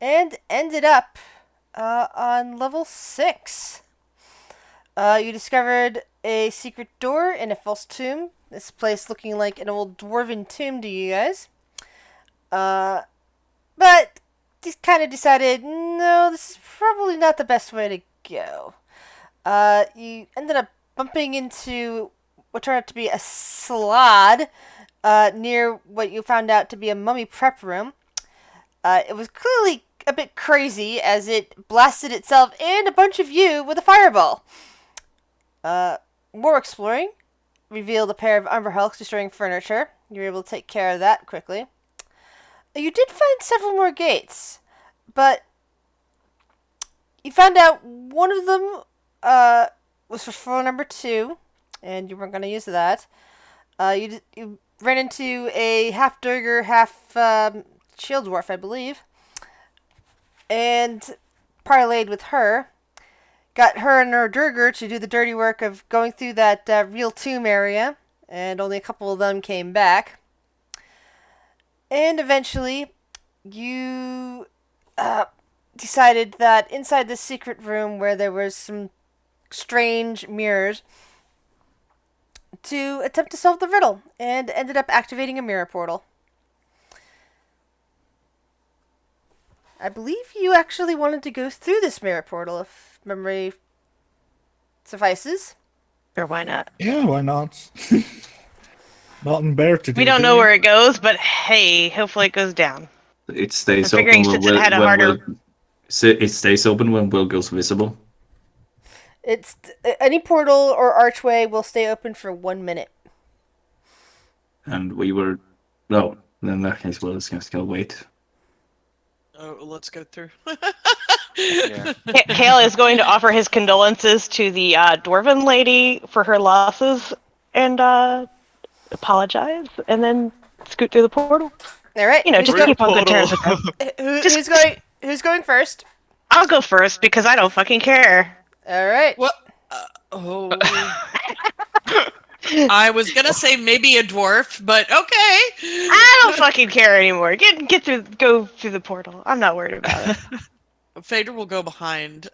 and ended up on level 6. You discovered a secret door in a false tomb. This place looking like an old dwarven tomb to you guys. But just kind of decided, no, this is probably not the best way to go. You ended up bumping into what turned out to be a slod near what you found out to be a mummy prep room. It was clearly a bit crazy as it blasted itself and a bunch of you with a fireball. More exploring revealed a pair of umberhulks destroying furniture. You were able to take care of that quickly. You did find several more gates, but you found out one of them was for floor number 2, and you weren't going to use that. You ran into a half Durger, half shield dwarf, I believe, and parlayed with her. Got her and her Durger to do the dirty work of going through that real tomb area, and only a couple of them came back. And eventually, you decided that inside this secret room where there was some strange mirrors, to attempt to solve the riddle, and ended up activating a mirror portal. I believe you actually wanted to go through this mirror portal, if memory suffices. Or why not? Yeah, why not? Nothing better to do. We don't know where it goes, but hey, hopefully it goes down. It stays I'm open figuring since it had a harder... it stays open when Will goes visible. It's any portal or archway will stay open for 1 minute. And we were... No, in that case, Will is just gonna wait. Oh, let's go through. Yeah. Kale is going to offer his condolences to the dwarven lady for her losses and apologize, and then scoot through the portal. All right. You know, just keep on good terms with them. Who's going first? I'll go first because I don't fucking care. All right. What? Oh. I was gonna say maybe a dwarf, but okay. I don't fucking care anymore. Go through the portal. I'm not worried about it. Phaedra will go behind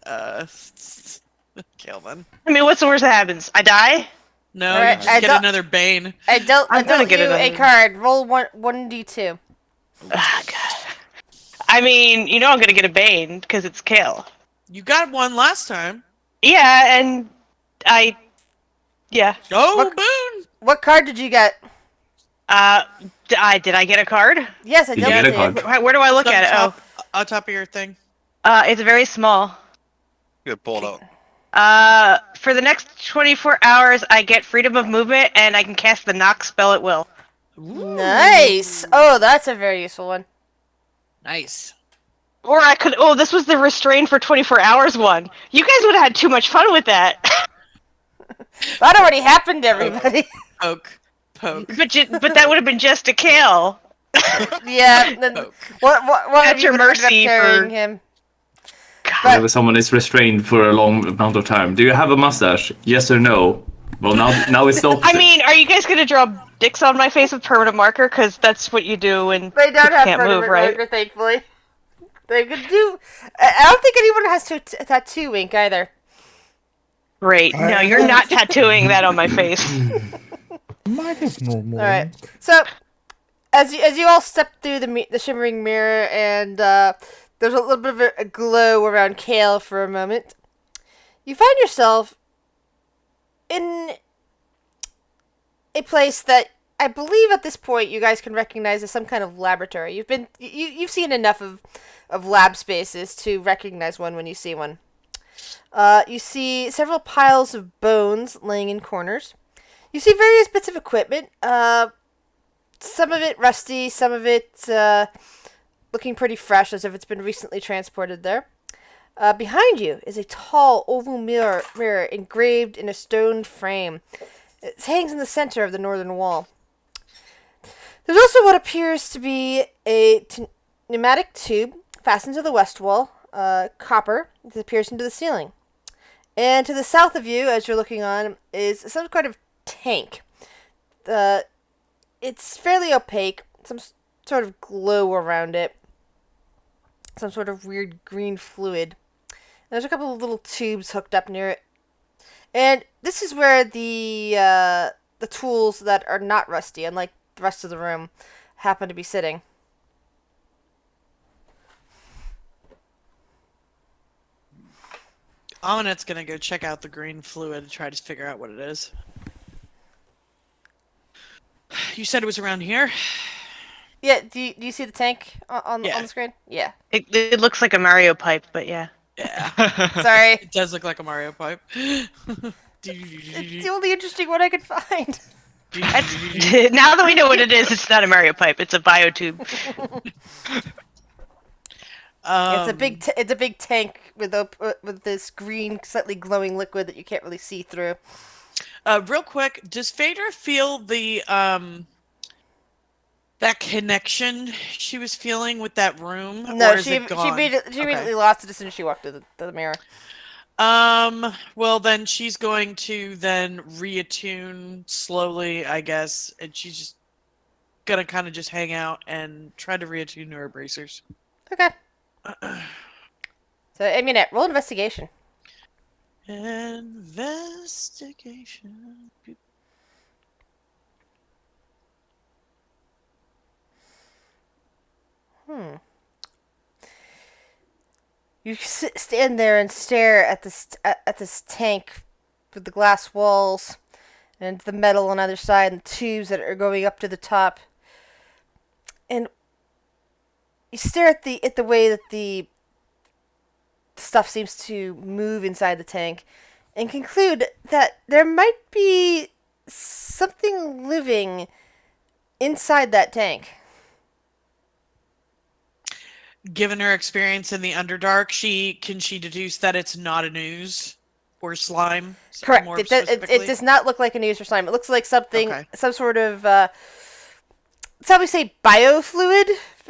Calvin. I mean, what's the worst that happens? I die? No, All right, you just get another Bane. I dealt get you a another. card. Roll 1d2. Ah, God. I mean, you know I'm gonna get a Bane because it's Kale. You got one last time. Yeah, and yeah. Oh, Boone! What card did you get? Did I get a card? Yes, I Did you dealt get it a to card? you. Where do I look It's at it? on top of your thing. It's very small. Good, pull it out. For the next 24 hours, I get freedom of movement, and I can cast the knock spell at will. Nice. Oh, that's a very useful one. Nice. Or I could. Oh, this was the restrain for 24 hours one. You guys would have had too much fun with that. That already happened to everybody. Poke. but that would have been just a kill. Yeah. Then Poke. what At your mercy carrying for- him. Whenever someone is restrained for a long amount of time, do you have a mustache? Yes or no? Well, now it's the opposite. I mean, are you guys gonna draw dicks on my face with permanent marker? Because that's what you do when They you don't have can't permanent move, right? marker, thankfully. They could do. I don't think anyone has tattoo ink either. Great. No, you're not tattooing that on my face. Mine is normal. All right. So, as you all step through the shimmering mirror, and there's a little bit of a glow around Kale for a moment, you find yourself in a place that I believe at this point you guys can recognize as some kind of laboratory. You've seen enough of lab spaces to recognize one when you see one. You see several piles of bones laying in corners. You see various bits of equipment. Some of it rusty, some of it looking pretty fresh, as if it's been recently transported there. Behind you is a tall oval mirror engraved in a stone frame. It hangs in the center of the northern wall. There's also what appears to be a pneumatic tube fastened to the west wall, copper, that appears into the ceiling. And to the south of you, as you're looking on, is some kind of tank. It's fairly opaque, some sort of glow around it. some sort of weird green fluid. There's a couple of little tubes hooked up near it. And this is where the tools that are not rusty, unlike the rest of the room, happen to be sitting. Amanet's gonna go check out the green fluid and try to figure out what it is. You said it was around here? Yeah, do you see the tank on the screen? Yeah. It looks like a Mario pipe, but yeah. Yeah. Sorry. It does look like a Mario pipe. It's the only interesting one I could find. Now that we know what it is, it's not a Mario pipe. It's a biotube. It's a big tank with this green, slightly glowing liquid that you can't really see through. Real quick, does Phaedra feel the that connection she was feeling with that room? No, or is it gone? she immediately lost it as soon as she walked to the mirror. Well, then she's going to then reattune slowly, I guess, and she's just gonna kind of just hang out and try to reattune to her bracers. Okay. So, Amunet, roll investigation. Investigation. You stand there and stare at this tank with the glass walls and the metal on either side and the tubes that are going up to the top. And you stare at the way that the stuff seems to move inside the tank and conclude that there might be something living inside that tank. Given her experience in the Underdark, can she deduce that it's not an ooze or slime? Correct. It does not look like an ooze or slime. It looks like something, some sort of, shall we say, biofluid,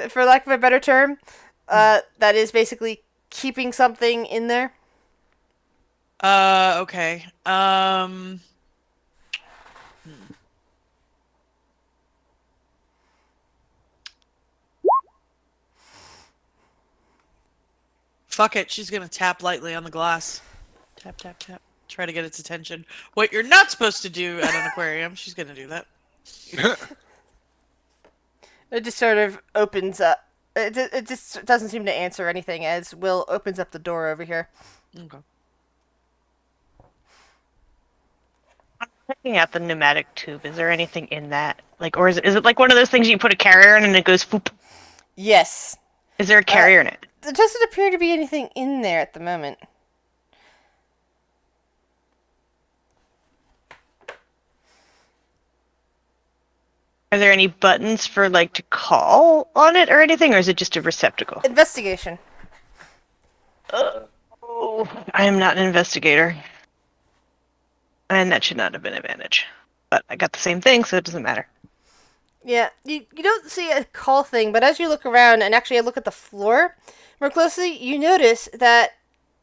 for lack of a better term, that is basically keeping something in there. Okay. Fuck it, she's gonna tap lightly on the glass. Tap, tap, tap. Try to get its attention. What you're not supposed to do at an aquarium, she's gonna do that. It just sort of opens up. It just doesn't seem to answer anything as Will opens up the door over here. Okay. I'm looking at the pneumatic tube. Is there anything in that? Like, or is it like one of those things you put a carrier in and it goes poop? Yes. Is there a carrier in it? There doesn't appear to be anything in there at the moment. Are there any buttons for, like, to call on it or anything, or is it just a receptacle? Investigation. Oh, I am not an investigator. And that should not have been an advantage. But I got the same thing, so it doesn't matter. Yeah, you don't see a call thing, but as you look around and actually look at the floor more closely, you notice that,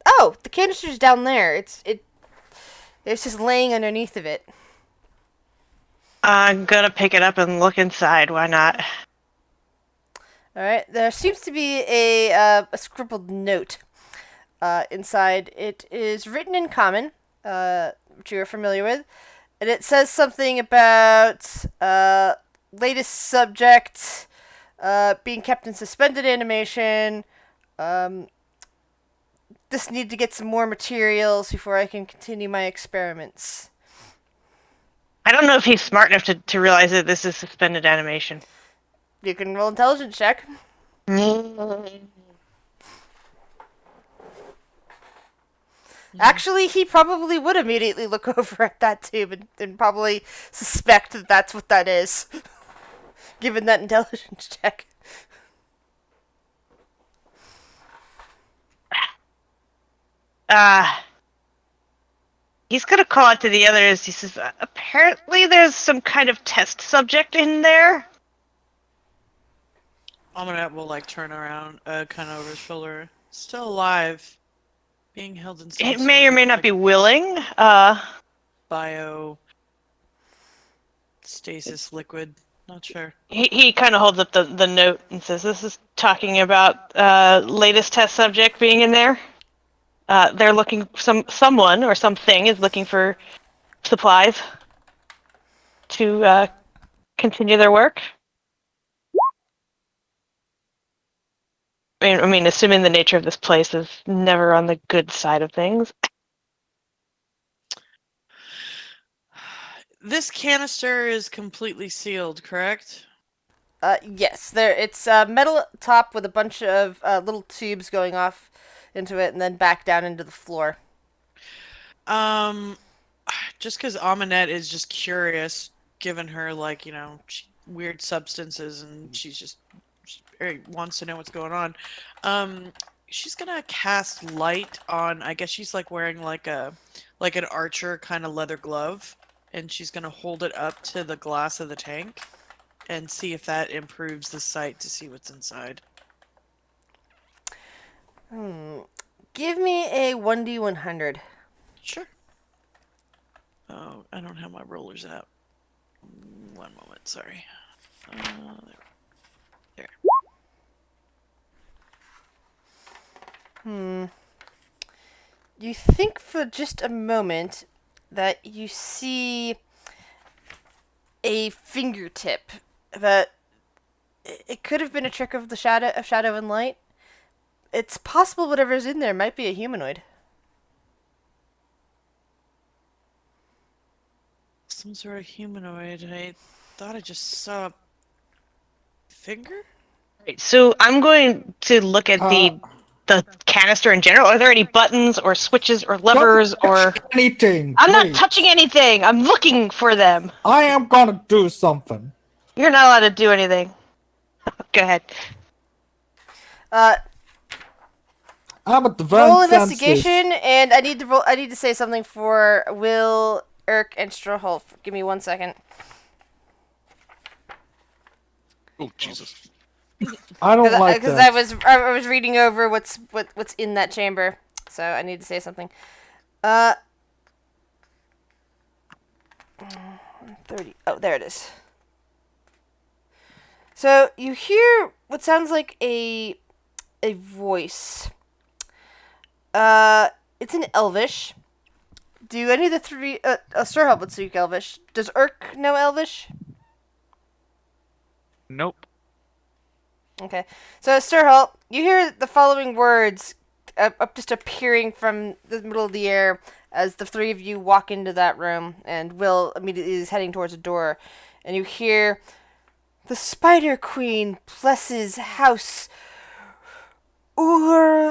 the canister's down there. It's just laying underneath of it. I'm gonna pick it up and look inside. Why not? Alright, there seems to be a scribbled note inside. It is written in common, which you're familiar with, and it says something about latest subject being kept in suspended animation. Just need to get some more materials before I can continue my experiments. I don't know if he's smart enough to realize that this is suspended animation. You can roll intelligence check. Actually, he probably would immediately look over at that tube and probably suspect that that's what that is, given that intelligence check. He's gonna call out to the others. He says, apparently there's some kind of test subject in there. Amanat will, turn around, kind of over his shoulder. Still alive. Being held in some It may or may not be willing. bio stasis liquid. Not sure. He kind of holds up the note and says, "This is talking about latest test subject being in there. They're looking someone or something is looking for supplies to continue their work." I mean, assuming the nature of this place is never on the good side of things. This canister is completely sealed, correct? Yes, it's metal top with a bunch of little tubes going off into it and then back down into the floor. Just because Amanette is just curious, given her, like, weird substances, and she very wants to know what's going on. She's gonna cast light on, I guess she's like wearing like an archer kind of leather glove, and she's gonna hold it up to the glass of the tank and see if that improves the sight to see what's inside. Give me a 1d100. Sure. Oh, I don't have my rollers out. One moment, sorry. There. You think for just a moment that you see a fingertip that it could have been a trick of the shadow and light. It's possible whatever's in there might be a humanoid. Some sort of humanoid, and I thought I just saw a finger? Right, so I'm going to look at the canister in general. Are there any buttons or switches or levers or anything? I'm not please. touching anything. I'm looking for them. I am gonna do something. You're not allowed to do anything. Go ahead. I'm at the Roll advanced investigation, and I need to say something for Will, Irk, and Strohulf. Give me 1 second. Oh, Jesus. I don't like Because that. I was reading over what's in that chamber, so I need to say something. 30. Oh, there it is. So you hear what sounds like a voice. It's in Elvish. Do any of the three? Strohulf would speak Elvish. Does Irk know Elvish? Nope. Okay. So, Strohulf, you hear the following words just appearing from the middle of the air as the three of you walk into that room, and Will immediately is heading towards a door, and you hear, "The Spider Queen blesses House Urindar."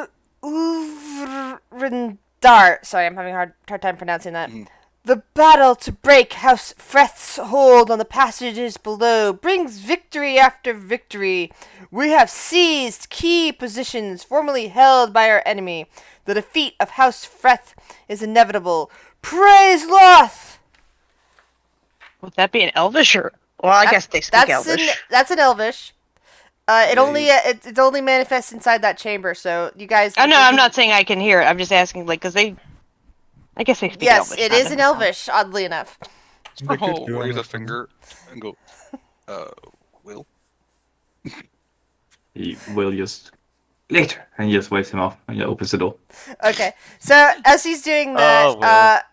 Sorry, I'm having a hard time pronouncing that. The battle to break House Freth's hold on the passages below brings victory after victory. We have seized key positions formerly held by our enemy. The defeat of House Freth is inevitable. Praise Loth! Would that be an Elvish or? Well, I guess they speak Elvish. That's an Elvish. It only manifests inside that chamber. So you guys. Oh no, I'm not saying I can hear it. I'm just asking, like, because I guess they speak Yes, Elvish. it is an Elvish. Oddly enough. Oh, wave a finger and go, Will? He will just later and just waves him off and opens the door. Okay. So as he's doing that,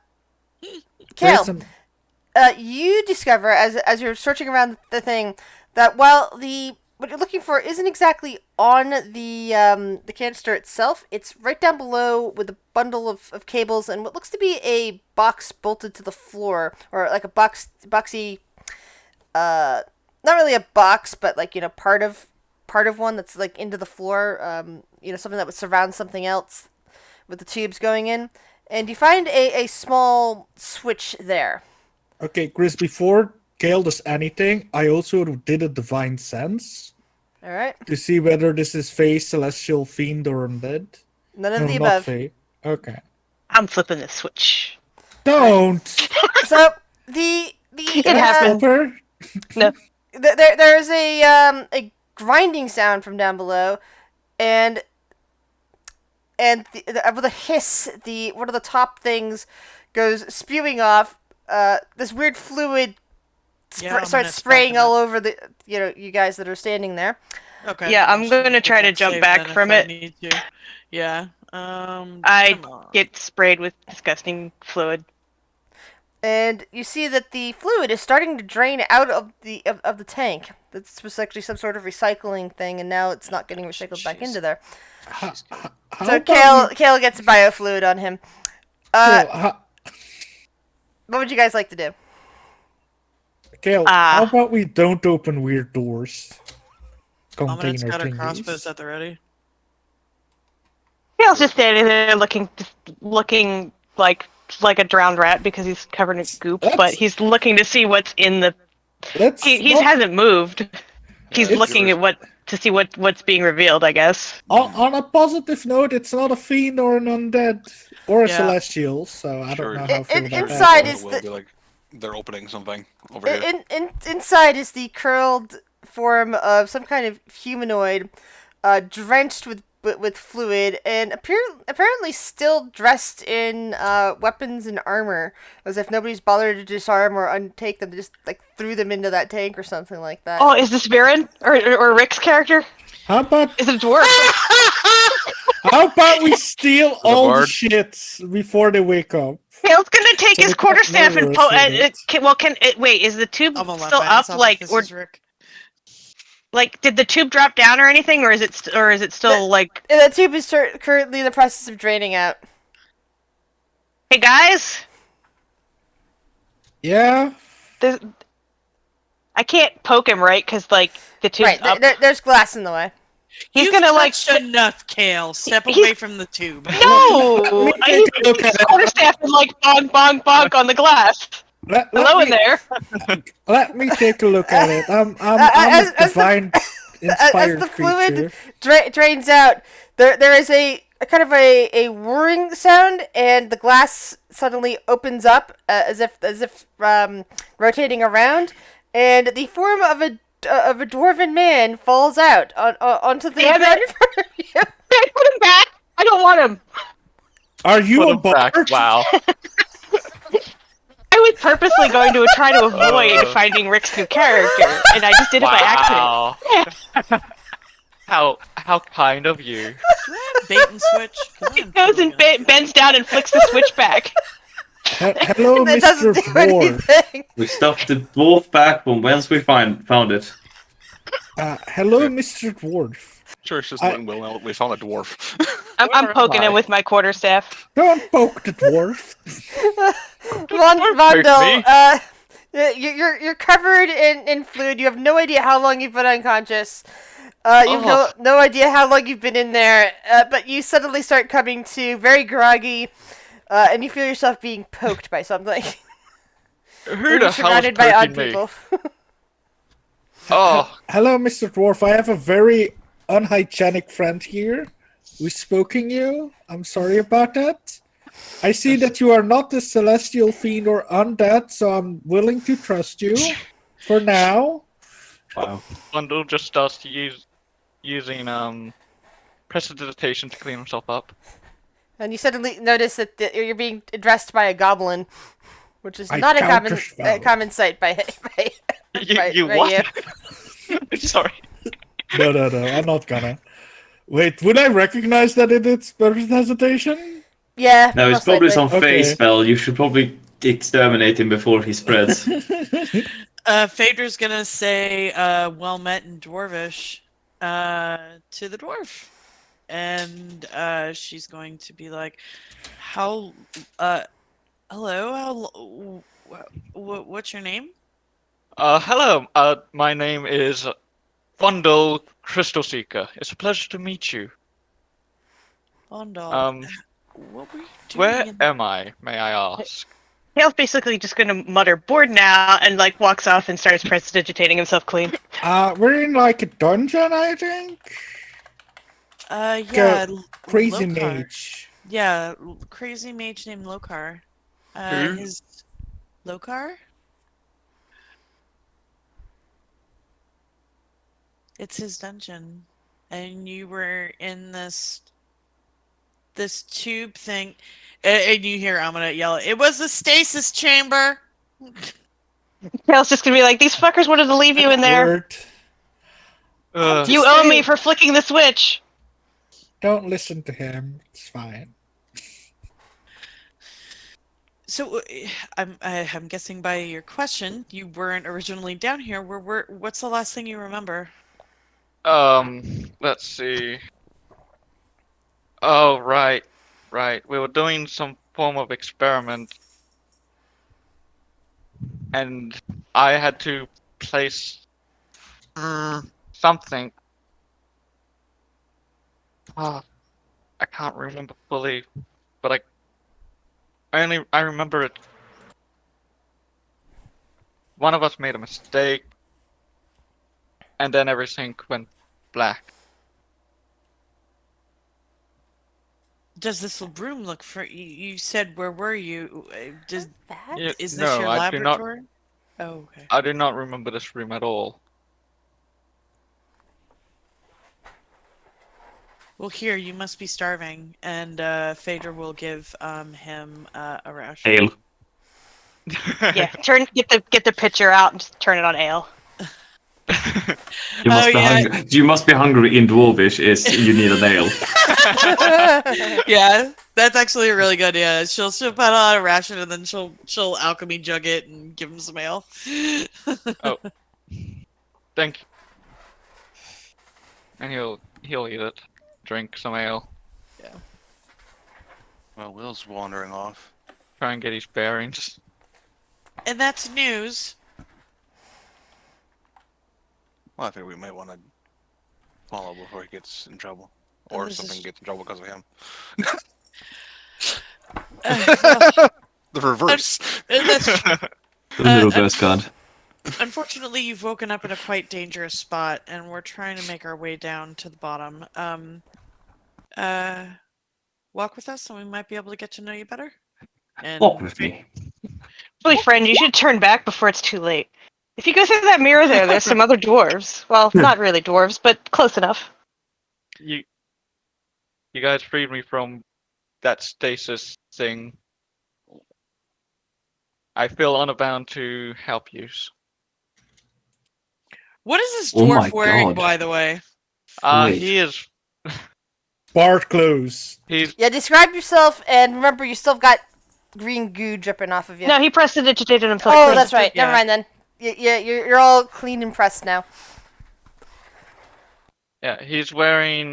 Kale, Listen, you discover as you're searching around the thing that while what you're looking for isn't exactly on the canister itself, it's right down below with a bundle of cables and what looks to be a box bolted to the floor, or like a boxy, not really a box, but like part of one that's like into the floor, something that would surround something else with the tubes going in, and you find a small switch there. okay, Chris, before Kale does anything, I also did a divine sense All right. to see whether this is Fae, Celestial, Fiend, or Undead. None of No, the not above. Fae. Okay. I'm flipping the switch. Don't! So the It happens. Upper? No. There's a grinding sound from down below, and with a hiss, one of the top things goes spewing off. This weird fluid Yeah, starts Amanet's spraying backing up. all over you guys that are standing there. Okay. Yeah, I'm She'll gonna make a try to dex jump save back then if from I it. need to. Yeah. I Come on. get sprayed with disgusting fluid. And you see that the fluid is starting to drain out of the tank. This was actually some sort of recycling thing, and now it's not getting recycled back into there. She's good. How So about Kale gets biofluid on him. Kale, What would you guys like to do? Kale, how about we don't open weird doors? Amanet's Container got her crossbows thingies. at the ready. Kale's just standing there looking like a drowned rat because he's covered in goop, but he's looking to see what's in the. He hasn't moved. He's looking at to see what's being revealed, I guess. On a positive note, it's not a fiend or an undead or a celestial, so I don't know how I feel about inside that. is Will be like they're opening something over here. Inside is the curled form of some kind of humanoid, drenched with fluid, and apparently still dressed in weapons and armor, as if nobody's bothered to disarm or untake them. They just like threw them into that tank or something like that. Oh, is this Viren or Rick's character? How about Is it a dwarf? how about we steal all the bard? shits before they wake up? Kale's gonna take So his we got quarterstaff and murderous in it. wait? Is the tube I'm gonna laugh still my up? ass off if this is Rick. Did the tube drop down or anything, or is it still like? And the tube is currently in the process of draining out. Hey guys, Yeah. I can't poke him, right? Because like the tube's up. There's glass in the way. He's You've gonna touched enough, Kale. Step He's- away from the tube. No, he's look his at it. quarterstaff and like bonk, bonk, bonk on the glass. Hello in there. Let me take a look at it. I'm as a divine inspired As the creature. fluid drains out, there is a kind of a whirring sound, and the glass suddenly opens up as if rotating around, and the form of a dwarven man falls out onto the Damn ground it. in front of you. Put him back. I don't want him. Are you a bard? Wow. I was purposely going to try to avoid finding Rick's new character, and I just did it by accident. Wow. How kind of you. Bait and switch. 'Cause He I'm goes totally and gonna- bends down and flicks the switch back. Hello, That Mr. doesn't do Dwarf. anything. We stuffed the dwarf back from whence we found it. Hello, Mr. Dwarf. Sure, it's just letting Will know we found a dwarf. I'm Where poking am him I? with my quarterstaff. Don't poke the dwarf. Vondel, you're covered in fluid. You have no idea how long you've been unconscious. You have no idea how long you've been in there. But you suddenly start coming to, very groggy, and you feel yourself being poked by something. Who You're the hell is surrounded by odd poking me? people. Oh, Hello, Mr. Dwarf. I have a very unhygienic friend here who's poking you. I'm sorry about that. I see that you are not a celestial fiend or undead, so I'm willing to trust you for now. Wow. Bundle just starts to using prestidigitation to clean himself up. And you suddenly notice that you're being addressed by a goblin, which is I not a counterspell. common sight by You by what? Sorry. No, I'm not gonna. Wait, would I recognize that it's perfect hesitation? Yeah. No, it's most probably likely. some Okay. face spell. You should probably exterminate him before he spreads. Phaedra's gonna say, well met in Dwarvish, to the dwarf. And, she's going to be like, hello, what's your name? Hello. My name is Bundle Crystal Seeker. It's a pleasure to meet you. Bondal. What were you doing Where in- am I, may I ask? Kale's basically just gonna mutter "bored now" and like walks off and starts prestidigitating himself clean. We're in like a dungeon, I think. Yeah, Crazy Lokar. mage. Yeah, crazy mage named Lokar. Who? His Lokar? It's his dungeon, and you were in this tube thing, and you hear I'm gonna yell, "It was a stasis chamber." Kale's just gonna be like, these fuckers wanted to leave you in there. Word. Uh, You owe me for flicking the switch. Don't listen to him. It's fine. So I'm guessing by your question, you weren't originally down here. What's the last thing you remember? let's see. Oh, right. We were doing some form of experiment, and I had to place something. Oh, I can't remember fully, but I remember it. One of us made a mistake, and then everything went black. Does this room look for you? You said where were you? Does Bad. Yeah, is this no, your I do not. laboratory? Oh, okay. I do not remember this room at all. Well, here you must be starving, and Phaedra will give him a ration. Ale. Yeah, get the pitcher out and just turn it on ale. You must be hungry in Dwarvish. Is you need an ale. Yeah, that's actually a really good idea. She'll put on a ration and then she'll alchemy jug it and give him some ale. Oh, thank you. And he'll eat it, drink some ale, Well, Will's wandering off. try and get his bearings. And that's news. Well, I think we might want to follow before he gets in trouble. Or this something is- gets in trouble because of him. Well, The reverse. that's The reverse card. Unfortunately, you've woken up in a quite dangerous spot, and we're trying to make our way down to the bottom. Walk with us, and we might be able to get to know you better. And Walk with me. Actually, friend, you should turn back before it's too late. If you go through that mirror there's some other dwarves. Well, not really dwarves, but close enough. You guys freed me from that stasis thing. I feel unbound to help you. What is this Oh my dwarf wearing, God. by the way? Wait. He is. Bart clothes. He's. Yeah, describe yourself, and remember, you still got green goo dripping off of you. No, he prestidigitated himself. Oh, clean. that's right. Yeah. Never mind then. You're all clean and pressed now. Yeah, he's wearing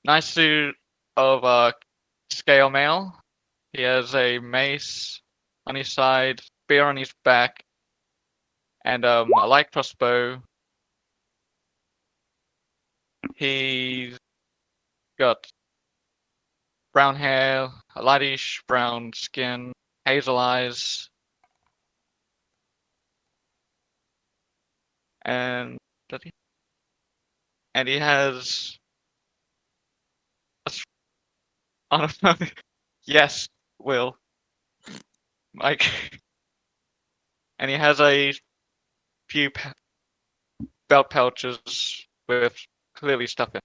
nice suit of scale mail. He has a mace on his side, spear on his back, and a light crossbow. He's got brown hair, a lightish brown skin, hazel eyes, and he has on a yes, Will, Mike, and he has a few belt pouches with clearly stuff in,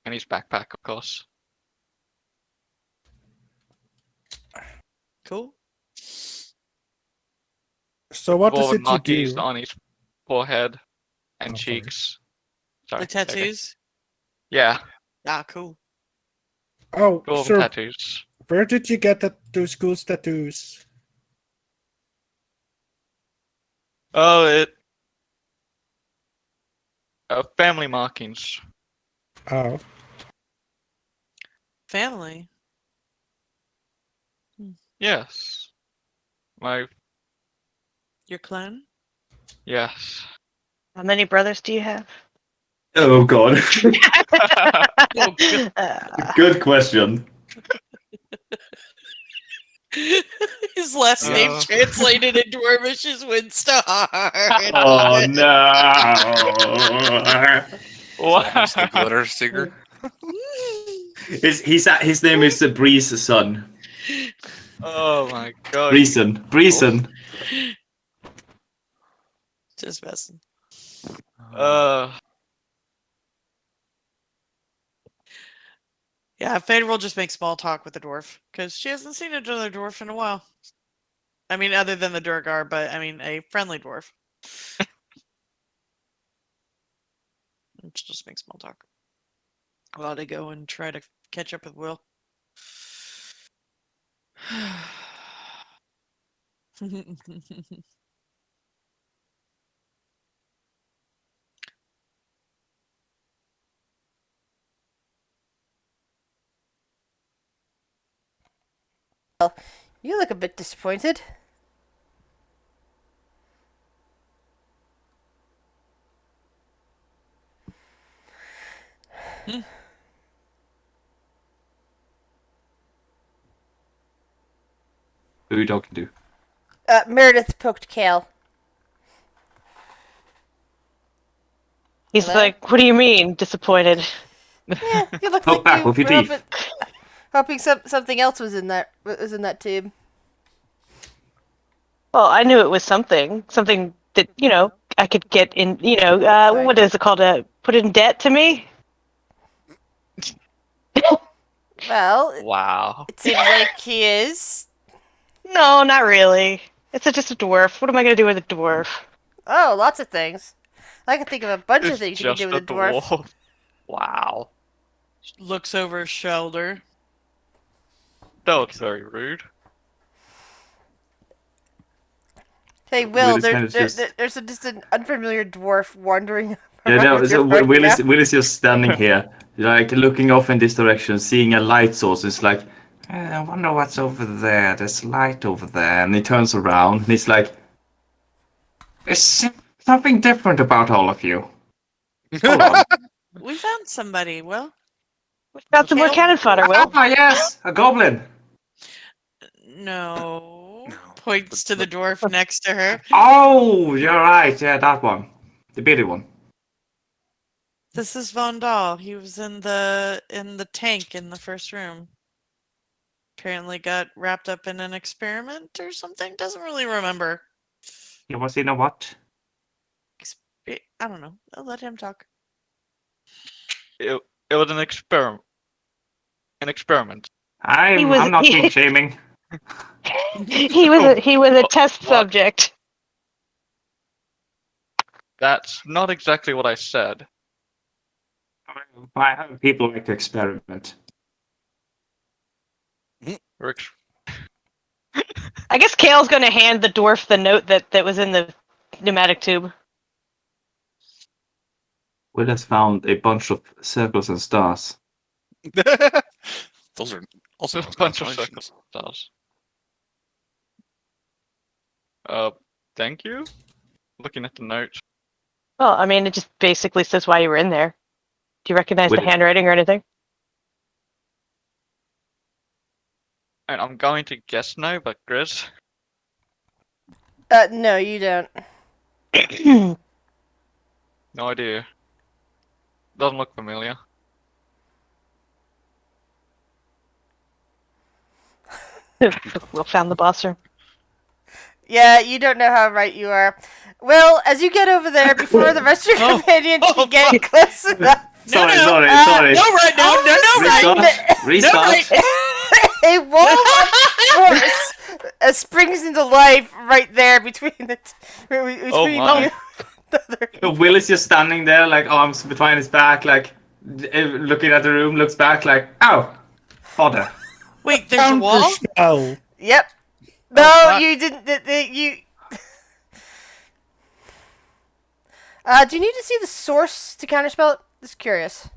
and his backpack, of course. Cool. So what is Dwarven it you markings do? on his forehead and Oh, sorry. cheeks. Sorry, The tattoos? Yeah, Ah, cool. Oh, dwarven sir, tattoos. where did you get those cool tattoos? Oh, family markings. Oh, Family. Yes. Your clone? Yes. How many brothers do you have? Oh God. Oh, good. Good question. His last name Uh. translated in Dwarvish is Windstar. Oh no. It's the glitter seeker. His name is Breeze's son. Oh my god. Breezen. Just messing. Yeah, Fade will just make small talk with the dwarf because she hasn't seen another dwarf in a while. I mean, other than the Durgar, but I mean, a friendly dwarf. Let's just make small talk. While I go and try to catch up with Will. You look a bit disappointed. Who are you talking to? Meredith poked Kale. He's Hello? like, what do you mean, disappointed? Yeah, you look Poke like back you with your were teeth. hoping something else was in that tube. Well, I knew it was something that, I could get in, Sorry. what is it called? Put in debt to me? Well, Wow. it seems like he is. No, not really. It's just a dwarf. What am I going to do with a dwarf? Oh, lots of things. I can think of a bunch of It's things you can just do with a dwarf. Wow. Looks over his shoulder. That was very rude. Hey, Will, Will is kind of just- there's just an unfamiliar dwarf wandering Yeah, around no. with So your right Will now. is just standing here, like looking off in this direction, seeing a light source. It's like, I wonder what's over there. There's light over there, and he turns around and he's like, "There's something different about all of you." Hold on. We found somebody, Will. Got some more Kale? cannon fodder, Will. Ah, yes, a goblin. No. No, Points to the dwarf next to her. Oh, you're right. Yeah, that one, the bitty one. This is Von Dahl. He was in the tank in the first room. Apparently got wrapped up in an experiment or something. Doesn't really remember. He was in a what? I don't know. I'll let him talk. It was an experiment. An experiment. I'm was- not he- king shaming. He was a test What? subject. That's not exactly what I said. I have people like to experiment. We're ex- I guess Kale's going to hand the dwarf the note that was in the pneumatic tube. Will has found a bunch of circles and stars. Those are also a bunch of congratulations. circles. Stars. Thank you? Looking at the note. Well, I mean, it just basically says why you were in there. Do you recognize Would the it- handwriting or anything? And I'm going to guess no, but Grizz. No, you don't. No idea. Doesn't look familiar. Will found the boss room. Yeah, you don't know how right you are. Well, as you get over there, before the rest of your companions can get close enough, Sorry. No, right now. No, right. Restart. a wall of force springs into life right there between between my. you. The other- Will is just standing there, like arms behind his back, like looking at the room, looks back, like, ow, fodder. Wait, there's a wall? Counterspell. Yep. No, fuck. you didn't. You. Do you need to see the source to counterspell it? Just curious.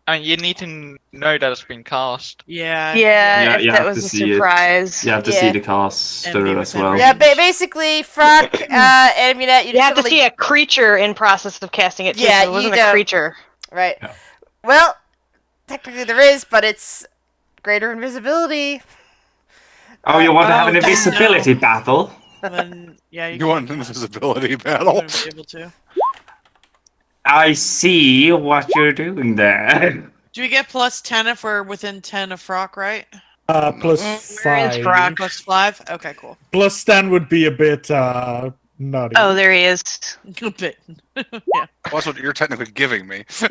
And you need to know that it's been cast. Yeah. Yeah, if you that have was to a see it. surprise. You have to Yeah. see the caster And be as within well. range. Yeah, basically, Frock, Amunet, You have to see a creature in process of casting it too. Yeah, so it wasn't you a don't. creature. Right. Yeah. Well, technically there is, but it's greater invisibility. Oh, you want to have an Oh, invisibility no. battle? Then yeah, You want an invisibility battle? wouldn't be able to. I see what you're doing there. Do we get plus 10 if we're within 10 of Frock, right? Plus Where is 5. Frock? Plus 5? Okay, cool. Plus 10 would be a bit nutty. Oh, there he is. A bit. Yeah. Well, that's what you're technically giving me. I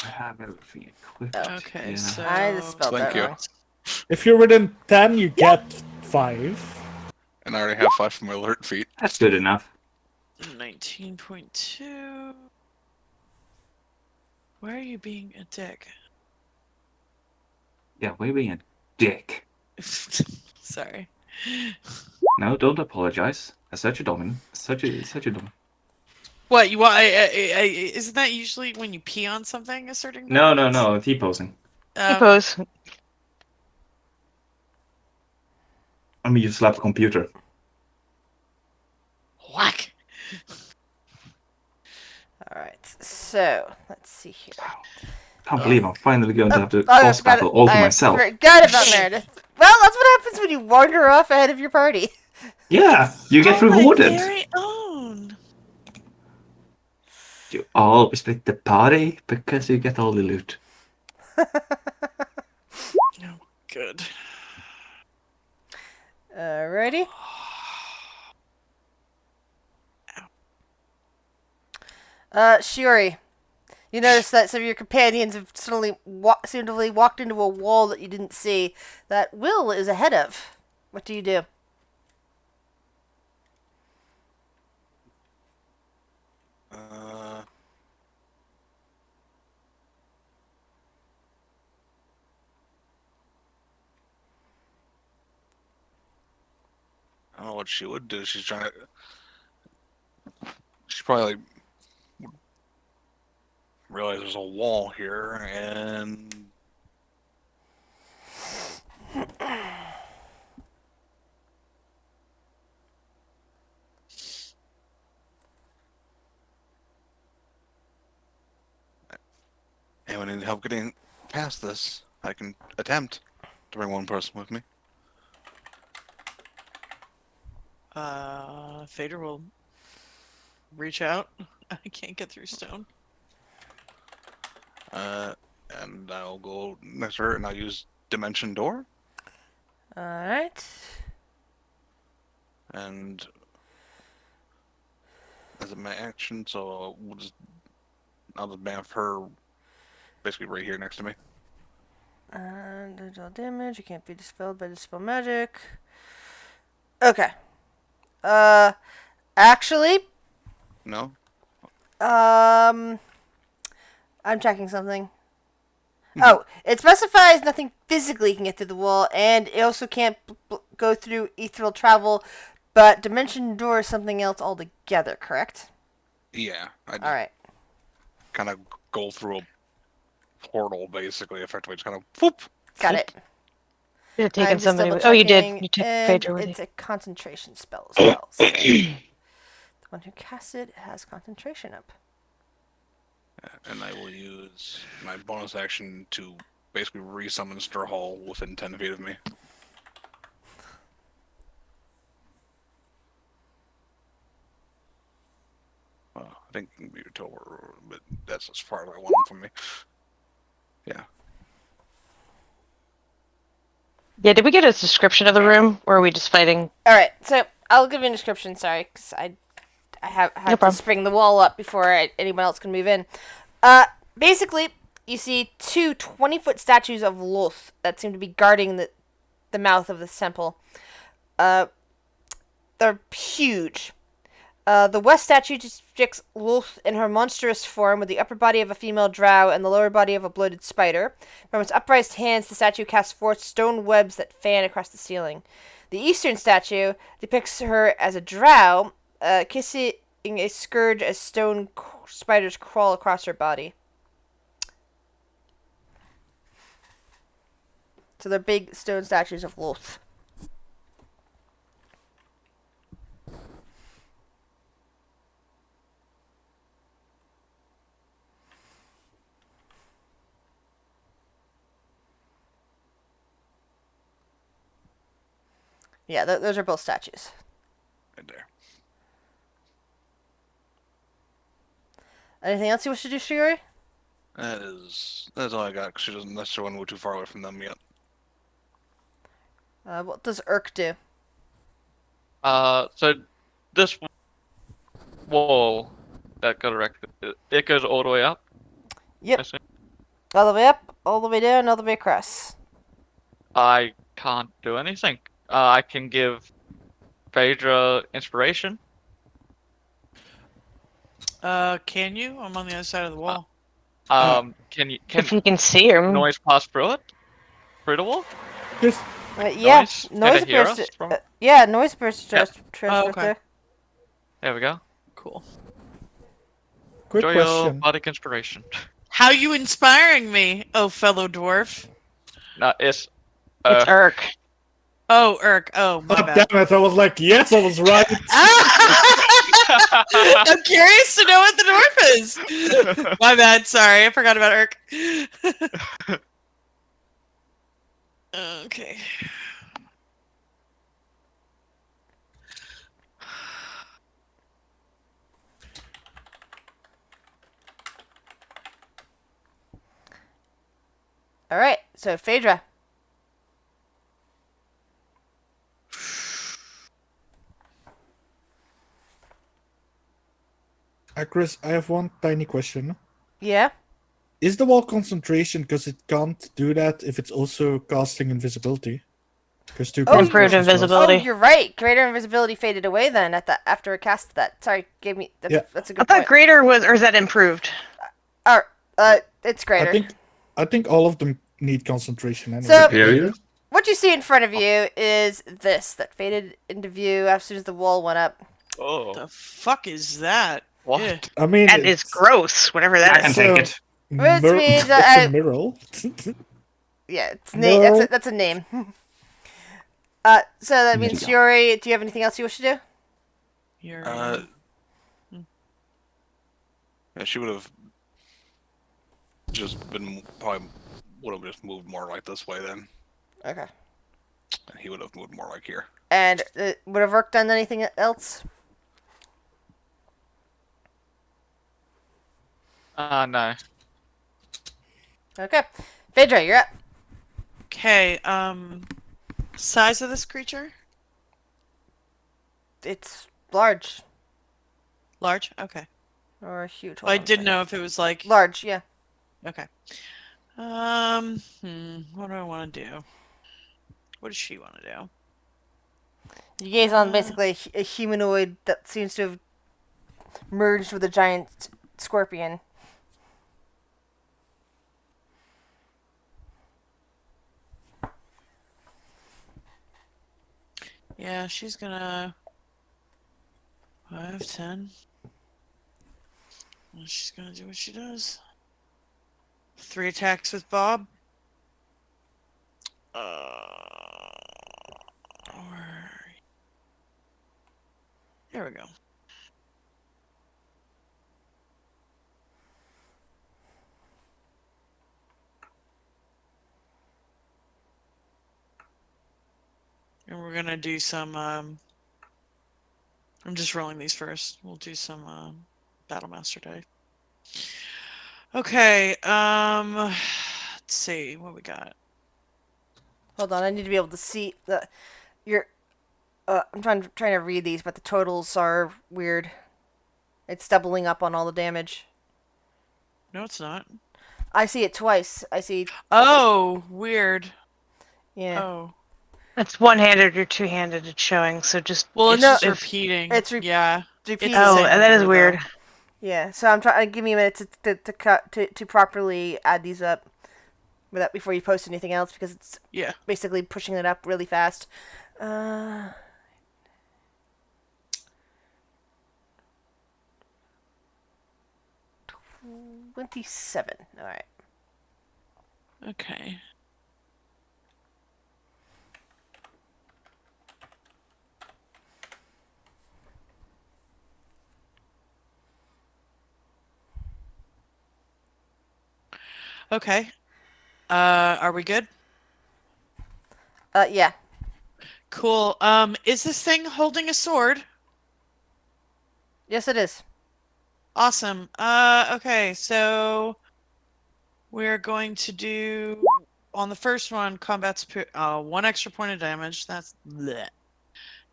have everything equipped. Okay, yeah. so. I just spelled Thank that you. wrong. If you're within 10, you get 5. And I already have 5 from my alert feat. That's good enough. 19.2. Why are you being a dick? Yeah, we're being a dick. Sorry. No, don't apologize. That's such a dominant. Such a dominant. What you want? Isn't that usually when you pee on something? Asserting No, dominance? T-posing. Suppose. I mean, you slap a computer. Whack. All right. So let's see here. Can't believe I'm finally going to have the I boss battle all to myself. Forgot about Meredith. Well, that's what happens when you wander off ahead of your party. Yeah, you get My rewarded. very own. You always pick the party because you get all the loot. Oh, good. Alrighty. Shiori, you notice that some of your companions have suddenly seemed to have walked into a wall that you didn't see that Will is ahead of. What do you do? I don't know what she would do. She's trying to. She probably like realize there's a wall here, and when I need help getting past this, I can attempt to bring one person with me. Fader will reach out. I can't get through stone. And I'll go next to her, and I'll use Dimension Door. Alright. And as a my action, so I'll just bamf her basically right here next to me. Digital damage. You can't be dispelled by dispel magic. Okay. Actually, No? I'm checking something. Oh, it specifies nothing physically can get through the wall, and it also can't go through ethereal travel, but Dimension Door is something else altogether, correct? Yeah. I just Alright. kind of go through a portal, basically, effectively. Just kind of whoop. Got it. Should have I'm taken just somebody. double Oh, you did. checking, You took and Phaedra with it's you. a concentration spell as well. So the one who casts it has concentration up. And I will use my bonus action to basically resummon Stir Hall within 10 feet of me. Well, I think it can be a total, but that's as far as I want from me. Yeah. Yeah, did we get a description of the room, or are we just fighting? Alright, so I'll give you a description, sorry, because I had to problem. spring the wall up before anyone else can move in. Basically, you see two 20-foot statues of Loth that seem to be guarding the mouth of this temple. They're huge. The west statue depicts Loth in her monstrous form with the upper body of a female drow and the lower body of a bloated spider. From its upraised hands, the statue casts forth stone webs that fan across the ceiling. The eastern statue depicts her as a drow, kissing a scourge as stone spiders crawl across her body. So they're big stone statues of Loth. Yeah, those are both statues. Right there. Anything else you wish to do, Shiori? That's all I got, because she doesn't necessarily want to go too far away from them yet. What does Urk do? So this wall that got erected, it goes all the way up. Yep. I see. All the way up, all the way down, all the way across. I can't do anything. I can give Phaedra inspiration. Can you? I'm on the other side of the wall. Can you If you can see him. noise pass through it? Through the wall? Just Yeah, Noise? Can noise they hear burst. us from- Yeah, noise burst Yep. transfer okay. through. There we go. Cool. quick Enjoy your question. bardic inspiration. How you inspiring me, oh fellow dwarf? No, it's It's Urk. Oh, Urk. Oh, my God bad. damn it! I was like, yes, I was right. I'm curious to know what the dwarf is. My bad. Sorry, I forgot about Urk. Okay. All right, so Phaedra. Chris, I have one tiny question. Yeah. Is the wall concentration because it can't do that if it's also casting invisibility? Because two Oh, Improved concentrations lost. invisibility. Oh, you're right. Greater invisibility faded away then after it cast that. Sorry, gave me. That's a I good thought point. greater was, or is that improved? It's greater. I think all of them need concentration anyway. So- Superior? What you see in front of you is this that faded into view as soon as the wall went up. Oh, The fuck is that? what? Yeah. I mean, That is gross, whatever that I can is. take it. Which means it's that a mural. Yeah, it's No. that's a name. So that means Yeah. Shiori. Do you have anything else you wish to do? You're, Yeah, she would have just been probably would have just moved more like this way then, Okay. and he would have moved more like here. And would have Rourke done anything else? No. Okay. Phaedra, you're up. okay. Size of this creature? It's large Large. Okay. or huge. Well, I didn't know if it was like. Large, yeah. Okay. What do I want to do? What does she want to do? You gaze on basically a humanoid that seems to have merged with a giant scorpion. Yeah, she's gonna 5, 10. Well, she's gonna do what she does. 3 attacks with Bob. There we go. And we're gonna do some, I'm just rolling these first. We'll do some, Battlemaster die. Okay, let's see, what we got? Hold on, I need to be able to see the. Your. I'm trying to read these, but the totals are weird. It's doubling up on all the damage. No, it's not. I see it twice. I see. Oh, weird. Yeah. Oh. It's one-handed or two-handed. It's showing. So just Well, it's No, just if- repeating. it's yeah. repeating. It's the Oh, same that is number, weird. though. Yeah. So I'm trying. Give me a minute to properly add these up. Without before you post anything else because it's Yeah. basically pushing it up really fast. 27. All right. Okay. Okay. Are we good? Yeah. Cool. Is this thing holding a sword? Yes, it is. Awesome. Okay, so we're going to do on the first one, combat's 1 extra point of damage. That's bleh.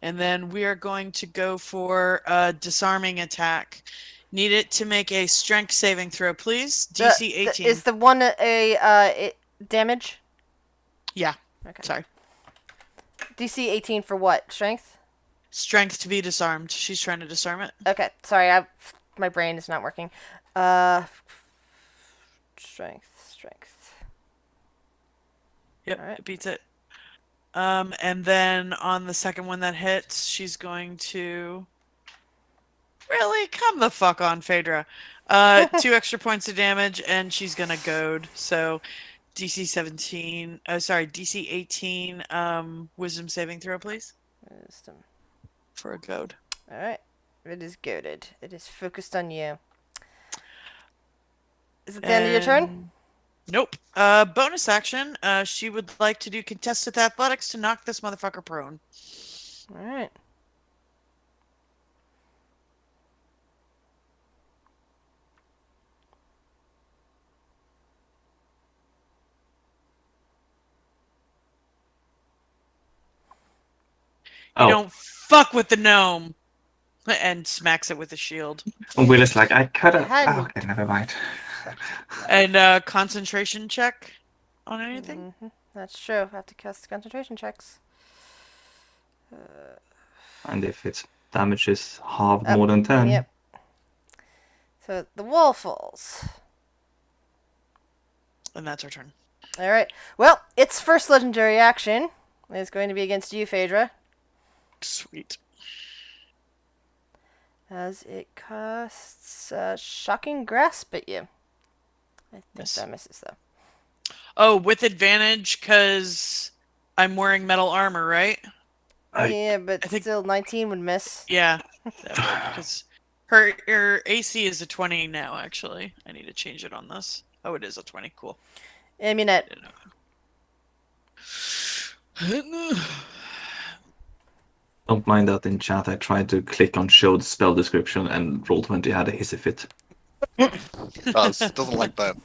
And then we are going to go for Disarming Attack. Need it to make a strength saving throw, please. DC 18. Is the one damage? Yeah. Okay. Sorry. DC 18 for what? Strength? Strength to be disarmed. She's trying to disarm it. Okay, sorry, my brain is not working. Strength. Yep, Alright. it beats it. And then on the second one that hits, she's going to... Really? Come the fuck on, Phaedra. 2 extra points of damage, and she's gonna goad. So, DC 17... Oh, sorry, DC 18, wisdom saving throw, please. Wisdom. For a goad. Alright. It is goaded. It is focused on you. Is it the end of your turn? Nope. Bonus action. She would like to do contested athletics to knock this motherfucker prone. Alright. You don't fuck with the gnome. And smacks it with a shield. And Will is like, I could have. Hadn't. Oh, okay, never mind. And concentration check on anything? That's true. I have to cast concentration checks. And if its damage is half more than 10. Yep. So the wall falls. And that's her turn. Alright. Well, its first legendary action is going to be against you, Phaedra. Sweet. As it casts Shocking Grasp at you. I think Miss. that misses, though. Oh, with advantage, because I'm wearing metal armor, right? Yeah, but I think- still 19 would miss. Yeah. Because her AC is a 20 now, actually. I need to change it on this. Oh, it is a 20. Cool. Amunet. Don't mind that in chat. I tried to click on show the spell description and Roll20 had a hissy fit. Doesn't like that.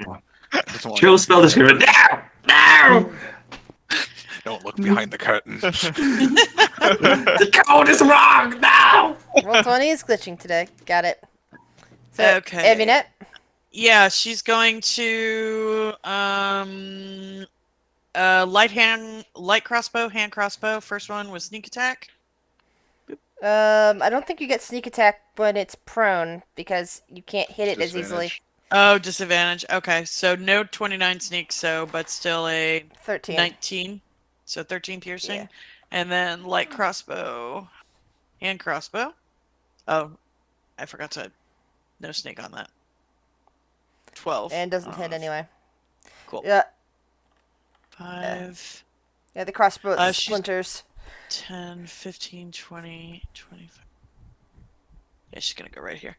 What? Doesn't like Show spell description. No! No! Don't look behind the curtain. The code is wrong! No! Roll20 is glitching today. Got it. So, Okay. Amunet. Yeah, she's going to light crossbow, hand crossbow. First one was sneak attack. I don't think you get sneak attack when it's prone because you can't hit it as easily. Disadvantage. Oh, disadvantage. Okay, so no 29 sneak, but still a 13. 19. So 13 piercing. Yeah. And then light crossbow, hand crossbow. Oh, I forgot to. No snake on that. 12. And doesn't hit anyway. Cool. Yeah, 5, yeah. The crossbow she's- splinters. 10, 15, 20, 25. Yeah, she's gonna go right here.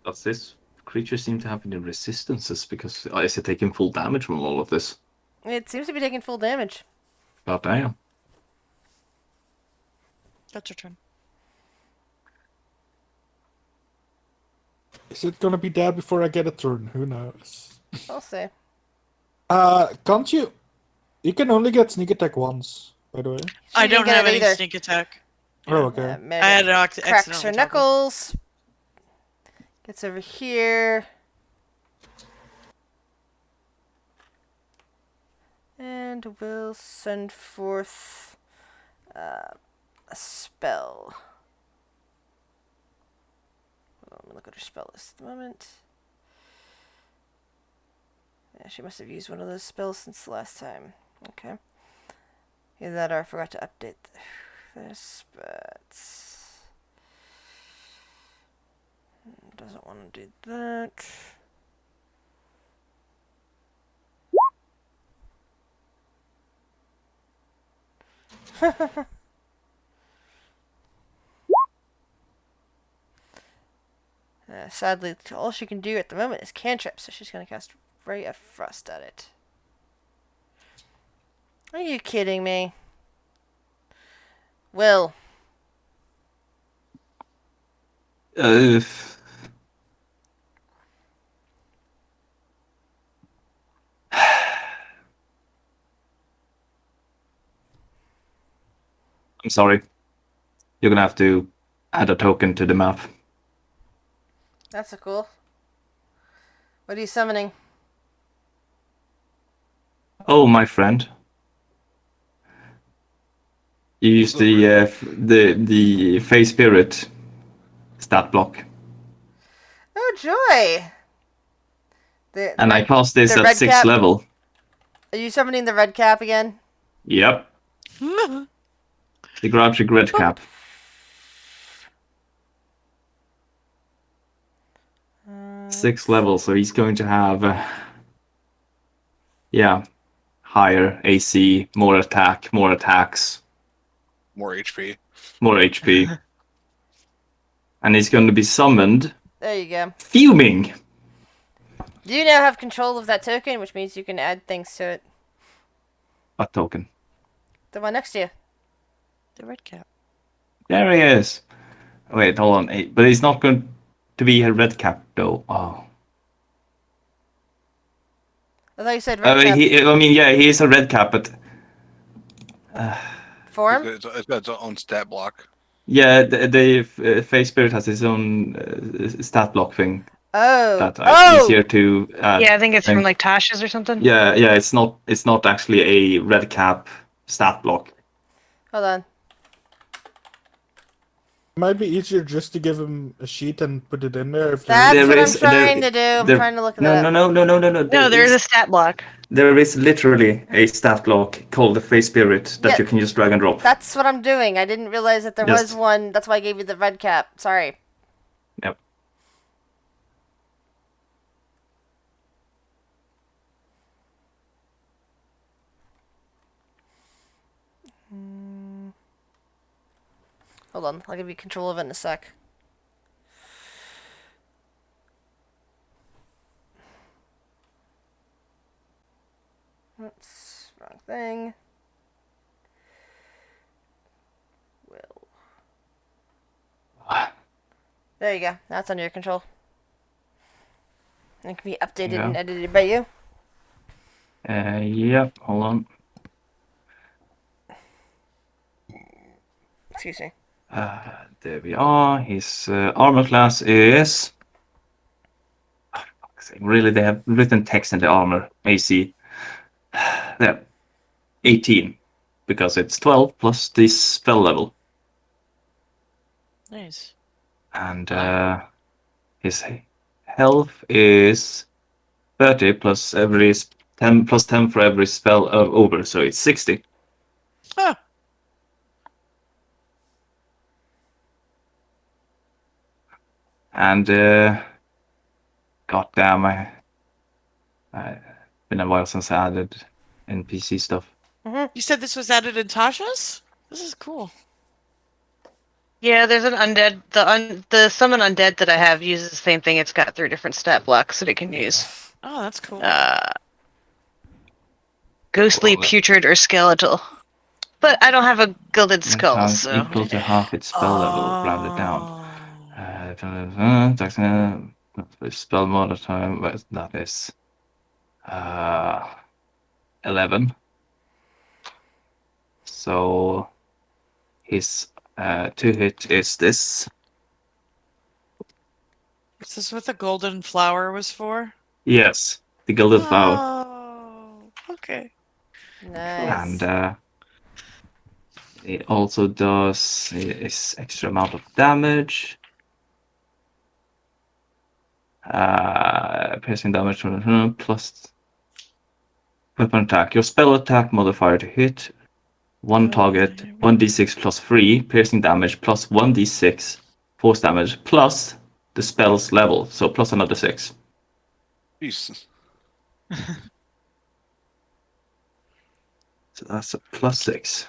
Does this creature seem to have any resistances? Because is it taking full damage from all of this? It seems to be taking full damage. God damn. That's your turn. Is it gonna be dead before I get a turn? Who knows? I'll say. Can't you? You can only get sneak attack once, by the way. I didn't don't get have it any either. sneak attack. Oh, okay. Meredith I had an cracks accidental her toggle. knuckles. Gets over here. And will send forth a spell. Well, let me look at her spell list at the moment. Yeah, she must have used one of those spells since the last time. Okay. Either that or I forgot to update this, but doesn't want to do that. Sadly, all she can do at the moment is cantrip, so she's going to cast Ray of Frost at it. Are you kidding me? Will. I'm sorry. You're gonna have to add a token to the map. That's so cool. What are you summoning? Oh, my friend. You use the Phase Spirit stat block. Oh joy! And I cast this the at red 6th cap. level. Are you summoning the red cap again? Yep. The Grabtrick red cap. 6th level, so he's going to have higher AC, more attack, more attacks, More HP. more HP. And he's going to be summoned There you go. fuming. You now have control of that token, which means you can add things to it. What token? The one next to you. The red cap. There he is. Wait, hold on. But he's not going to be a red cap, though. Oh. I thought you said red cap. He is a red cap, but Form? It's got its own stat block. yeah, the Phase Spirit has its own stat block thing Oh. that Oh! easier to add. Yeah, I think it's from like Tasha's or something. Yeah, it's not actually a red cap stat block. Hold on. It might be easier just to give him a sheet and put it in there. If That's There what is- I'm trying there- to do. I'm there- trying to look at No, that. no. No, there is a stat block. There is literally a stat block called the Phase Spirit that Yeah. you can just drag and drop. That's what I'm doing. I didn't realize that there Yes. was one. That's why I gave you the red cap. Sorry. Yep. Hold on. I'll give you control of it in a sec. Oops. Wrong thing. Will. There you go. Now it's under your control. And it can be updated Yeah. and edited by you. Yep, hold on. Excuse me. There we are. His armor class is. Oh, fuck's sake. Really, they have written text in the armor AC. There. 18. Because it's 12 plus this spell level. Nice. And his health is 30 plus 10 plus 10 for every spell over, so it's 60. Huh. And goddamn, I been a while since I added NPC stuff. You said this was added in Tasha's? This is cool. Yeah, there's an undead. The summon undead that I have uses the same thing. It's got 3 different stat blocks that it can use. Oh, that's cool. Ghostly, Well, putrid, or skeletal. But I don't have a gilded skull, Times so equal to half its spell level, rounded down. Spell mod time, but that is 11. So his 2-hit is this. Is this what the golden flower was for? Yes, the gilded flower. Oh, okay. Nice. And it also does this extra amount of damage. Piercing damage plus weapon attack. Your spell attack modifier to hit one target, 1d6 plus 3 piercing damage plus 1d6 force damage plus the spell's level, so plus another 6. Jesus. So that's a plus 6.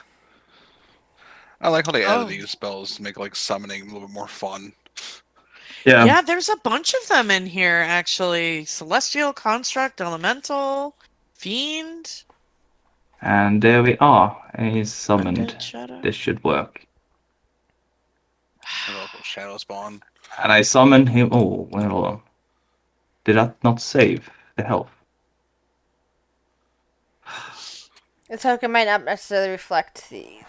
I like how they added Oh. these spells to make like summoning a little bit more fun. Yeah, there's a bunch of them in here, actually. Celestial, Construct, Elemental, Fiend. And there we are. He's summoned. Undead Shadow. This should work. And also Shadow Spawn. And I summon him. Oh, well, hold on. Did that not save the health? The token might not necessarily reflect the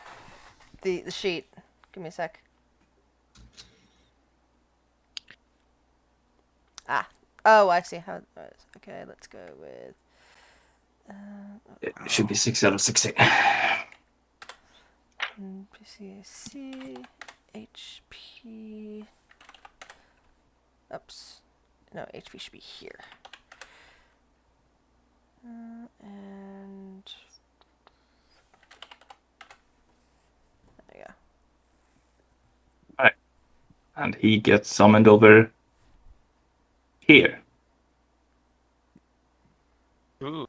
sheet. Give me a sec. Ah. Oh, I see how it was. Okay, let's go with... It should be 6 out of 60. PCC, HP. Oops. No, HP should be here. And there you go. And he gets summoned over here. Ooh.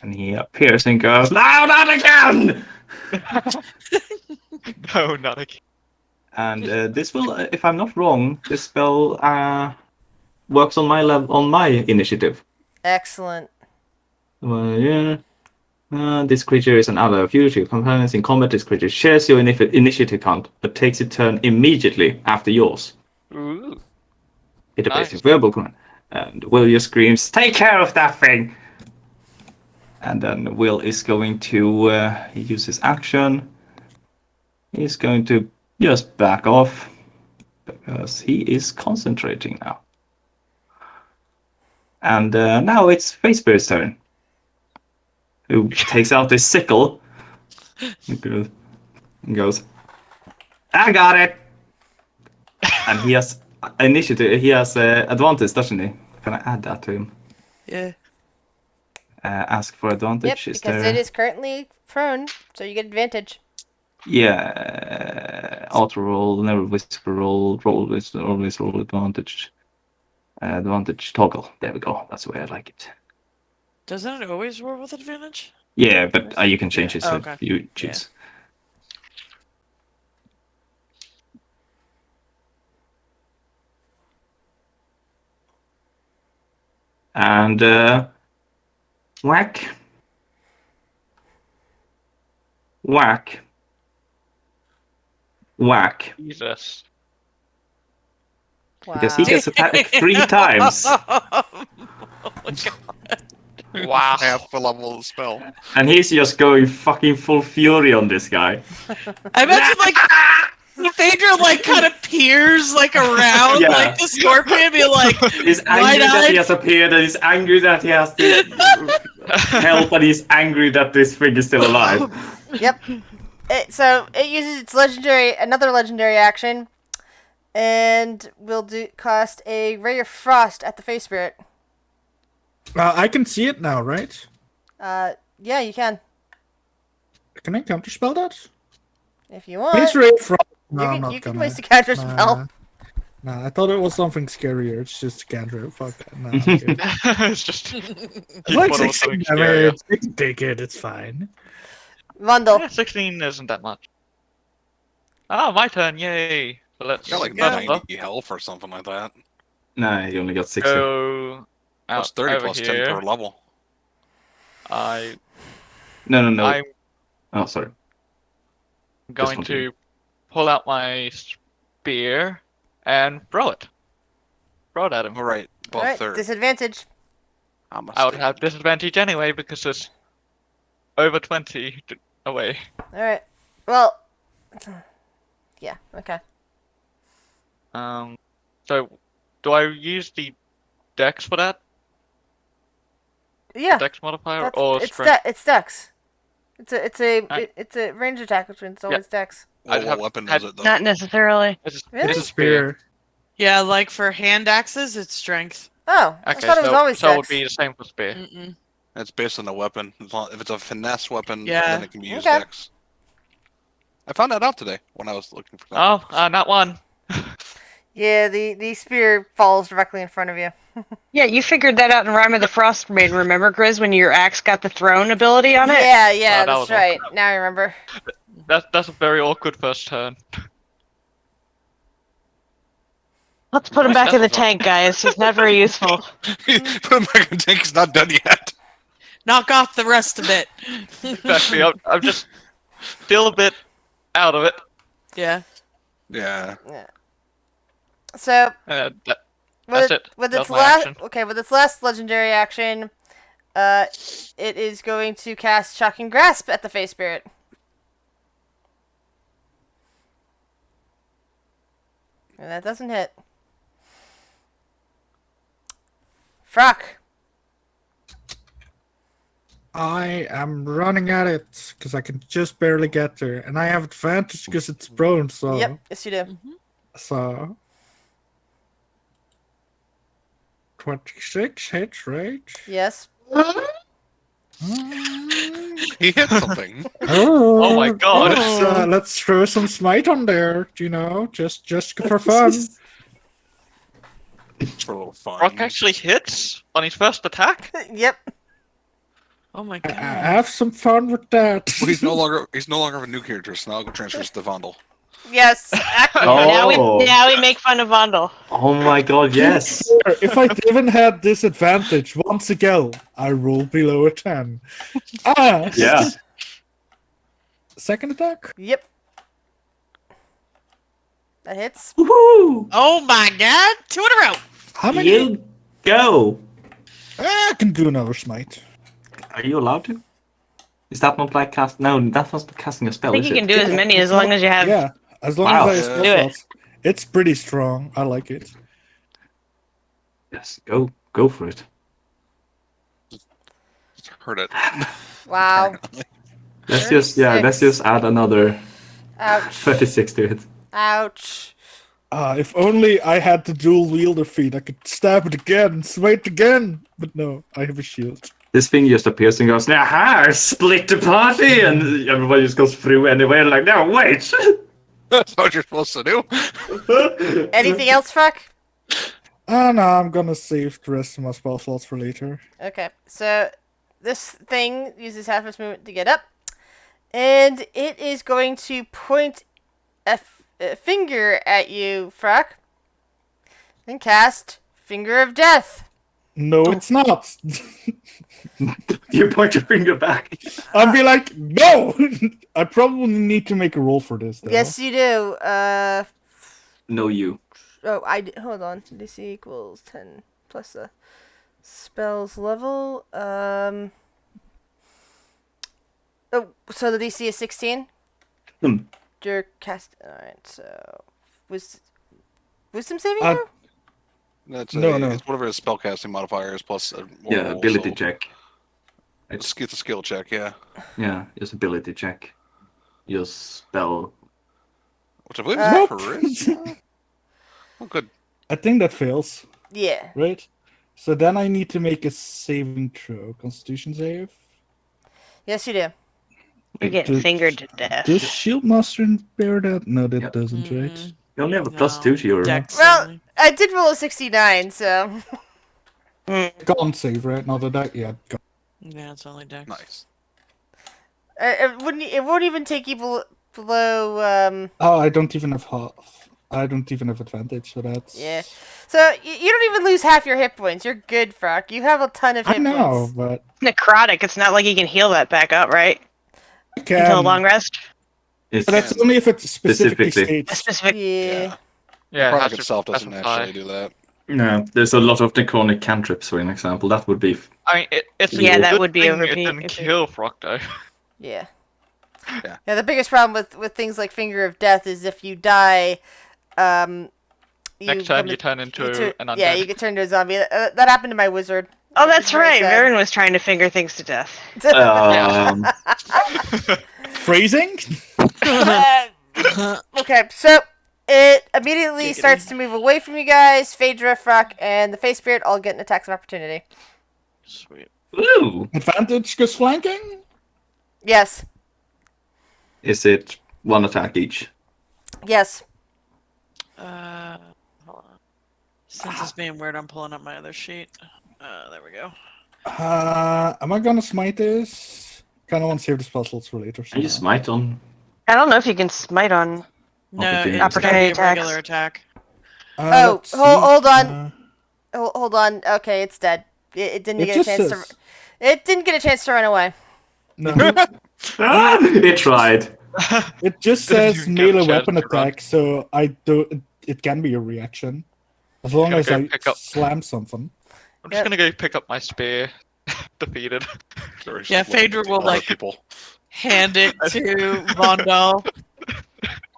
And he appears and goes, "No, not again!" No, not again. And this will, if I'm not wrong, this spell works on my initiative. Excellent. Yeah. This creature is an ally of yours. Your companions in combat. This creature shares your initiative count, but takes its turn immediately after yours. Ooh. It obeys Nice. your verbal command. And Will just screams, "Take care of that thing!" And then Will is going to he uses action. He's going to just back off because he is concentrating now. And now it's Facebeard's turn, who takes out his sickle and goes, "I got it!" And he has initiative. He has advantage, doesn't he? Can I add that to him? Yeah. Yep, Ask for advantage. Is because there? it is currently prone, so you get advantage. Yeah. Auto roll, never whisper roll, always roll advantage. Advantage toggle. There we go. That's the way I like it. Doesn't it always roll with advantage? Yeah, but you can change it Oh, so okay. you choose. And whack, whack, whack. Jesus. Wow. Because he gets attacked 3 times, Wow. Half the level of the spell. and he's just going fucking full fury on this guy. I imagine like Phaedra like kind of peers like around Yeah. like the scorpion, be like, He's angry that wide-eyed. he has appeared, and he's angry that he has to help, and he's angry that this thing is still alive. Yep. So it uses its another legendary action, and will cost a Ray of Frost at the Face Spirit. I can see it now, right? Yeah, you can Can I counterspell that? if you want. Please Ray of Frost. No, I'm you not can gonna. waste a counter spell. Nah, I thought it was something scarier. It's just a cantrip. Fuck that. No, I'm good. It's just. Like thought it was 16 something damage. You can take it. It's fine. Vandal. Yeah, 16 isn't that much. Ah, my turn, yay. So let's Got like go 90 health or something like that. Nah, he only got 60. out Plus 30 over plus here. 10 per level. I'm No. Oh, sorry. going continue. to pull out my spear and throw it. Throw it at him. Alright, above Alright, 30. disadvantage. I'm I would have disadvantage anyway because it's over 20 away. Alright. Well, yeah, okay. So do I use the dex for that? Yeah, Dex modifier that's, or it's strength? it's Dex. It's Alright. it's a range attack, which means it's always Dex. Well, I'd what have weapon had- is it though? Not necessarily. It's Really? It's a a spear. Yeah, like for hand axes, it's strength. Oh, I Okay, thought it was always so it Dex. would be the same for spear. Mm-mm. It's based on the weapon. If it's a finesse weapon, Yeah. then it can be used Okay. dex. I found that out today when I was looking for something. Oh, not one. Yeah, the spear falls directly in front of you. Yeah, you figured that out in Rime of the Frost Maiden, remember, Grizz, when your axe got the thrown ability on it? Yeah, that that's was right. Now I remember. That's a very awkward first turn. Let's put him back in the That's fine. tank, guys. He's not very useful. Put him back in the tank. He's not done yet. Knock off the rest of it. Exactly. I'm just still a bit out of it. Yeah. Yeah. So That's it. with That its was my action. with its last legendary action, it is going to cast Shocking Grasp at the Face Spirit. And that doesn't hit. Frock. I am running at it because I can just barely get there, and I have advantage because it's prone. So Yep, yes you do. Mhm. so 26 hits, right? Yes. He hit something. Oh my god. Let's throw some smite on there. Just for fun. Just for a little fun. Rock actually hits on his first attack. Yep. Oh my I god. have some fun with that. Well, he's no longer a new character, so now I'll go transfer to Vandal. Yes. Oh. Now we make fun of Vondel. Oh my god, yes. If I even had disadvantage once again, I roll below a 10. Yeah. Second attack? Yep. That hits. Woohoo! Oh my god! 2 in a row! How many? You go. I can do another smite. Are you allowed to? Is that not like cast? No, that's not casting a spell. I think is you it? can do as many as long as you have. Yeah, as long Wow. as I have spell Do it. slots. It's pretty strong. I like it. Yes, go for it. Just heard it. Wow. Let's just 36. add another Ouch. 36 to it. Ouch. If only I had the dual wielder feat, I could stab it again, smite again. But no, I have a shield. This thing just appears and goes, "Aha! Split the party!" And everybody just goes through anyway. Like, no, wait. That's what you're supposed to do. Anything else, Frack? No, I'm gonna save the rest of my spell slots for later. Okay, so this thing uses half its movement to get up, and it is going to point a finger at you, Frack, and cast Finger of Death. No, it's not. You point your finger back. I'd be like, no! I probably need to make a roll for this, though. Yes, you do. No, you. Hold on. DC equals 10 plus the spell's level. Oh, so the DC is 16? Hmm. Your cast. Alright, so. Wisdom saving Uh, throw? That's No. It's whatever his spellcasting modifier is plus a Yeah, roll, ability so check. It's a skill check, yeah. Yeah, just ability check. Your spell. Which I believe Nope. is charisma. Oh, good. I think that fails, Yeah. right? So then I need to make a saving throw. Constitution save. Yes, you do. You're getting Does- fingered to death. Does Shield Master bear that? No, that Yep. doesn't, right? Mm, You only have a no. +2 to your. Dex Well, only. I did roll a 69, so. Con save, right? Not a die. Yeah. Con. Yeah, it's only Dex. Nice. It won't even take you below. Oh, I don't even have half. I don't even have advantage, so that's. Yeah. So you don't even lose half your hit points. You're good, Frock. You have a ton of I hit know, points. but Necrotic. It's not like you can heal that back up, right? I can. Until a long rest. It's, But that's only if it's specifically Specifically. A states. specific. Yeah. Yeah, it Product has to itself doesn't specify. actually do that. no, there's a lot of necronic cantrips, for an example. That would be. I mean, it's a Yeah, that good would be thing a it repeat didn't if it- kill Frock though. Yeah. Yeah. Yeah. The biggest problem with things like Finger of Death is if you die, Next time you turn into an undead. Yeah, you get turned into a zombie. That happened to my wizard. Oh, that's Very right. sad. Varen was trying to finger things to death. Um, Phrasing? Okay, so it immediately Giggity. starts to move away from you guys. Phaedra, Frock, and the Face Spirit all get an attacks of opportunity. Sweet. Ooh. Advantage because flanking? Yes. Is it one attack each? Yes. Hold on. Since it's being weird, I'm pulling up my other sheet. There we go. Am I gonna smite this? Kinda want to save the spell slots for later. So Can you smite on? I don't know if you can smite on. No, Opportunity it's gotta Opportunity be a attacks. regular attack. Oh, let's hold see. on. Hold on. Okay, it's dead. It didn't It get a just chance says- to. It didn't get a chance to run away. No, It tried. it just Didn't says even get a melee chance weapon to run. attack, so I don't. It can be a reaction, as long Gotta as go I pick up- slam something. I'm just gonna go pick up my spear. Defeated. Sorry, Yeah, just looking Phaedra at will, other like- people. Hand it to Vondel.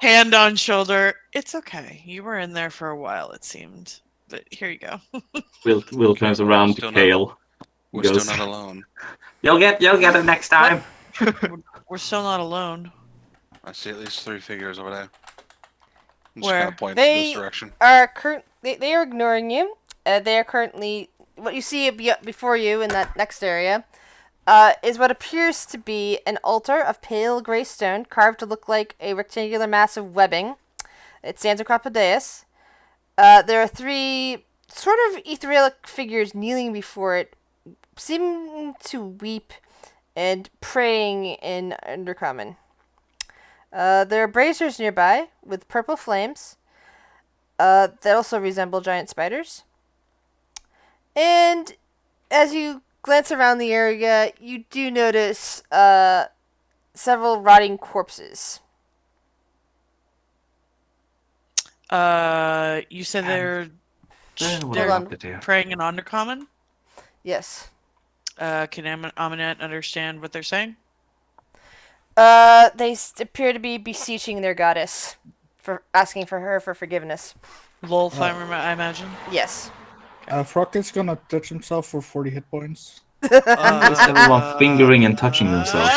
Hand on shoulder. It's okay. You were in there for a while, it seemed. But here you go. Will turns around to Still not- Kale. We're Goes. still not alone. You'll get it next time. We're still not alone. I see at least 3 figures over there. I'm just Where? gonna point to this They direction. are they are ignoring you. They are currently what you see before you in that next area. Is what appears to be an altar of pale gray stone carved to look like a rectangular mass of webbing. It stands atop a dais. There are 3 sort of ethereal figures kneeling before it, seeming to weep and praying in Undercommon. There are braziers nearby with purple flames that also resemble giant spiders. And as you glance around the area, you do notice several rotting corpses. You said they're What they're I have to do. praying in Undercommon. Yes. Can Aminette understand what they're saying? They appear to be beseeching their goddess, for asking for her for forgiveness. Lolf, I imagine. Yes. Frog is gonna touch himself for 40 hit points. Is everyone fingering and touching themselves?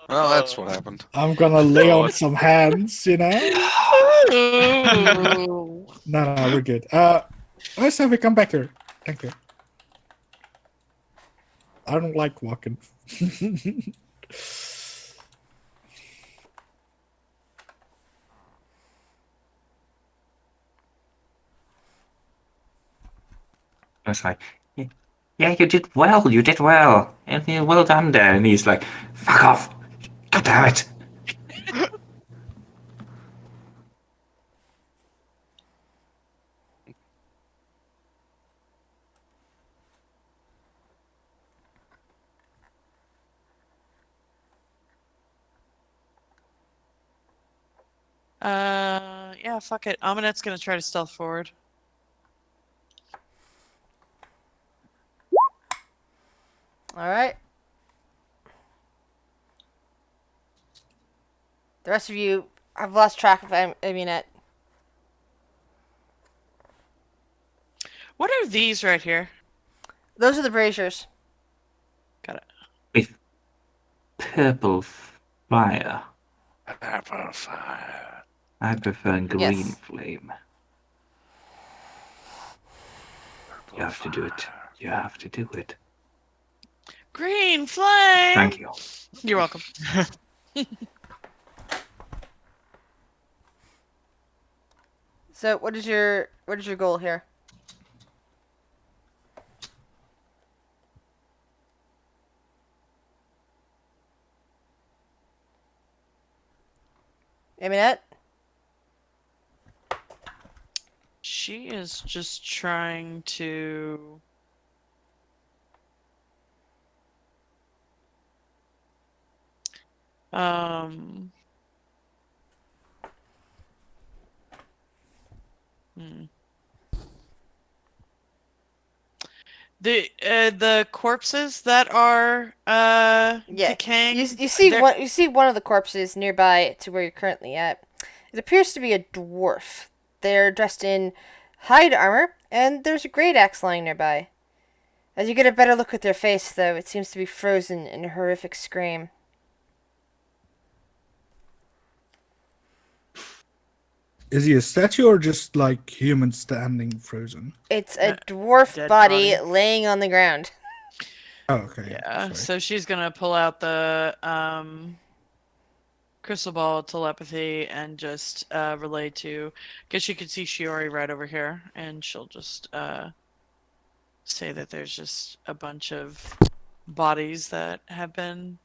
Well, that's what happened. I'm gonna lay on God. some hands, you know? Ooh. No, we're good. Let's have it come back here. Thank you. I don't like walking. I was like, yeah, you did well, and well done there. And he's like, fuck off, god damn it. Yeah, fuck it. Aminette's gonna try to stealth forward. Alright. The rest of you, I've lost track of Aminette. What are these right here? Those are the braziers. Got it. With purple fire. Apple fire. I prefer green Yes. flame. You have to do it. You have to do it. Green flame. Thank you. You're welcome. So what is your goal here? Aminette? She is just trying to. Um. Hmm. The corpses that are Yeah. decaying. You see they're- one. You see one of the corpses nearby to where you're currently at. It appears to be a dwarf. They're dressed in hide armor, and there's a great axe lying nearby. As you get a better look at their face, though, it seems to be frozen in a horrific scream. Is he a statue or just like human standing frozen? It's a Uh, dwarf dead body body. laying on the ground. Oh, okay. Yeah, sorry. so she's gonna pull out the crystal ball telepathy and just relay to, because she could see Shiori right over here, and she'll just say that there's just a bunch of bodies that have been,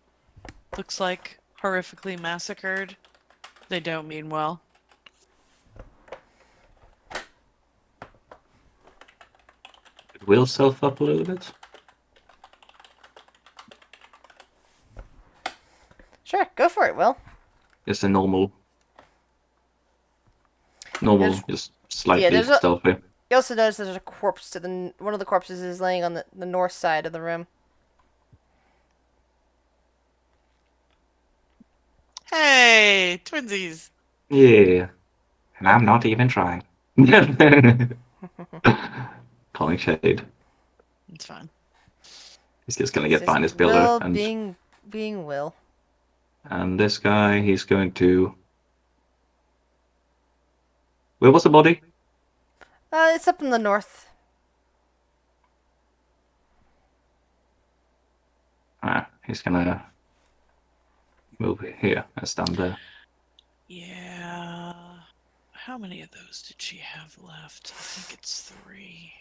looks like, horrifically massacred. They don't mean well. It will self up a little bit. Sure, go for it, Will. Just a normal, just slightly there's a- stealthy. You also notice there's a corpse to one of the corpses is laying on the north side of the room. Hey, twinsies! Yeah, and I'm not even trying. calling shade. It's fine. He's just gonna It's get behind his just pillar, Will and being Will. this guy, he's going to. Where was the body? It's up in the north. He's gonna move here and stand there. Yeah. How many of those did she have left? I think it's 3.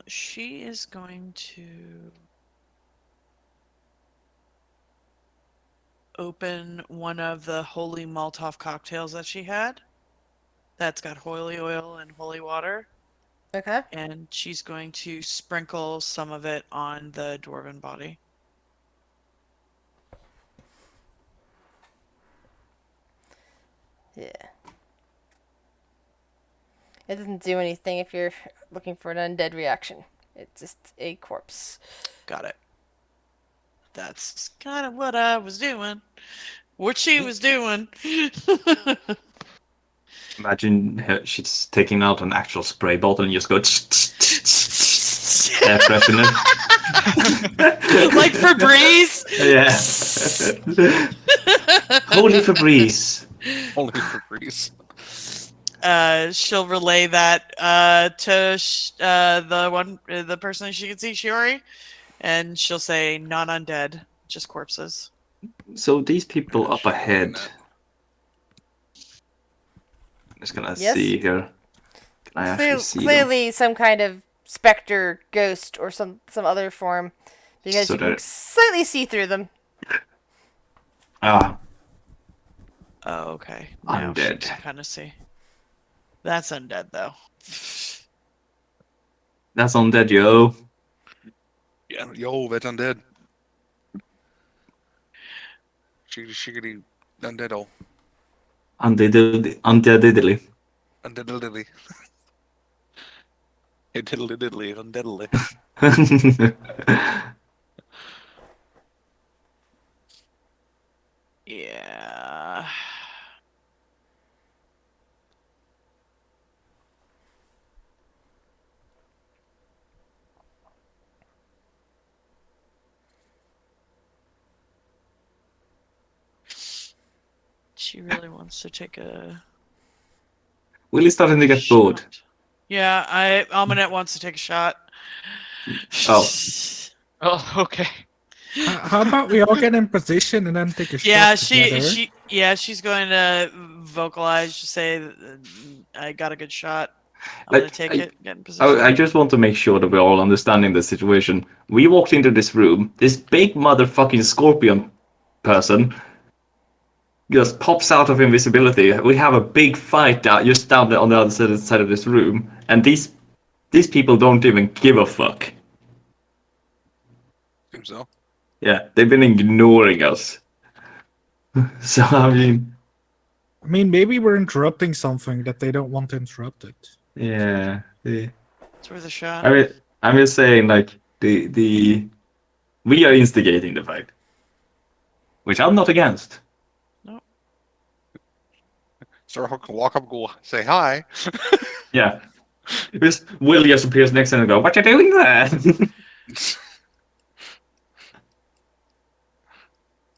She is going to open one of the holy Molotov cocktails that she had. That's got holy oil and holy water. Okay. And she's going to sprinkle some of it on the dwarven body. Yeah. It doesn't do anything if you're looking for an undead reaction. It's just a corpse. Got it. That's kind of what I was doing. What she was doing. Imagine she's taking out an actual spray bottle and just go air freshener. Like Febreze. Yeah. Holy Febreze. Only for Greece. She'll relay that to the person that she can see, Shiori, and she'll say, "Not undead, just corpses." So these people up ahead. I'm just gonna Yes? see here. Can I actually see them? Clearly some kind of specter, ghost, or some other form, because So you can they're- slightly see through them. Ah, Oh, okay. Now she Undead. can kind of see. That's undead, though. that's undead, yo. Yeah, yo, that's undead. Shiggity undead-o. Undeadly. Undeadly. Hey, diddly diddly, undeadly. Yeah. She really wants to take a Willie's starting to get bored. shot. Yeah, Almanet wants to take a shot. Oh. Oh, okay. How about we all get in position and then take a Yeah, shot together? she's going to vocalize, just say, "I got a good shot. I'm gonna take it, get in position." I just want to make sure that we're all understanding the situation. We walked into this room. This big motherfucking scorpion person just pops out of invisibility. We have a big fight just down there on the other side of this room, and these people don't even give a fuck. Seems so. Yeah, they've been ignoring us. So I mean, maybe we're interrupting something that they don't want interrupted. yeah. It's worth a shot. I mean, I'm just saying, like we are instigating the fight, which I'm not against. Sarah can walk up and go, say hi. Yeah. This Will just appears next to him and go, "What you doing there?"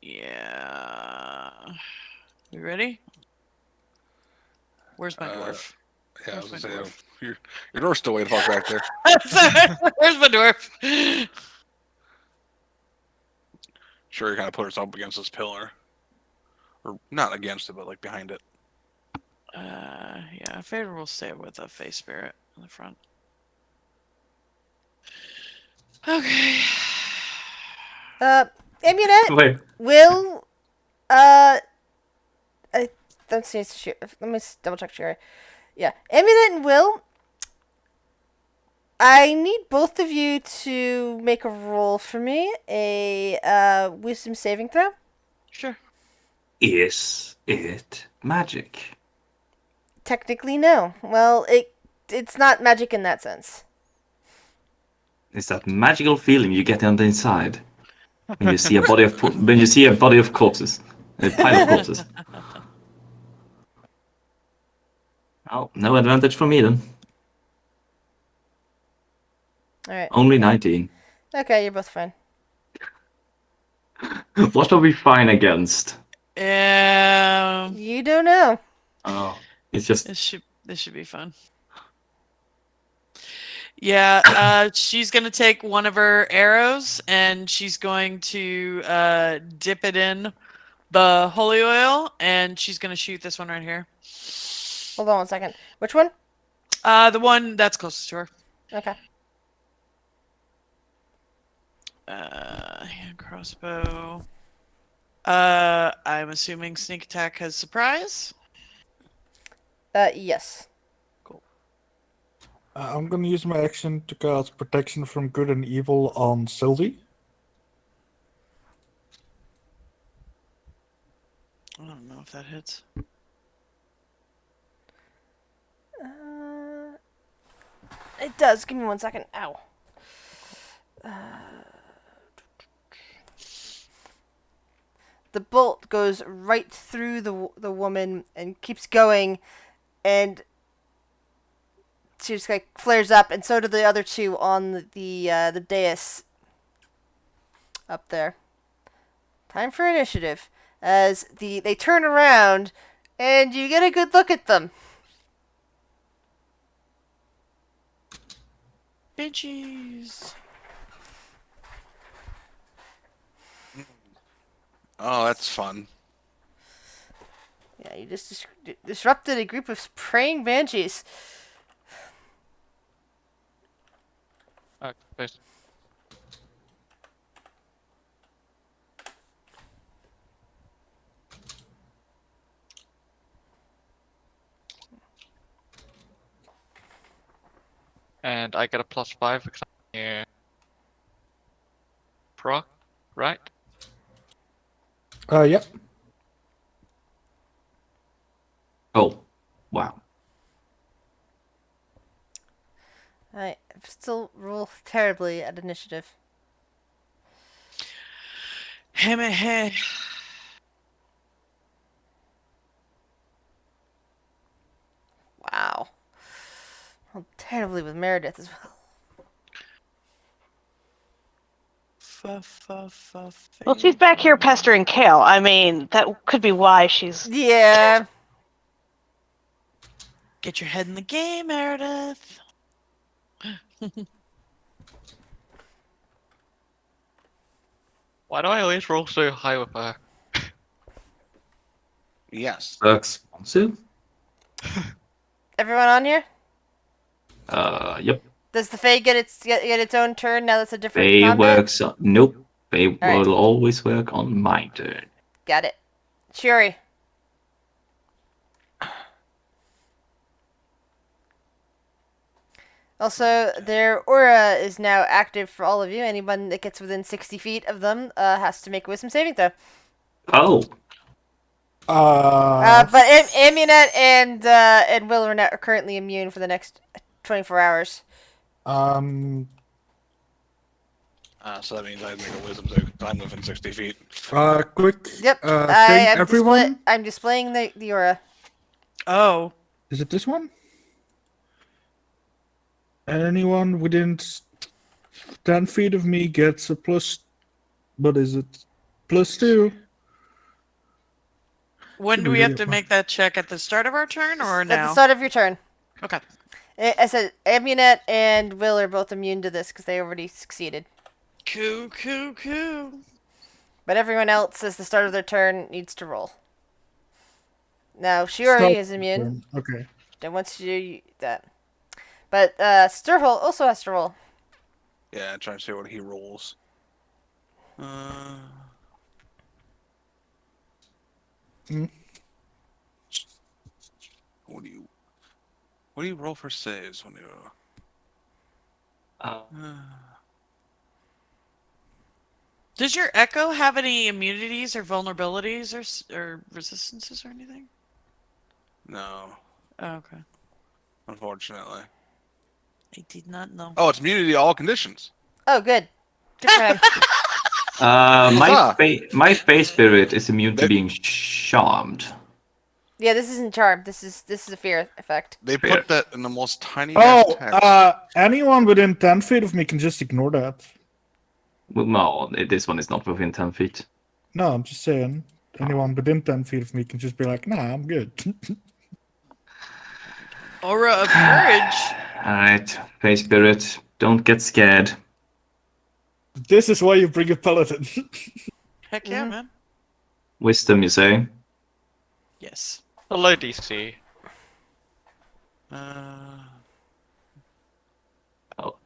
Yeah. You ready? Where's my dwarf? Yeah, I was Where's gonna my say, your door's still way the fuck back there. Where's my dwarf? Sure, kind of put herself up against this pillar. Or not against it, but like behind it. Yeah, Fader will stay with a face spirit in the front. Okay. Amunet Wait. will. I don't see. Let me double check here. Yeah, Amunet and Will. I need both of you to make a roll for me. A wisdom saving throw. Sure. Is it magic? Technically, no. Well, it's not magic in that sense. It's that magical feeling you get on the inside when you see a body of corpses, a pile of corpses. Oh, no advantage for me then. All right. Only 19. Okay, you're both fine. What are we fine against? You don't know. Oh, it's just This should be fun. Yeah, she's gonna take one of her arrows and she's going to dip it in the holy oil, and she's gonna shoot this one right here. Hold on 1 second. Which one? The one that's closest to her. Okay. Hand crossbow. I'm assuming sneak attack has surprise. Yes. I'm gonna use my action to cast protection from good and evil on Sylvie. I don't know if that hits. It does. Give me 1 second. Ow. The bolt goes right through the woman and keeps going, and she just like flares up, and so do the other two on the dais up there. Time for initiative, as they turn around, and you get a good look at them. Bitches. Oh, that's fun. Yeah, you just disrupted a group of praying banshees. Please. And I get a +5 because I'm near proc, right? Yep. oh, wow. I still roll terribly at initiative. Hey. Wow. Rolled terribly with Meredith as well. Well, she's back here pestering Kale. I mean, that could be why she's. Yeah. Get your head in the game, Meredith. Why do I always roll so high with her? Yes. Responsive? Everyone on here? Yep. Does the Fae get its own turn now that's a different They combat? works on... Nope. They Alright. will always work on my turn. Got it. Shuri. Also, their aura is now active for all of you. Anyone that gets within 60 feet of them has to make a wisdom saving throw. Oh. But Amunet and Willernet are currently immune for the next 24 hours. So that means I make a wisdom save 'cause I'm within 60 feet. Quick. Yep. Thing, I'm everyone. I'm displaying the aura. Oh. Is it this one? Anyone within 10 feet of me gets a plus. What is it? +2. When do we have to make that check? At the start of our turn or At the now? start of your turn. Okay. I said Amunet and Will are both immune to this because they already succeeded. Coo. But everyone else, at the start of their turn, needs to roll. Now, Shuri Stop. is immune. Okay. And once you do that. But Sturhole also has to roll. Yeah, trying to see what he rolls. What do you roll for saves when you? Does your Echo have any immunities or vulnerabilities or resistances or anything? No, Oh, okay. unfortunately. I did not know. Oh, it's immunity to all conditions. Oh, good. Good for him. My Huzzah. my space spirit is immune to being charmed. Yeah, this isn't charm. This is a fear effect. They Fair. put that in the most tiny ass Oh, text. anyone within 10 feet of me can just ignore that. Well, no, this one is not within 10 feet. No, I'm just saying. Anyone within 10 feet of me can just be like, nah, I'm good. Aura of courage. Alright, Face Spirit, don't get scared. This is why you bring a paladin. Heck yeah, man. Wisdom, you say? Yes. The low DC. Oh,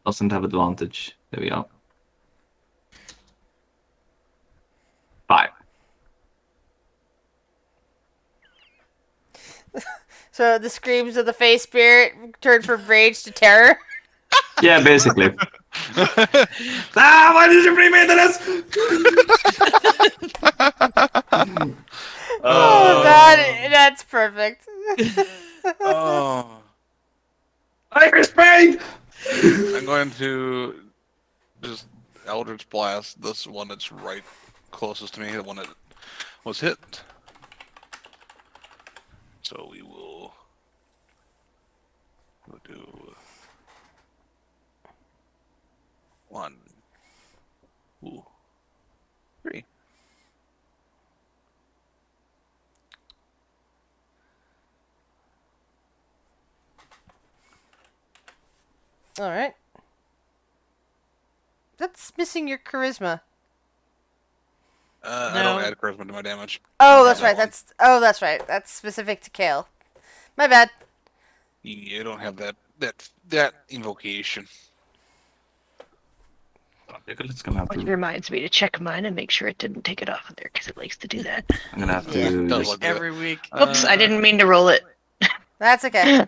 doesn't have advantage. There we are. 5. So the screams of the face spirit turn from rage to terror. Yeah, basically. Why did you bring me into this? Oh, that's perfect. Oh. I restrained! I'm going to just Eldritch Blast this one that's right closest to me, the one that was hit. So we will do 1, 2, 3. All right. That's missing your charisma. I No. don't add charisma to my damage. Oh, Don't that's have right. that one. That's right. That's specific to Kale. My bad. You don't have that invocation. It's gonna have Which to, reminds me to check mine and make sure it didn't take it off of there because it likes to do that. I'm gonna have Yeah. to Does just, look good. Every week. Oops, I didn't mean to roll it. That's okay.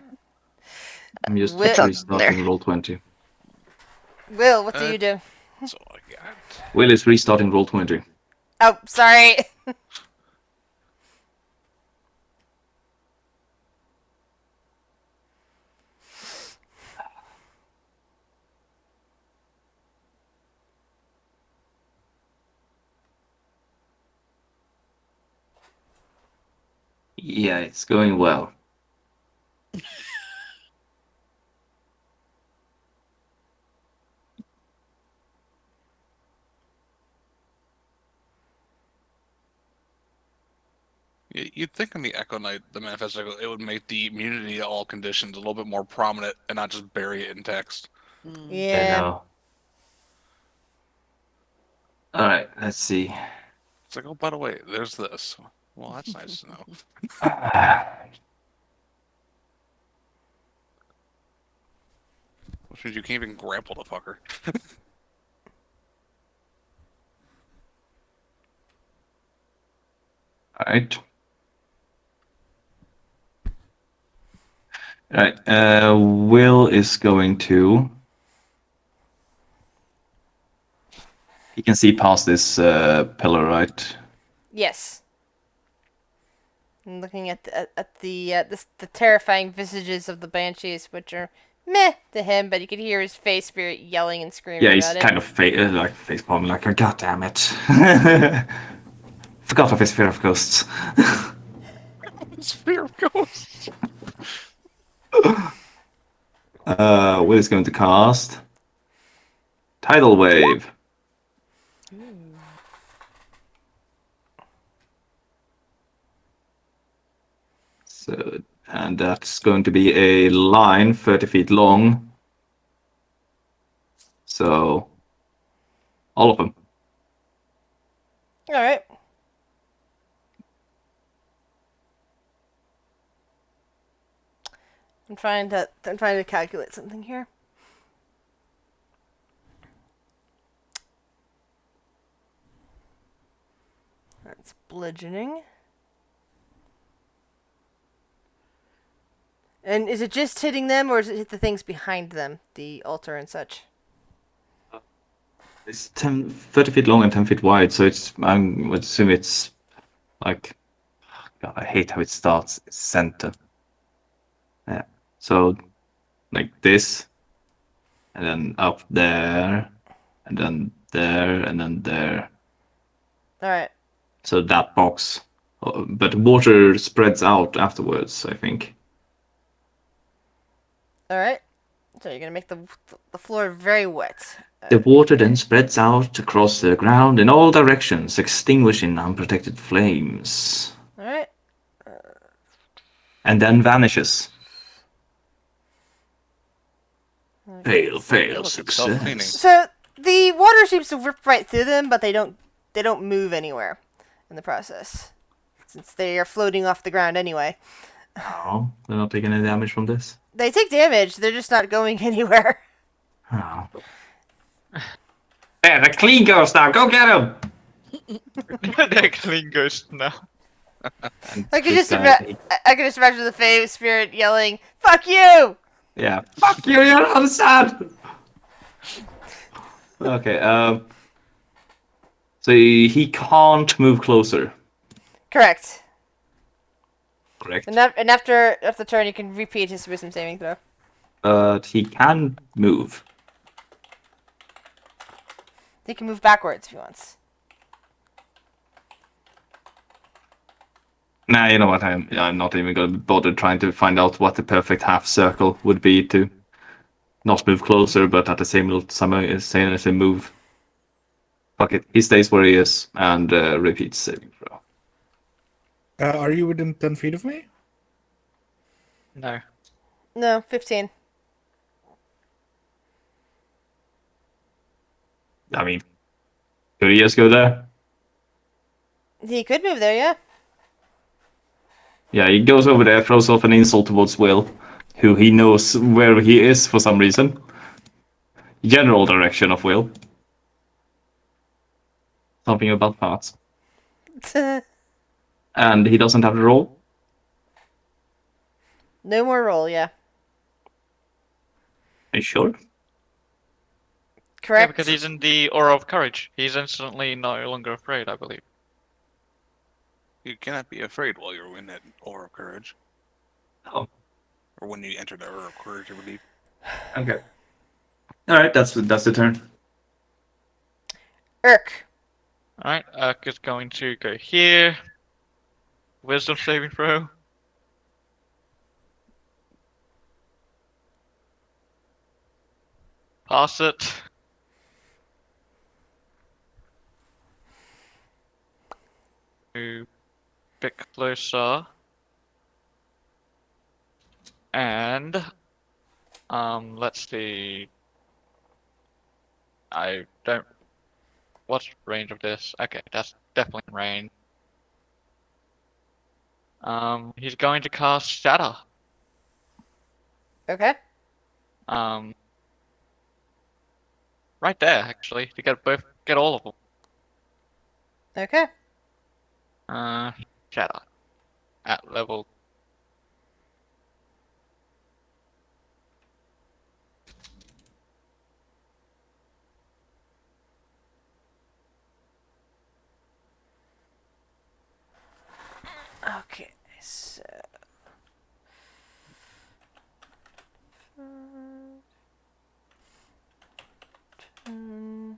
I'm just It's on restarting there. roll 20. Will, what do Uh, you do? That's all I got. Will is restarting roll 20. Oh, sorry. Yeah, it's going well. You'd think in the Echo Knight, the Manifest Echo, it would make the immunity to all conditions a little bit more prominent and not just bury it in text. Hmm. I Yeah. know. Alright, let's see. It's like, oh, by the way, there's this. Well, that's nice to know. Which means you can't even grapple the fucker. Alright. Alright, Will is going to... He can see past this pillar, right? Yes. I'm looking at the terrifying visages of the banshees, which are meh to him, but you can hear his face spirit yelling and screaming Yeah, he's about kind it. of face palming, like, God damn it. Forgot of his fear of ghosts. It's fear of ghosts. Will is going to cast Tidal Wave. So, and that's going to be a line 30 feet long. So, all of them. All right. I'm trying to calculate something here. That's bludgeoning. And is it just hitting them, or is it hit the things behind them, the altar and such? It's 30 feet long and 10 feet wide, so it's, I would assume it's like, God, I hate how it starts, it's center. Yeah, so like this, and then up there, and then there, and then there. All right. So that box but water spreads out afterwards, I think. All right. So you're gonna make the floor very wet. The water then spreads out across the ground in all directions, extinguishing unprotected flames. All right. And then vanishes. Okay. Fail, Look, it's self-cleaning. success. So the water seems to rip right through them, but they don't move anywhere in the process, since they are floating off the ground anyway. Oh, they're not taking any damage from this? They take damage. They're just not going anywhere. Oh. There, the clean ghost now, go get him! They're clean ghosts now. I can just imagine the Fae spirit yelling, "Fuck you!" Yeah. Fuck you, you don't understand! Okay, so he can't move closer, Correct. correct? And after the turn, you can repeat his wisdom saving throw. But he can move. He can move backwards if he wants. Nah, you know what? I'm not even going to bother trying to find out what the perfect half circle would be to not move closer, but at the same move. Fuck it. He stays where he is and repeats saving throw. Are you within 10 feet of me? No. No, 15. I mean, could he just go there? He could move there, yeah. Yeah, he goes over there, throws off an insult towards Will, who he knows where he is for some reason. General direction of Will. Something about parts. And he doesn't have to roll. No more roll, yeah. Are you sure? Correct. Yeah, because he's in the Aura of Courage. He's instantly no longer afraid, I believe. You cannot be afraid while you're in that Aura of Courage. Oh, Or when you enter the Aura of Courage, I believe. okay. Alright, that's the turn. Irk. Alright, Urk is going to go here. Wisdom saving throw. Pass it. Move a bit closer. And let's see. I don't. What's range of this? Okay, that's definitely in range. He's going to cast Shatter. Okay. Right there, actually, to get all of them. Okay. Shatter at level. Okay, so... -5.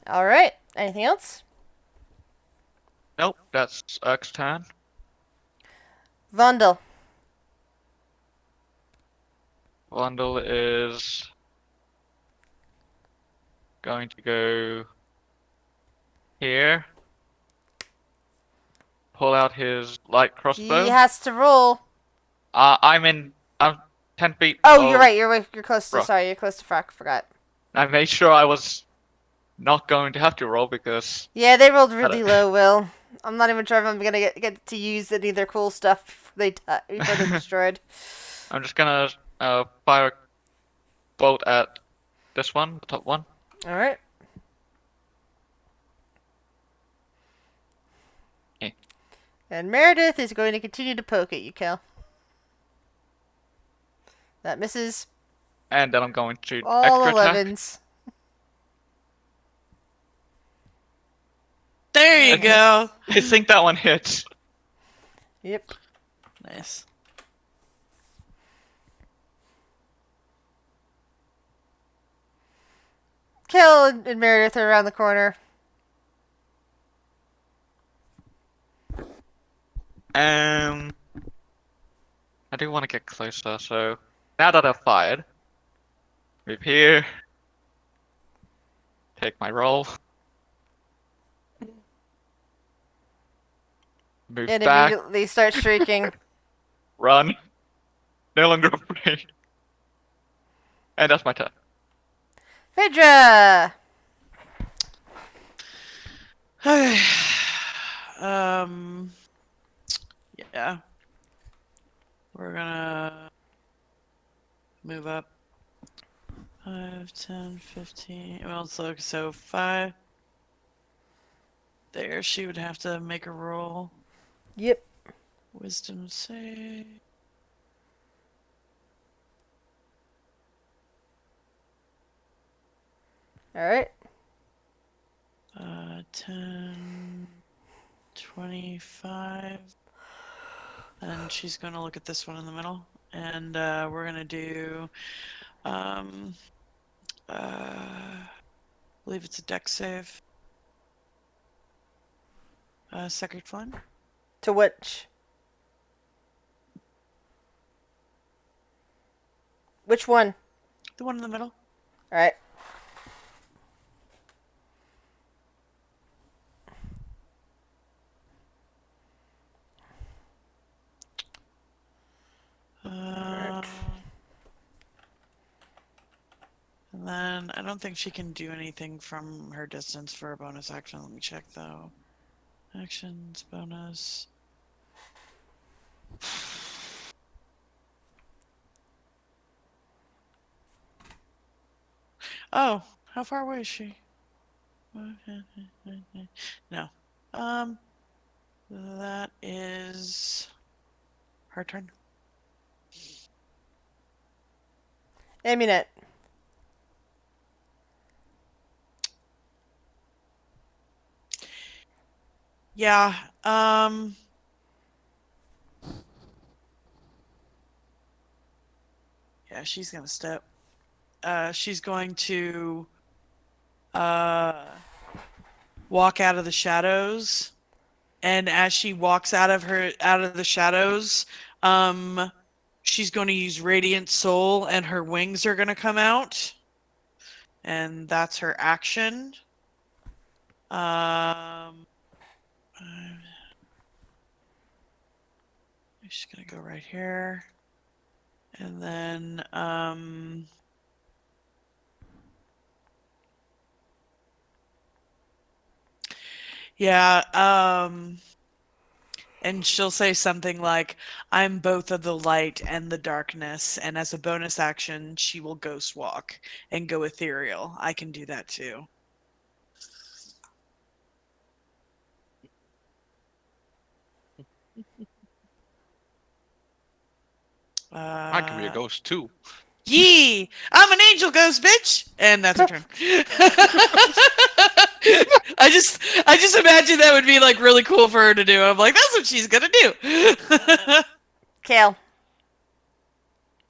Alright, anything else? Nope, that's Urk's turn. Vondel. Wandel is going to go here. Pull out his light crossbow. He has to roll. I'm 10 feet. Oh, you're right. You're close to. Rock. Sorry, you're close to Frack. Forgot. I made sure I was not going to have to roll because Yeah, they rolled really low. Will. I'm not even sure if I'm gonna get to use any of their cool stuff before they're destroyed. I'm just gonna fire a bolt at this one, the top one. All right. Yeah. And Meredith is going to continue to poke at you, Kel. That misses And then I'm going to all extra attack. 11s. There you go. I think that one hits. Yep. Nice. Kale and Meredith are around the corner. I do want to get closer, so now that I've fired, move here, take my roll, move And back, immediately start shrieking. run, no longer afraid. And that's my turn. Phaedra! Yeah. We're gonna move up 5, 10, 15. Well, so 5. There, she would have to make a roll. Yep. Wisdom save. Alright. 10, 25. And she's going to look at this one in the middle. And we're going to do, I believe it's a dex save. Second Flame. To which? Which one? The one in the middle. Alright. And then I don't think she can do anything from her distance for a bonus action. Let me check though. Actions, bonus. Oh, how far away is she? No. That is her turn. Amunet. Yeah. Yeah, she's gonna step. She's going to walk out of the shadows, and as she walks out of the shadows, she's going to use Radiant Soul, and her wings are going to come out, and that's her action. She's gonna go right here, and then yeah, and she'll say something like, "I'm both of the light and the darkness," and as a bonus action, she will ghost walk and go ethereal. I can do that too. I can be a ghost too. Yee! I'm an angel ghost, bitch! And that's her turn. I just imagine that would be like really cool for her to do. I'm like, that's what she's gonna do. Kale.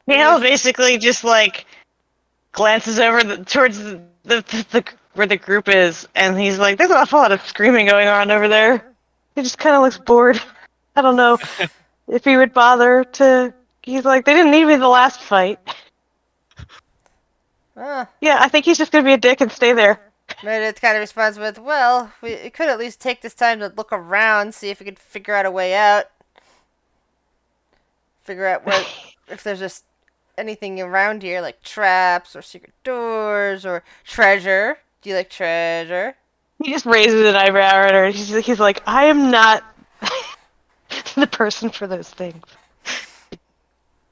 Kale basically just like glances over towards the where the group is, and he's like, "There's an awful lot of screaming going on over there." He just kind of looks bored. I don't know if he would bother to. He's like, "They didn't need me the last fight." Yeah, I think he's just gonna be a dick and stay there. Meredith kind of responds with, well, we could at least take this time to look around, see if we could figure out a way out. Figure out where, if there's just anything around here, like traps or secret doors or treasure. Do you like treasure? He just raises an eyebrow at her. He's like, "I am not the person for those things."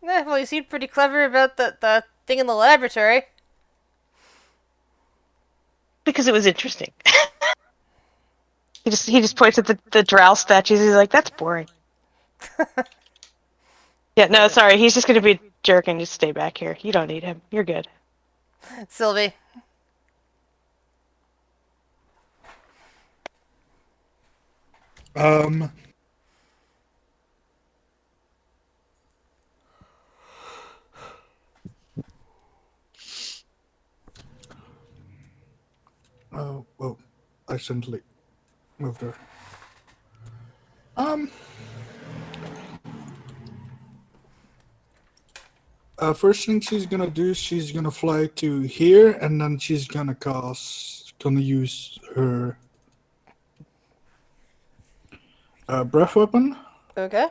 Well, you seem pretty clever about the thing in the laboratory. Because it was interesting. He just points at the drow statues. He's like, "That's boring." Yeah, no, sorry. He's just gonna be a jerk and just stay back here. You don't need him. You're good. Sylvie. accidentally moved her. First thing she's gonna do is she's gonna fly to here, and then she's gonna use her breath weapon, Okay.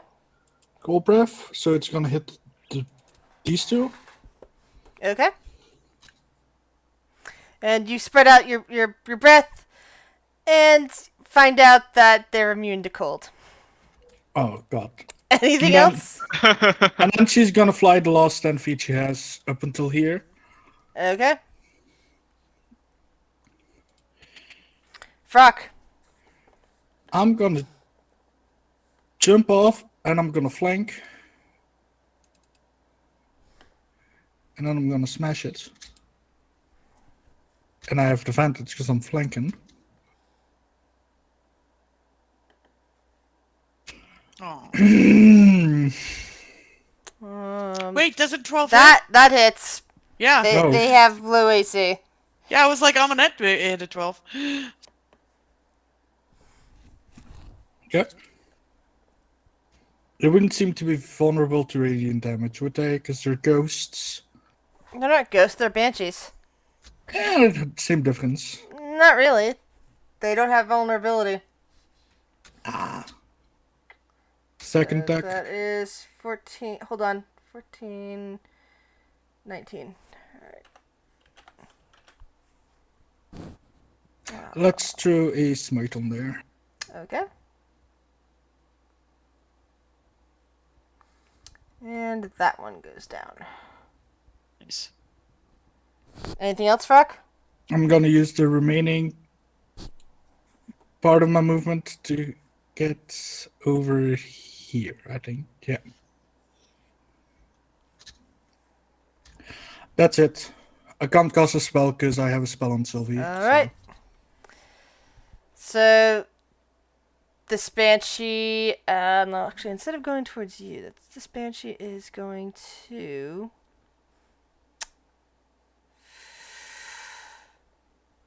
cold breath. So it's gonna hit these two. Okay. And you spread out your breath and find out that they're immune to cold. Oh god. Anything And then- else? And then she's gonna fly the last 10 feet she has up until here. Okay. Frock. I'm gonna jump off and I'm gonna flank. And then I'm gonna smash it. And I have advantage because I'm flanking. Oh. Um, Wait, doesn't 12 hit? that hits. Yeah. They, Oh. they have low AC. Yeah, I was like, Amunet hit a 12. Yep. They wouldn't seem to be vulnerable to radiant damage, would they? Because they're ghosts. They're not ghosts, they're banshees. Yeah, same difference. Not really. They don't have vulnerability. Second attack. That is 14. Hold on. 14. 19. Alright. Let's throw a smite on there. Okay. And that one goes down. Nice. Anything else, Frock? I'm gonna use the remaining part of my movement to get over here, I think. Yeah. That's it. I can't cast a spell because I have a spell on Sylvie. Alright. So, this Banshee, no, actually, instead of going towards you, this Banshee is going to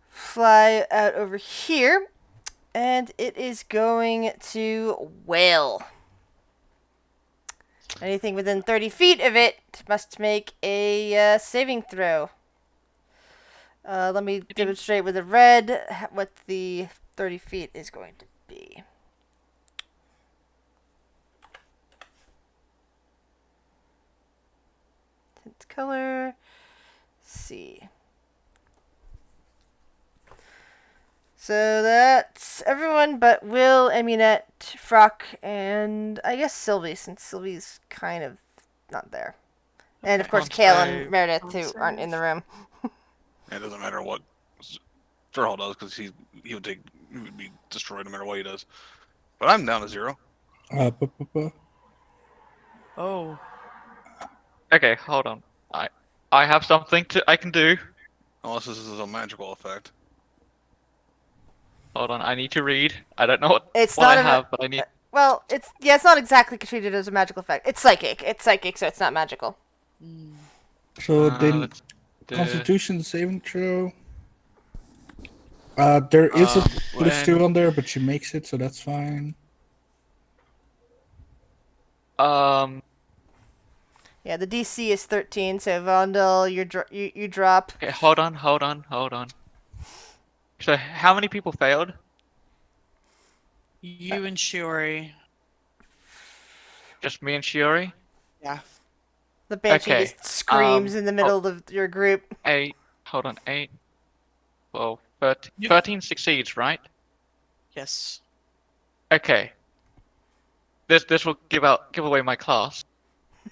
fly out over here, and it is going to wail. Anything within 30 feet of it must make a saving throw. Let me demonstrate with the red what the 30 feet is going to be. Tint color. C. So that's everyone but Will, Emunette, Frock, and I guess Sylvie, since Sylvie's kind of not there. And of course, Can't Kale save. and Meredith, who Can't aren't in the room. It doesn't matter what Sturhall does because he would be destroyed no matter what he does. But I'm down to 0. Oh. Okay, hold on. I have something I can do. Unless this is a magical effect. Hold on, I need to read. I don't know what It's I not a ma- have, but I need. Well, it's not exactly treated as a magical effect. It's psychic. It's psychic, so it's not magical. So then, let's do- Constitution saving throw. There is a +2 on there, but she makes it, so that's fine. Yeah, the DC is 13, so Vondel, you drop. Okay, hold on. So how many people failed? You and Shiori. Just me and Shiori? Yeah. The Banshee Okay, just screams in the middle of your group. 8. Hold on, 8. Well, 13 succeeds, right? Yes. Okay. This will give away my class.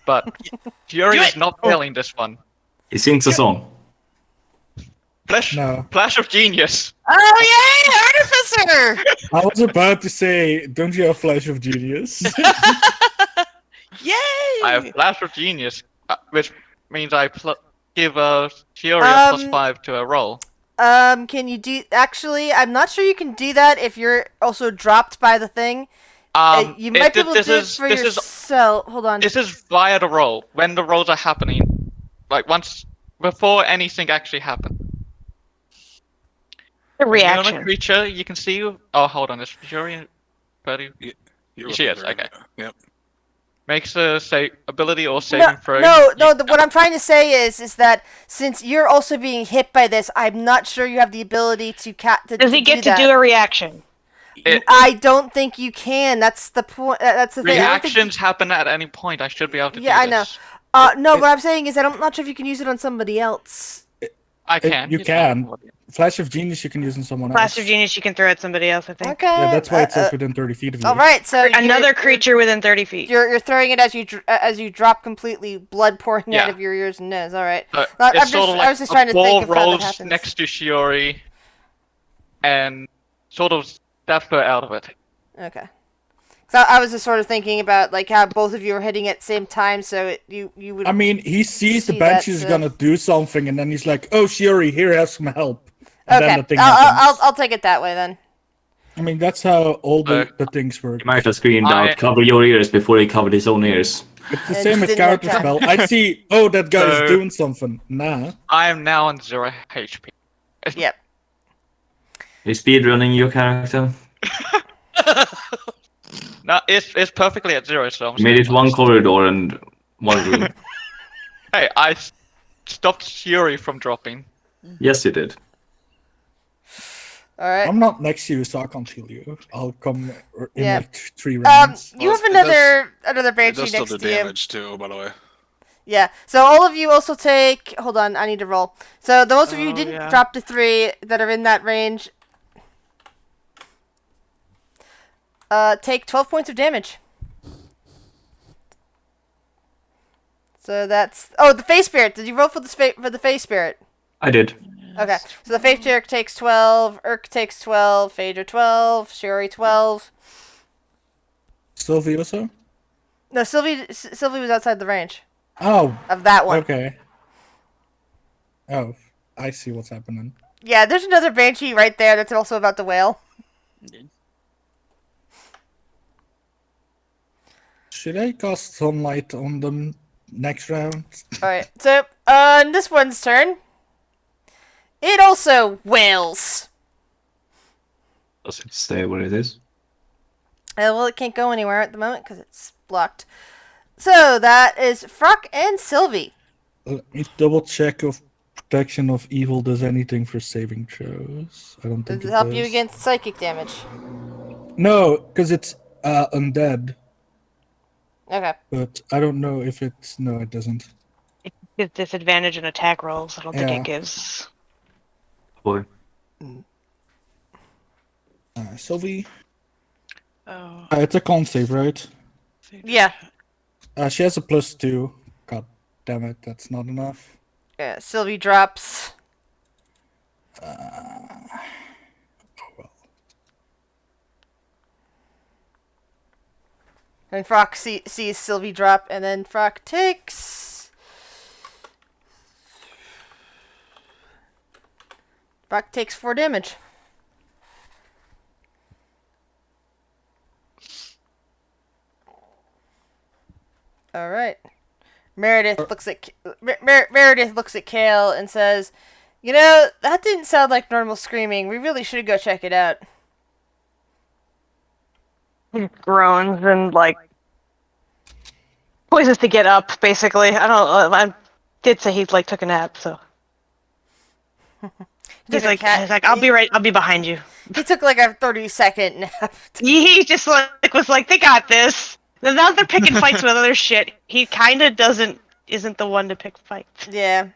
But Fury Do is it! not failing this one. He sings a song. No. Flash of Genius. Oh yay, Artificer! I was about to say, don't you have Flash of Genius? Yay! I have Flash of Genius, which means I give Fury a +5 to a roll. Can you do... Actually, I'm not sure you can do that if you're also dropped by the thing. You might be able to do it for yourself. Hold on. This is via the roll. When the rolls are happening, like before anything actually happens. The When you're on a reaction. creature, you can see. Oh, hold on. Is Fury 30? You're She with is, me, okay. Yep. Makes a ability or No, saving throw. no. What I'm trying to say is that since you're also being hit by this, I'm not sure you have the ability to Does he get to do a reaction? I don't think you can. That's the point. That's the thing. I don't think Reactions happen at any point. I should be able to do Yeah, I know. this. No, what I'm saying is I'm not sure if you can use it on somebody else. I can. You can. Flash of Genius you can use on someone else. Flash of Genius you can throw at somebody else, I think. Okay. Yeah, that's why it says within 30 feet of you. All right, so Another creature within 30 feet. You're throwing it as you drop completely, blood pouring out of your ears and nose. All right. It's sort of like I was just trying to think of how that rolls happens. next to Shiori, and sort of steps her out of it. Okay. So I was just sort of thinking about like how both of you are hitting at the same time, so you would. I mean, he sees the see Banshee's that, gonna do something, and then he's like, "Oh, Shiori, here, have some help." And then Okay, the thing happens. I'll take it that way then. I mean, that's how all the things work. He might have screamed out, "Cover your ears," before he covered his own ears. It's the And same with didn't have counter time. spell. I see. Oh, that guy is So- doing something. Nah. I am now on 0 HP. Yep. Is speedrunning your character? No, it's perfectly at 0, so I'm You made it still one honest. corridor and one room. Hey, I stopped Shiori from dropping. Yes, you did. All right. I'm not next to you, so I can't heal you. I'll come in Yeah. like 3 rounds. You Well, have it does- another It banshee does still next do to you. damage too, by the way. Yeah. So all of you also take. Hold on, I need to roll. So those of you who didn't yeah. drop to 3 that are in that range, take 12 points of damage. So that's the Face Spirit. Did you roll for the Face Spirit? I did. Okay. So the Face Spirit takes 12. Urk takes 12. Phaedra 12. Shiori 12. Sylvie also? No, Sylvie was outside the range Oh, of that one. okay. Oh, I see what's happening. Yeah, there's another banshee right there that's also about to wail. Should I cast Sunlight on them next round? Alright, so on this one's turn, it also wails. Does it stay where it is? Well, it can't go anywhere at the moment because it's blocked. So that is Frock and Sylvie. Let me double check if Protection of Evil does anything for saving throws. I don't think Does it it help does. you against psychic damage? No, because it's undead. Okay. But I don't know if it's... No, it doesn't. It gives disadvantage in attack rolls. I don't think Yeah. it gives. Boy. Sylvie? Oh. It's a con save, right? Yeah. She has a +2. God damn it, that's not enough. Yeah, Sylvie drops. And Frock sees Sylvie drop, and then Frock takes... Frock takes 4 damage. All right. Meredith looks at Meredith looks at Kale and says, "You know, that didn't sound like normal screaming. We really should go check it out." He groans and like poises to get up. Basically, I did say he like took a nap, so he's like, "I'll be right. I'll be behind you." He took like a 30-second nap. He just was like, "They got this." Now they're picking fights with other shit. He kind of isn't the one to pick fights. Yeah.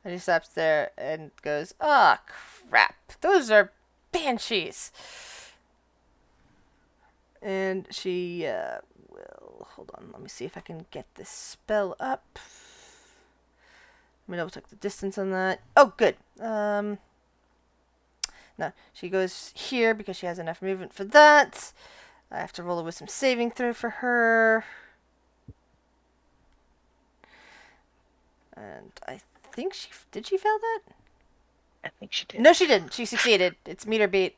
And he stops there and goes, "Ah, crap. Those are banshees." And she will... Hold on. Let me see if I can get this spell up. Let me double check the distance on that. Oh, good. No, she goes here because she has enough movement for that. I have to roll a wisdom saving throw for her. And I think did she fail that? I think she did. No, she didn't. She succeeded. It's meter beat.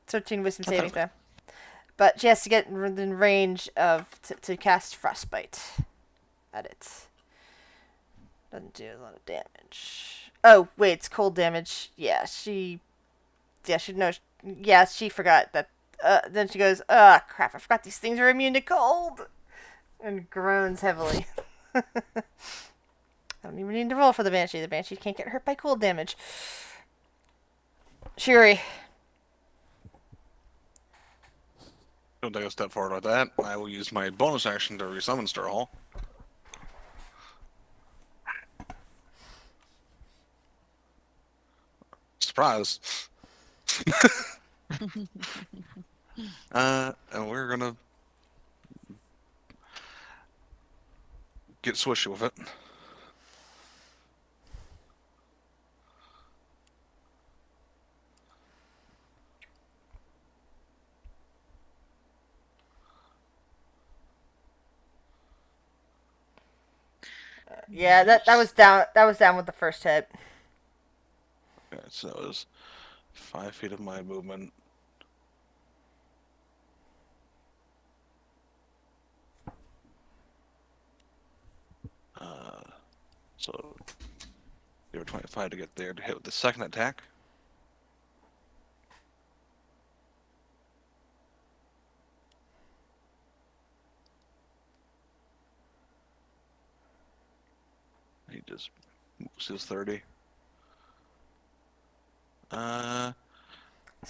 13 wisdom saving throw. But she has to get in range of to cast frostbite at it. Doesn't do a lot of damage. Oh, wait, it's cold damage. Yeah, she knows. Yeah, she forgot that. Then she goes, crap, I forgot these things are immune to cold. And groans heavily. I don't even need to roll for the Banshee. The Banshee can't get hurt by cold damage. Shuri. Don't take a step forward with that. I will use my bonus action to resummon Starhall. Surprise. And we're gonna get swishy with it. Yeah, that was down. That was down with the first hit. Okay, so it was 5 feet of my movement. So they were 25 to get there to hit with the second attack. He just moves his 30. So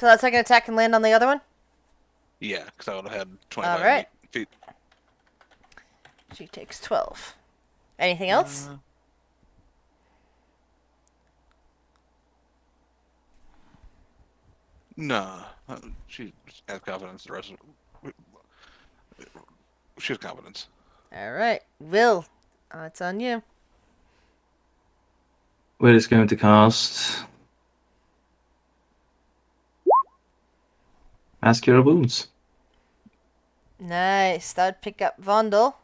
that second attack can land on the other one? Yeah, because I would have had 25 Alright. feet. She takes 12. Anything else? Nah, she has confidence. The rest of she has confidence. Alright. Will. It's on you. Will is going to cast Mass Cure Wounds. Nice. That would pick up Vondel.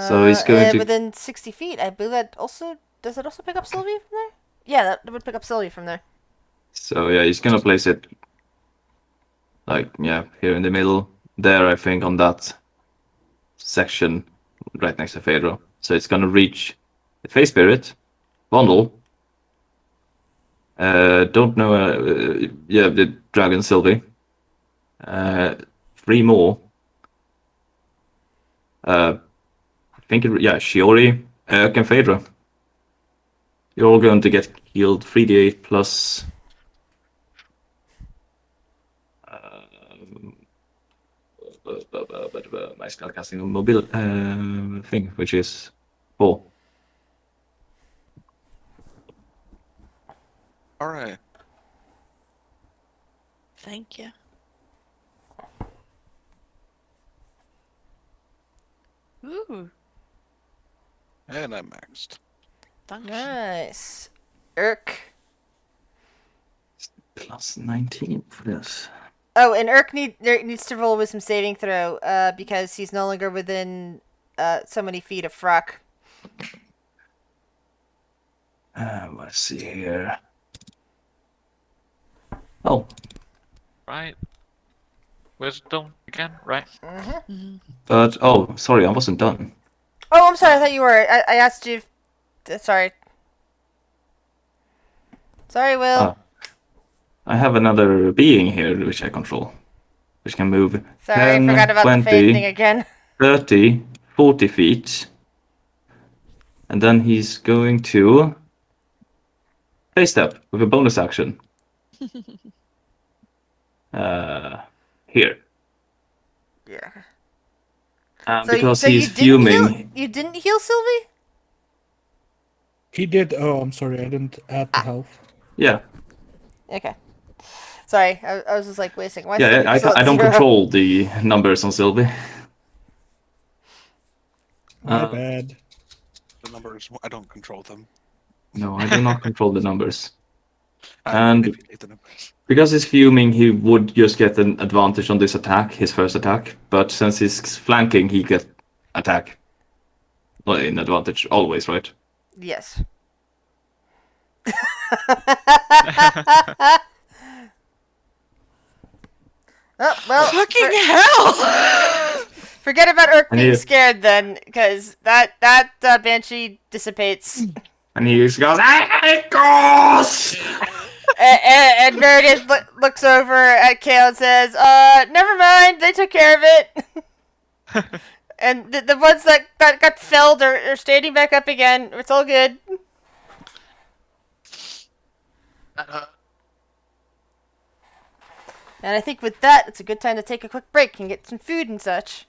So he's going to- within 60 feet. I believe that also... Does it also pick up Sylvie from there? Yeah, that would pick up Sylvie from there. So yeah, he's gonna place it like here in the middle. There, I think, on that section right next to Phaedra. So it's gonna reach the Face Spirit, Bundle. Don't know. The Dragon Sylvie. 3 more. I think Shiori, Erk, and Phaedra. You're all going to get healed 3d8 plus. My spellcasting mobile thing, which is 4. All right. Thank you. Ooh, And I'm maxed. thanks. Nice. Irk. Plus 19 for this. Oh, and Irk needs to roll a wisdom saving throw because he's no longer within so many feet of Frock. Let's see here. Oh, Right. Wisdom again, right? but sorry, I wasn't done. Oh, I'm sorry. I thought you were. I asked you. Sorry. Sorry, Will. Ah. I have another being here which I control, which can move Sorry, 10, I forgot about 20, the Fade thing again. 30, 40 feet. And then he's going to face step with a bonus action. Here. Yeah. Because so he's you didn't fuming. Heal, you didn't heal Sylvie? He did. Oh, I'm sorry. I didn't add the health. Yeah. Okay. Sorry, I was just like, wait a second. Why Yeah, Sylvie still I at don't 0? control the numbers on Sylvie. My bad. The numbers, I don't control them. No, I do not control the numbers. I And manipulate the numbers. because he's fuming, he would just get an advantage on this attack, his first attack. But since he's flanking, he gets attack. Well, in advantage always, right? Yes. Oh, well, Fucking hell! Forget about Urk And being you- scared then, because that banshee dissipates. And he just goes, Echoes! And Meredith looks over at Kale and says, never mind, they took care of it. And the ones that got felled are standing back up again. It's all good. And I think with that, it's a good time to take a quick break and get some food and such.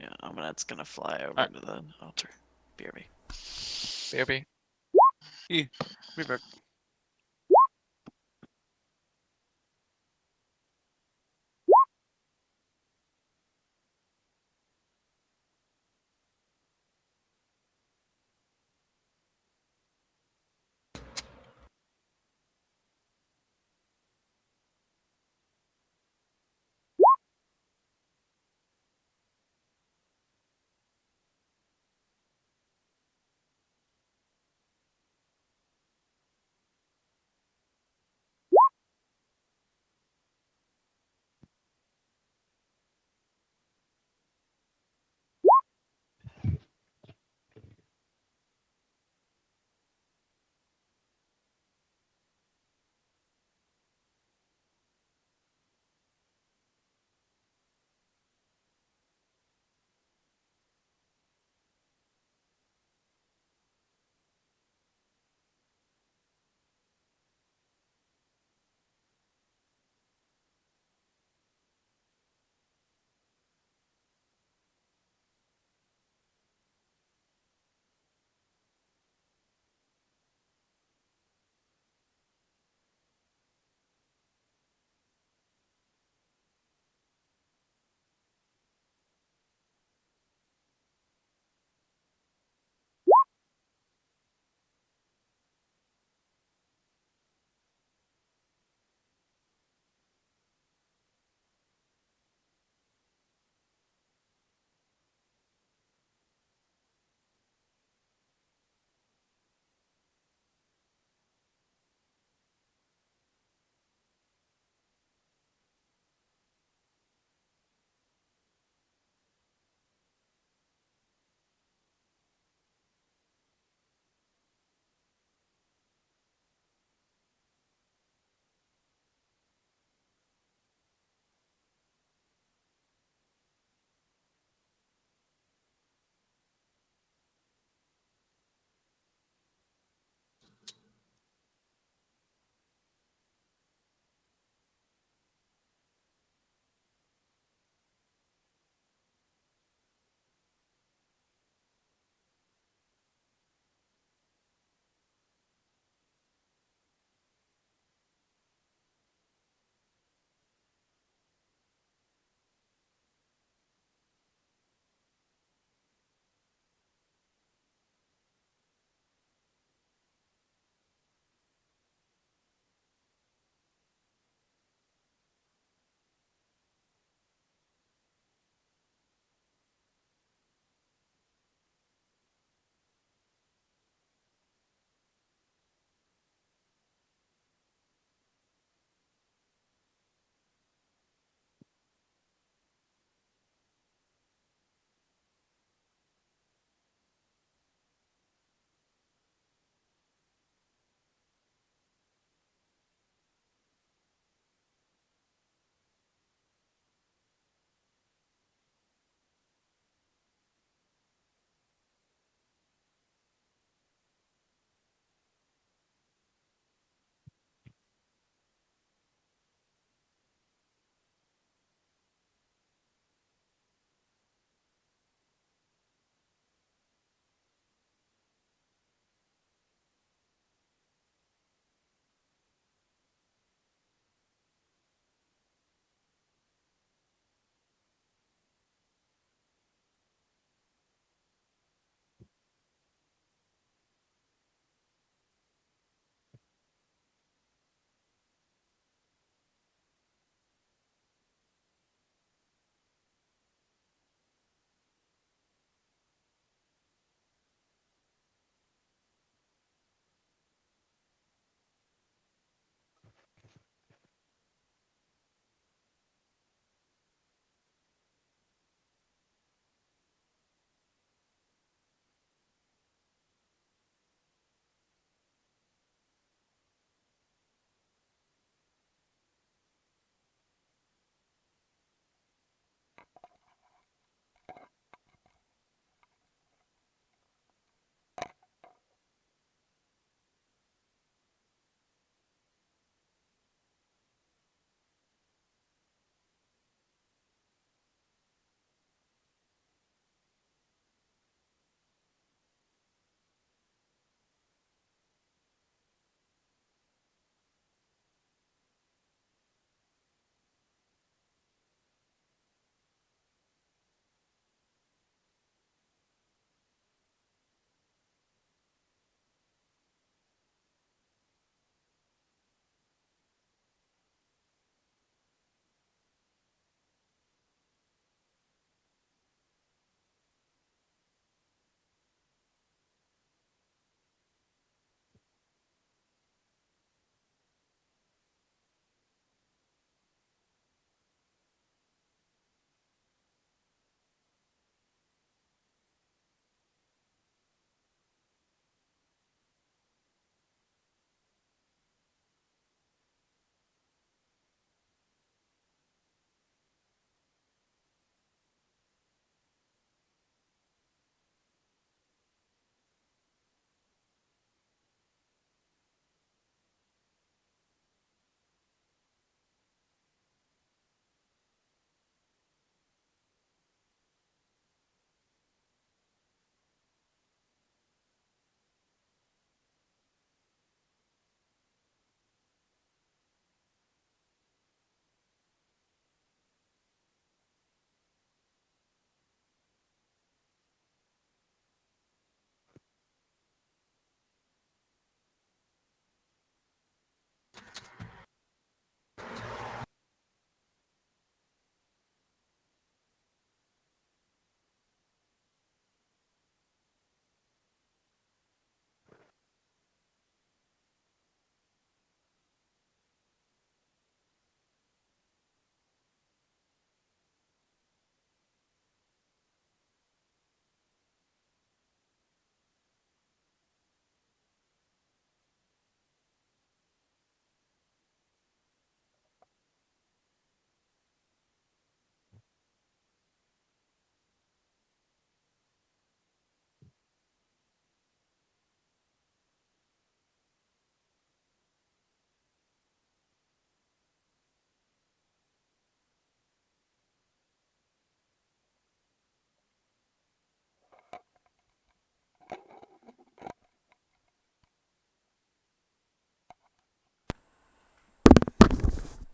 Yeah, Amanet's gonna fly over to the altar. BRB. Baby. Be back.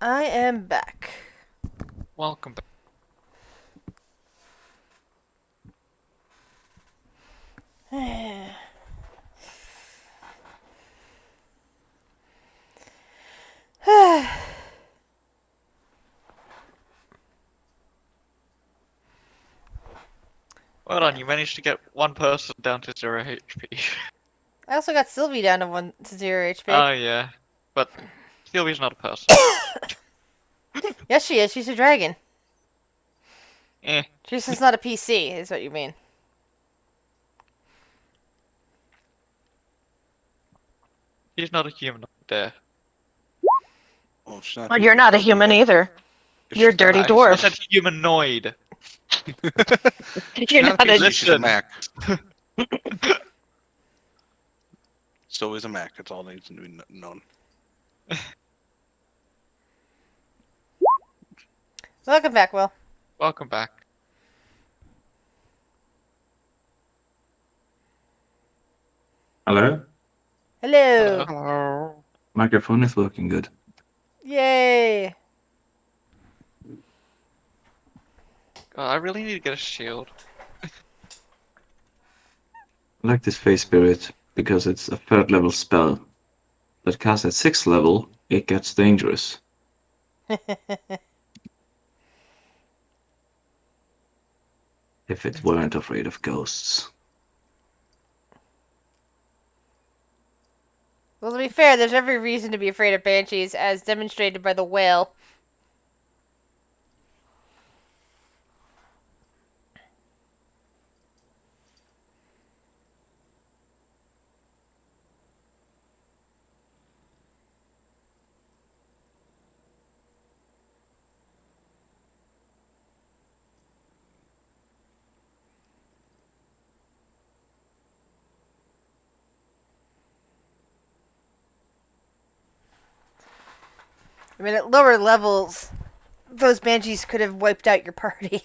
I am back. Welcome back. Well done, you managed to get one person down to 0 HP. I also got Sylvie down to 1 to 0 HP. Oh yeah, but Sylvie's not a person. Yes, she is. She's a dragon. Eh, She's just not a PC, is what you mean. she's not a human there. Well, she's not Well, you're not a human either. If You're a she's not dirty a- I dwarf. said humanoid. She's You're not not a a. PC, she's a Listen. Mac. So is a Mac. That's all that needs to be known. Welcome back, Will. Welcome back. Hello? Hello. Hello. Microphone is working good. Yay. God, I really need to get a shield. I like this Phase Spirit because it's a 3rd level spell. But cast at 6th level, it gets dangerous. If it weren't afraid of ghosts. Well, to be fair, there's every reason to be afraid of banshees, as demonstrated by the whale. I mean, at lower levels, those banshees could have wiped out your party.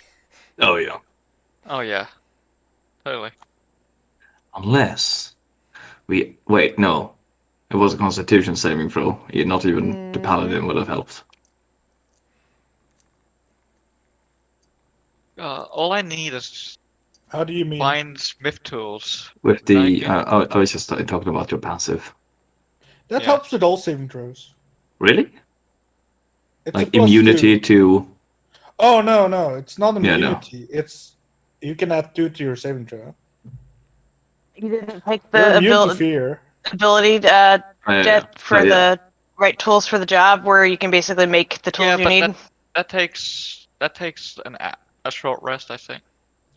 Oh yeah. Oh yeah. Totally. Unless we wait, no. It was a Constitution saving throw. Not even the Paladin would have helped. All I need is How do you mean? fine smith tools. With the Thank you. I was just talking about your passive. That Yeah. helps with all saving throws. Really? It's a Like plus immunity 2. to Oh no, it's not Yeah, no. immunity. It's you can add 2 to your saving throw. You didn't take You're the immune to fear. ability for the right tools for the job, where you can basically make the tools Yeah, you but need. that takes a short rest, I think.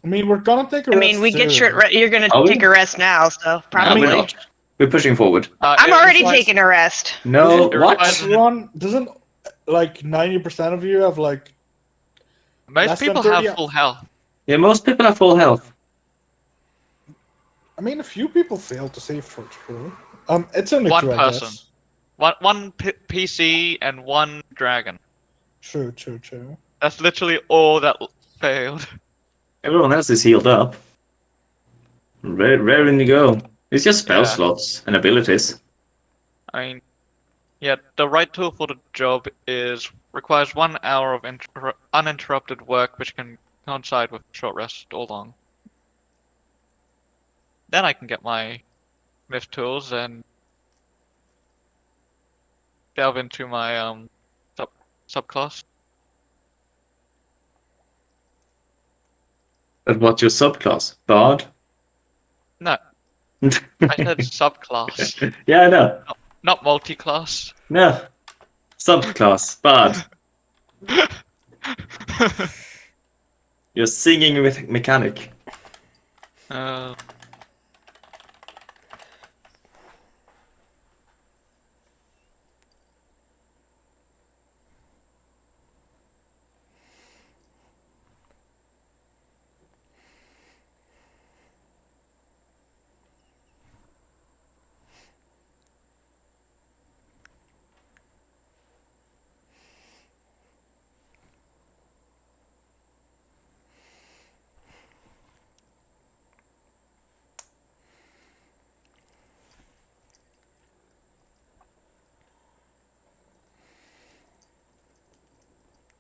I mean, we're gonna take a I rest mean, we get soon. short. You're gonna Are we? take a rest now, so probably. No, we're not. We're pushing forward. I'm It already requires- taking a rest. No, It what? requires- Everyone doesn't like 90% of you have like. Most Less than people 30 have full health. Yeah, most people have full health. I mean, a few people failed to save for throw. It's only One 2, I person. guess. One PC and one dragon. True. That's literally all that failed. Everyone else is healed up. Raring to go. It's just spell Yeah. slots and abilities. I mean, yeah, the right tool for the job requires 1 hour of uninterrupted work, which can coincide with short rest all along. Then I can get my myth tools and delve into my subclass. But what's your subclass? Bard? No, I said subclass, Yeah, I know. not multi-class. No. Subclass. Bard. You're singing with mechanic. Uh,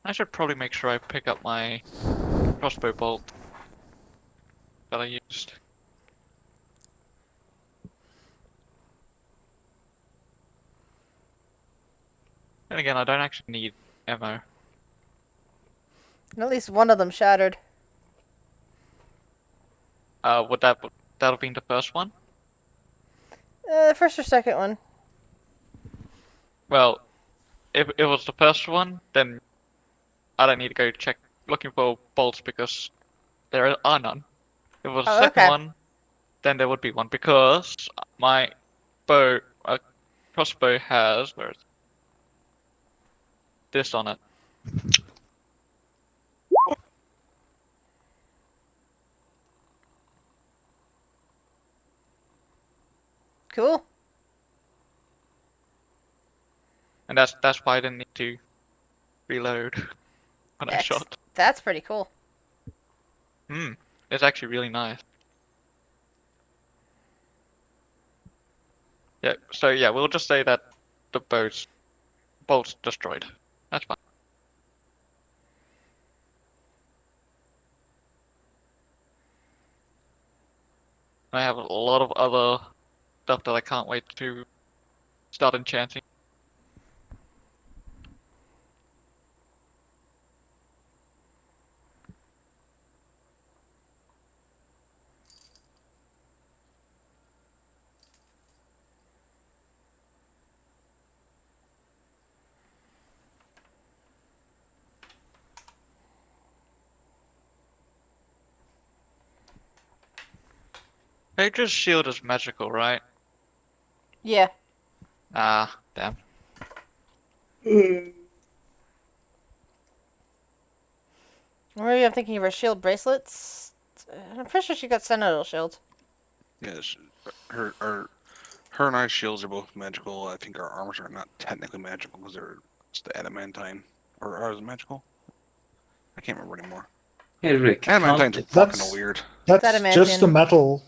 I should probably make sure I pick up my crossbow bolt that I used. And again, I don't actually need ammo. At least one of them shattered. That'll be the first one? The first or second one. Well, if it was the first one, then I don't need to go check looking for bolts because there are none. If it was the Oh, second okay. one, then there would be one because my crossbow has where is it? This on it. Cool. And that's why I didn't need to reload when I shot. That's pretty cool. It's actually really nice. Yeah, so yeah, we'll just say that the bolt's destroyed. That's fine. I have a lot of other stuff that I can't wait to start enchanting. Page's shield is magical, right? Yeah. Ah, damn. Or maybe I'm thinking of her shield bracelets. I'm pretty sure she got Sentinel shield. Yes, her and I's shields are both magical. I think our armors are not technically magical because they're just the adamantine. Or ours is magical? I can't remember anymore. Hey Rick, Adamantine's can't, fucking weird. That's Adamantium. just the metal.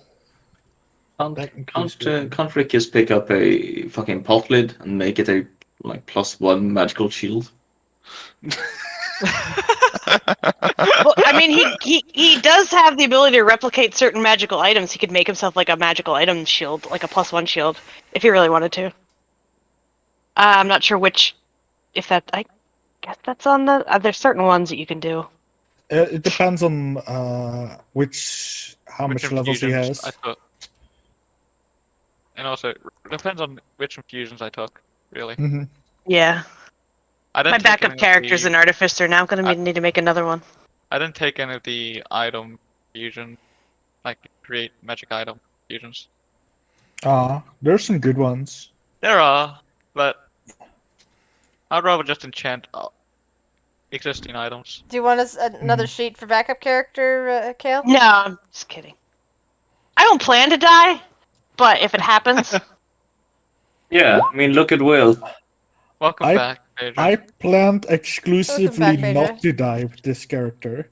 can't Rick just pick up a fucking pot lid and make it a like +1 magical shield? Well, I mean, he does have the ability to replicate certain magical items. He could make himself like a magical item shield, like a +1 shield, if he really wanted to. I'm not sure which. If that, I guess that's on the. There's certain ones that you can do. It depends on how Which much levels he infusions has. I took. And also, it depends on which infusions I took, really. Hmm. Yeah, I didn't my take backup any of characters the- in Artificer are now going to need to make another one. I didn't take any of the item fusion, like create magic item fusions. There's some good ones. There are, but I'd rather just enchant existing items. Do you want us another sheet for backup character, Kale? No, I'm just kidding. I don't plan to die, but if it happens, Yeah, I mean, look at Will. Welcome back, Pedro. I planned exclusively Welcome back, not to die with this character.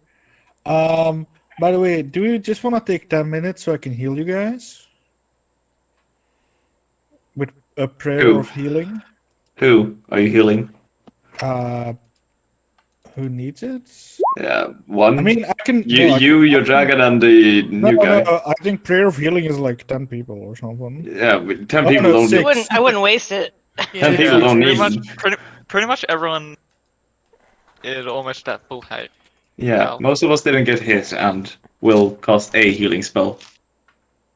By the way, do you just want to take 10 minutes so I can heal you guys? With a prayer Who? of healing? Who are you healing? Who needs it? Yeah, one. I mean, I can. you, no, I you, can- your dragon, and the No, new guy. no, I think prayer of healing is like 10 people or something. Yeah, but 10 Oh, people no, don't six. need. I wouldn't waste it. 10 people don't pretty need. pretty much everyone is almost at full height. Yeah, Wow. most of us didn't get hit and will cast a healing spell.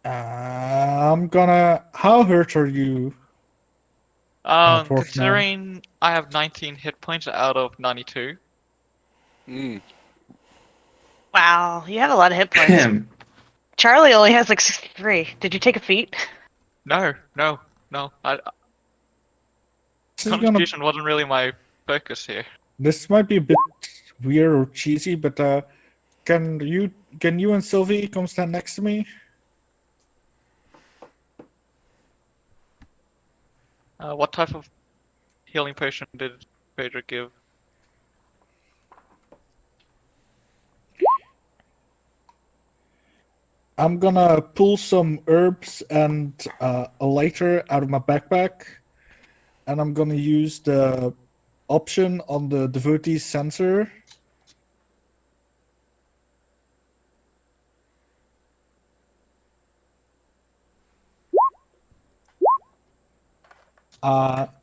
I'm gonna. How hurt are you? Dwarf now. Considering I have 19 hit points out of 92. Wow, you have a lot of hit points. Charlie only has like 63. Did you take a feat? No. This is gonna. Constitution wasn't really my focus here. This might be a bit weird or cheesy, but can you and Sylvie come stand next to me? What type of healing potion did Pedro give? I'm gonna pull some herbs and a lighter out of my backpack, and I'm gonna use the option on the devotee sensor.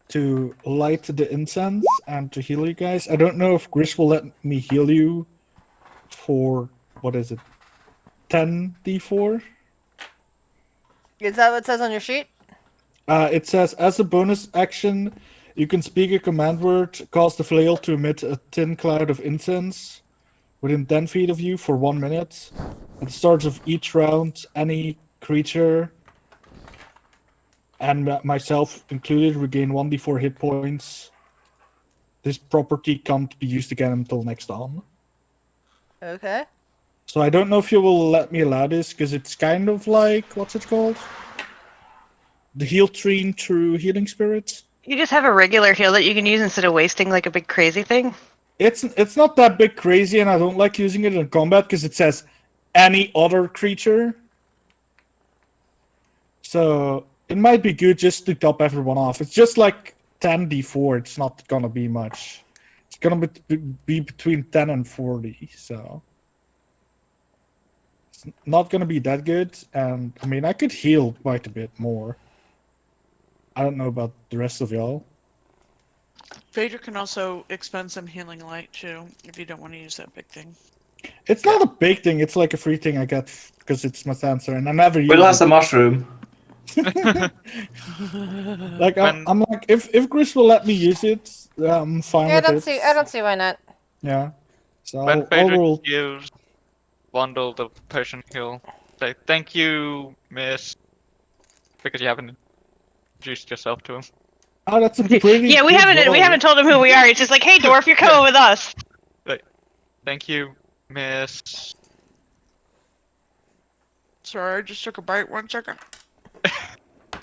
To light the incense and to heal you guys. I don't know if Gris will let me heal you for, what is it, 10d4? Is that what it says on your sheet? It says, as a bonus action, you can speak a command word, cause the flail to emit a thin cloud of incense within 10 feet of you for 1 minute. At the start of each round, any creature and myself included regain 1d4 hit points. This property can't be used again until next on. Okay. So I don't know if you will let me allow this, because it's kind of like, what's it called? The heal train through healing spirits. You just have a regular heal that you can use instead of wasting like a big crazy thing. It's not that big crazy, and I don't like using it in combat because it says any other creature. So it might be good just to top everyone off. It's just like 10d4. It's not gonna be much. It's gonna be between 10 and 40. So it's not gonna be that good. And I mean, I could heal quite a bit more. I don't know about the rest of y'all. Phaedra can also expend some healing light too, if you don't want to use that big thing. It's not a big thing. It's like a free thing I get because it's my sensor, and I never use Will has it. a mushroom. Like I'm like, if Chris will let me use it, I'm fine Yeah, with it. I don't see why not. Yeah. So When I'll Phaedra roll. gives Wandle the potion heal, say thank you, Miss, because you haven't introduced yourself to him. Oh, that's a pretty. Yeah, we good haven't roll. told him who we are. It's just like, hey, dwarf, you're coming with us. Thank you, Miss. Sorry, I just took a bite. 1 second.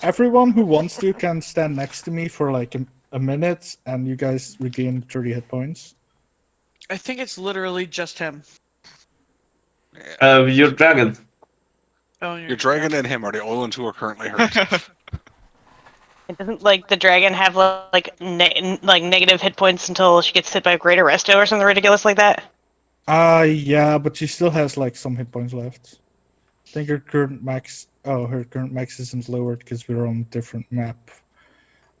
Everyone who wants to can stand next to me for like a minute, and you guys regain 30 hit points. I think it's literally just him. Your dragon. Oh, Your dragon and him are the only two who are currently hurt. It doesn't like the dragon have like negative hit points until she gets hit by a greater resto or something ridiculous like that. Yeah, but she still has like some hit points left. I think her current max. Oh, her current max isn't lowered because we're on a different map.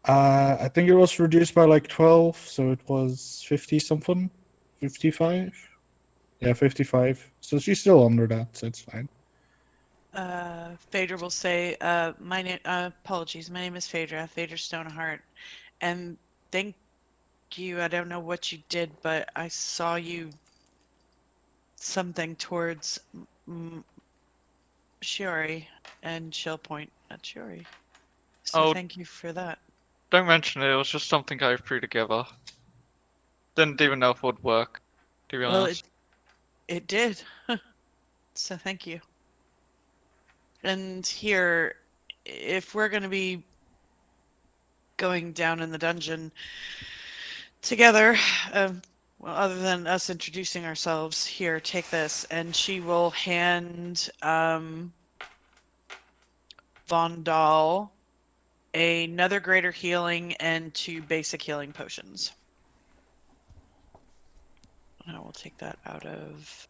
I think it was reduced by like 12, so it was 50 something, 55. Yeah, 55. So she's still under that, so it's fine. Phaedra will say, my name, apologies, my name is Phaedra Stoneheart, and thank you, I don't know what you did, but I saw you something towards Shiori, and she'll point at Shiori. So Oh. thank you for that. Don't mention it, it was just something I threw together. Didn't even know if it would work, to be Well, honest. it did. So thank you. And here, if we're going to be going down in the dungeon together, well, other than us introducing ourselves, here, take this. And she will hand Vondal another greater healing and 2 basic healing potions. And I will take that out of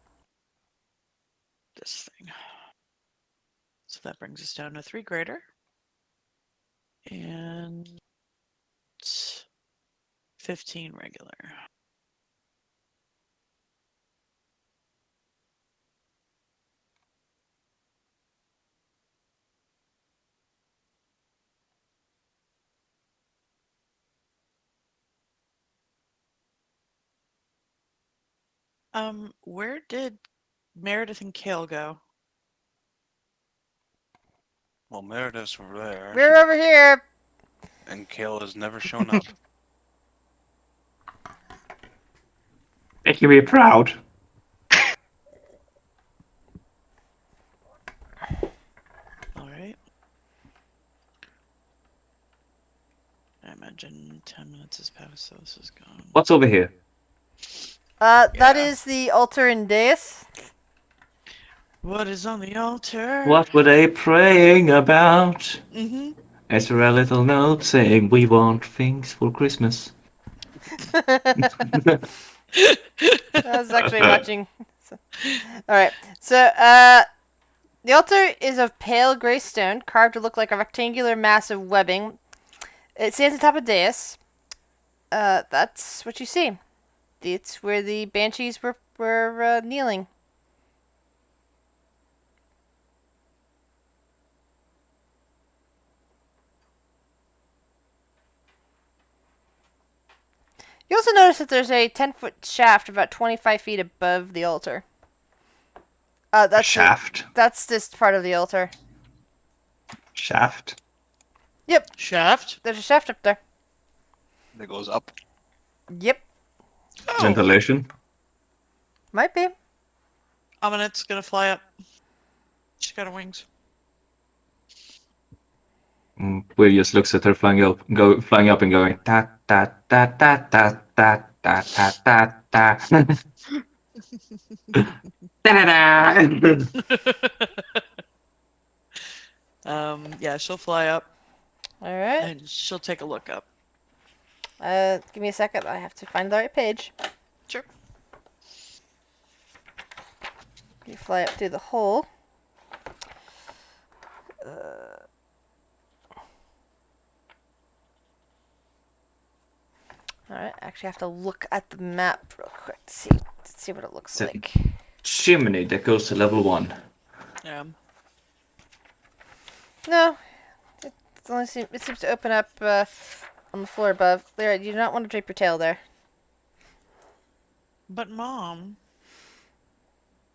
this thing. So that brings us down to 3 greater. And 15 regular. Where did Meredith and Kale go? Well, Meredith's over there, We're over here. and Kale has never shown up. Make you be proud. Alright. I imagine 10 minutes has passed, so this is gone. What's over here? That Yeah. is the altar in dais. What is on the altar? What were they praying about? Mm-hmm. Is there a little note saying we want things for Christmas? I was actually watching. Alright, so, the altar is of pale gray stone, carved to look like a rectangular mass of webbing. It stands atop a dais. That's what you see. It's where the banshees were kneeling. You also notice that there's a 10-foot shaft about 25 feet above the altar. That's Shaft. That's just part of the altar. Shaft. Yep, Shaft? there's a shaft up there. That goes up. Yep, Oh. Ventilation. might be. Amanet's gonna fly up. She's got her wings. Will just looks at her flying up and going ta ta ta ta ta ta ta ta ta ta. Da-da-da. Yeah, she'll fly up Alright. and she'll take a look up. Give me a second. I have to find the right page. Sure. You fly up through the hole. Alright, actually I have to look at the map real quick to see what it looks So- like. Chimney that goes to level 1. Yeah. No, it seems to open up on the floor above. There, you do not want to drape your tail there. But Mom.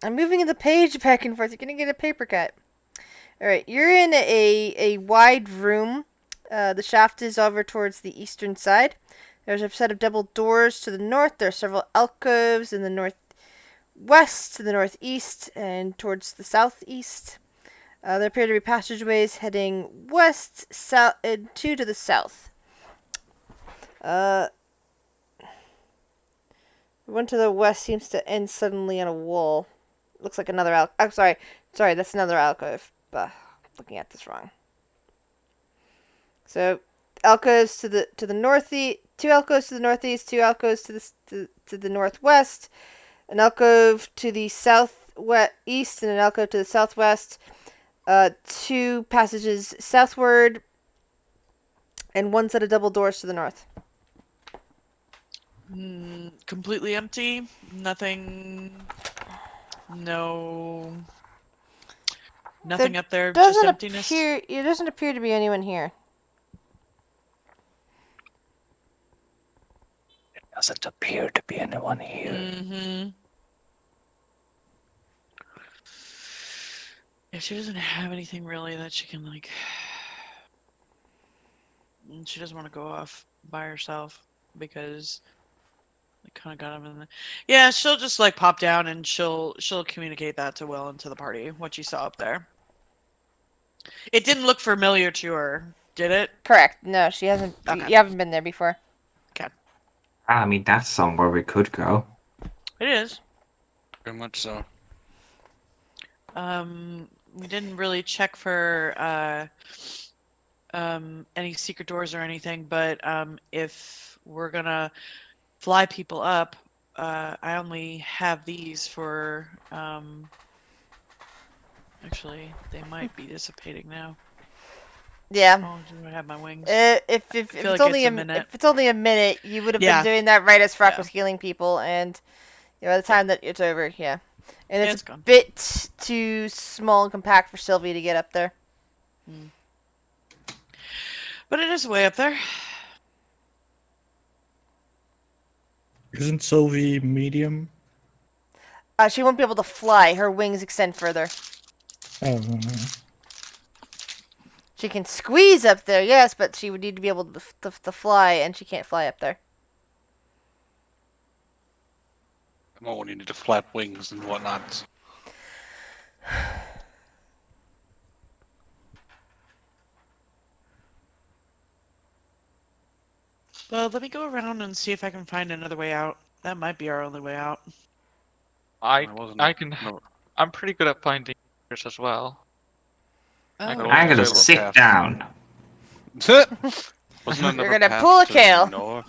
I'm moving the page back and forth. You're gonna get a paper cut. Alright, you're in a wide room. The shaft is over towards the eastern side. There's a set of double doors to the north. There are several alcoves in the northwest, to the northeast, and towards the southeast. There appear to be passageways heading west, south, and two to the south. The one to the west seems to end suddenly on a wall. Looks like another I'm sorry, that's another alcove. Looking at this wrong. So, alcoves to the northeast, two alcoves to the northeast, two alcoves to the northwest, an alcove to the southeast, and an alcove to the southwest. Two passages southward, and one set of double doors to the north. Completely empty. Nothing. No. Nothing up there. Just emptiness. It doesn't appear to be anyone here. Doesn't appear to be anyone here. Mm-hmm. Yeah, she doesn't have anything really that she can like. She doesn't want to go off by herself because they kind of got him in the. Yeah, she'll just like pop down and she'll communicate that to Will and to the party what she saw up there. It didn't look familiar to her, did it? Correct. No, she hasn't. Okay. You haven't been there before. I mean, that's somewhere we could go. It is. Very much so. We didn't really check for any secret doors or anything, but if we're gonna fly people up, I only have these for actually they might be dissipating now. Yeah. Oh, do I have my wings? If feel it's like only it's a a minute. if it's only a minute, you would have Yeah. been doing that right as Frock Yeah. was healing people, and by the time that it's over, yeah. And Yeah, it's it's a gone. bit too small and compact for Sylvie to get up there. But it is way up there. Isn't Sylvie medium? She won't be able to fly. Her wings extend further. Oh, She can squeeze up there, yes, but she would need to be able to fly, and she can't fly up there. Oh, when you need to flap wings and whatnot. Well, let me go around and see if I can find another way out. That might be our only way out. I wasn't I can. no, I'm pretty good at finding yours as well. I Oh. can I'm gonna Available sit path. down. Wasn't another You're gonna path pull a to kale. Noah?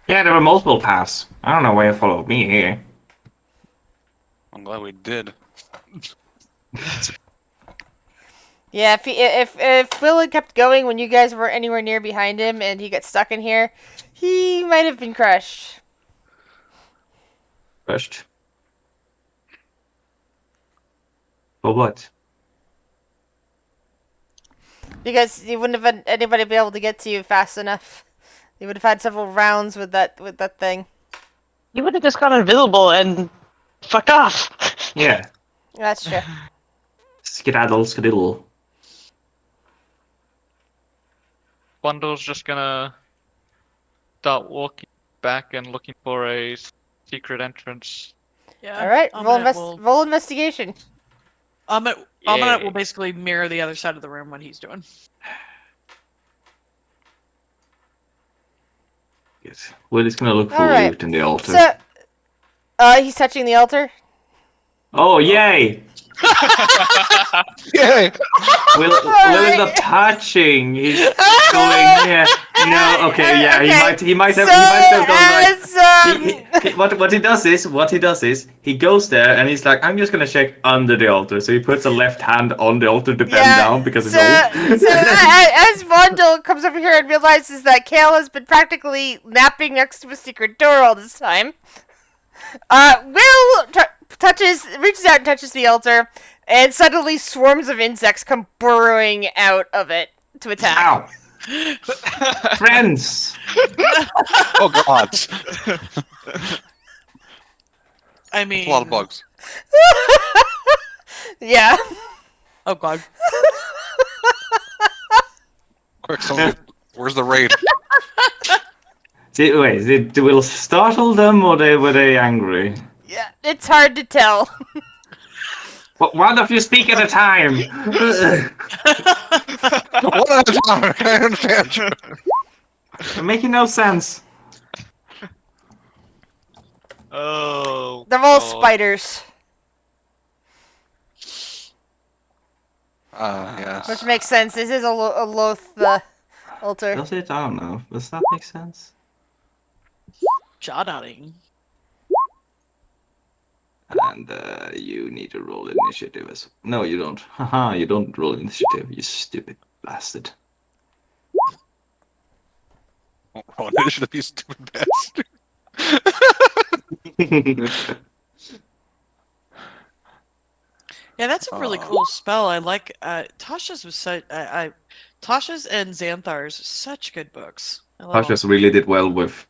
Yeah, there were multiple paths. I don't know why you followed me here. I'm glad we did. Yeah, if Will had kept going when you guys were anywhere near behind him and he got stuck in here, he might have been crushed. First. For what? Because you wouldn't have had anybody be able to get to you fast enough. You would have had several rounds with that thing. You would have just gone invisible and fucked off. Yeah. That's true. Skedaddle, skedaddle. Bundle's just gonna start walking back and looking for a secret entrance. Yeah. All right, Amunet roll investigation. Amunet will Yeah. basically mirror the other side of the room what he's doing. Yes. Will is gonna look for All right. loot in the altar. So, he's touching the altar. Oh, yay! Yay! Will is not touching. He's going. Yeah. No. Okay. Yeah. Okay. He might have. So, He might have gone like. as, What he does is he goes there and he's like, I'm just gonna check under the altar. So he puts a left hand on the altar to bend down because it's old. So as Vondel comes over here and realizes that Kale has been practically napping next to a secret door all this time, Will reaches out and touches the altar, and suddenly swarms of insects come burrowing out of it to attack. Ow! Friends. Oh god, I mean, a lot of bugs. Yeah. Oh god. Quick, someone, where's the raid? Wait, did Will startle them or were they angry? Yeah, it's hard to tell. One of you speak at a time. What at a time? I understand you. You're making no sense. Oh. They're all God. spiders, Yes. which makes sense. This is a Loth altar. Does it? I don't know. Does that make sense? Jaw nodding. And you need to roll initiative as no, you don't. Haha, you don't roll initiative, you stupid bastard. Oh, initiative, you stupid bastard. Yeah, that's a really cool spell. I like Tasha's was such. Tasha's and Xanthar's such good books. I love Tasha's really did well with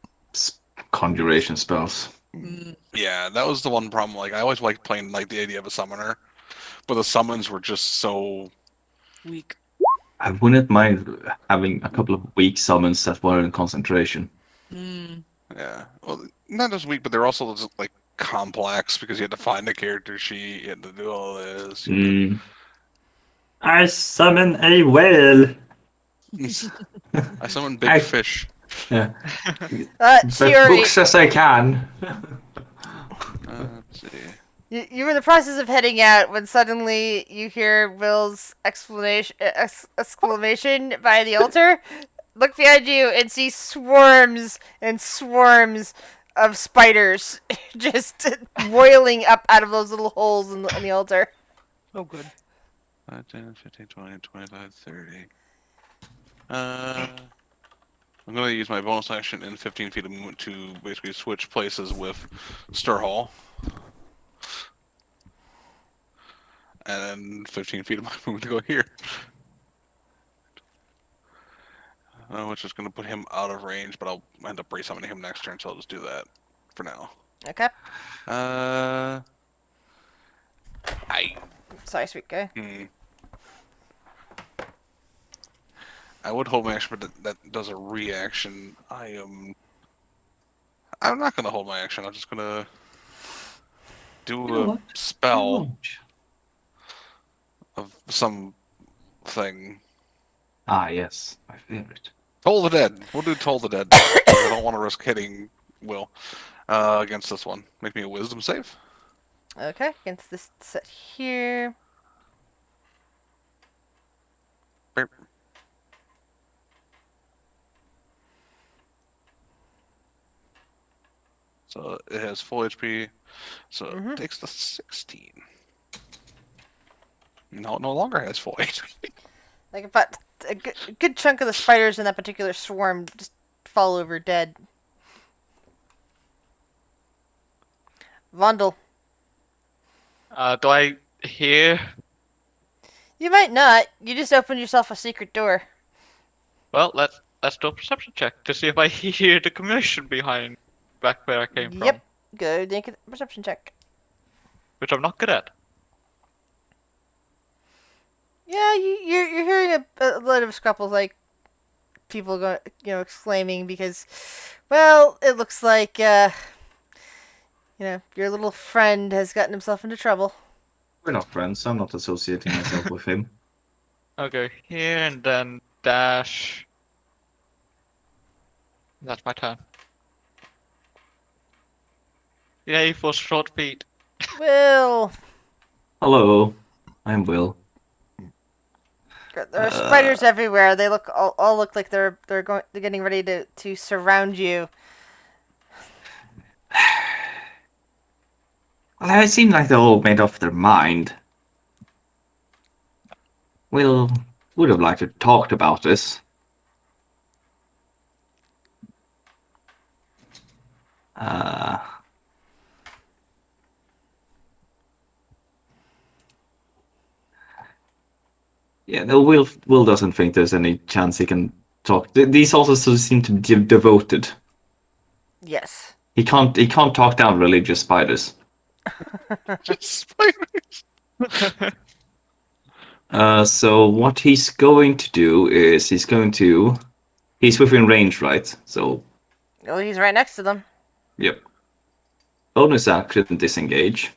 conjuration spells. them. Yeah, that was the one problem. Like, I always liked playing like the idea of a summoner, but the summons were just so Weak. I wouldn't mind having a couple of weak summons that were in concentration. yeah. Well, not just weak, but they're also just, like complex because you had to find a character sheet, you had to do all this. I summon a whale. I summoned big fish. Yeah. Shiori, Books as I can. Let's see. you were in the process of heading out when suddenly you hear Will's exclamation by the altar. Look behind you and see swarms and swarms of spiders just boiling up out of those little holes in the altar. Oh, good. 5, 10, 15, 20, 25, 30. I'm going to use my bonus action in 15 feet of movement to basically switch places with Stir Hall. And then 15 feet of my movement to go here. Which is going to put him out of range, but I'll end up re-summoning him next turn, so I'll just do that for now. Okay. Sorry, sweet guy. I would hold my action, but that does a reaction. I'm not gonna hold my action. I'm just gonna do a spell of some thing. Ah, yes, my favorite. Toll the Dead. We'll do Toll the Dead. I don't want to risk hitting Will against this one. Make me a Wisdom save. Okay, against this set here. Beep. So it has full HP. So Mhm. it takes the 16. No, it no longer has full HP. Like about a good chunk of the spiders in that particular swarm just fall over dead. Vondel. Do I hear? You might not. You just opened yourself a secret door. Well, let's do a perception check to see if I hear the commotion behind back where I came Yep. from, Go make a perception check. which I'm not good at. Yeah, you're hearing a lot of scuffles, like people going, exclaiming because, well, it looks like your little friend has gotten himself into trouble. We're not friends, so I'm not associating myself with him. I'll go here and then dash. That's my turn. Yay for short feet. Will, Hello, I'm Will. there are spiders everywhere. They all look like they're getting ready to surround you. Well, it seemed like they all made up their mind. Will would have liked to talked about this. Uh, yeah, no, Will doesn't think there's any chance he can talk. These also seem to be devoted. Yes. He can't talk down religious spiders. Spiders. So what he's going to do is he's within range, right? So Oh, he's right next to them. yep. Bonus action disengage.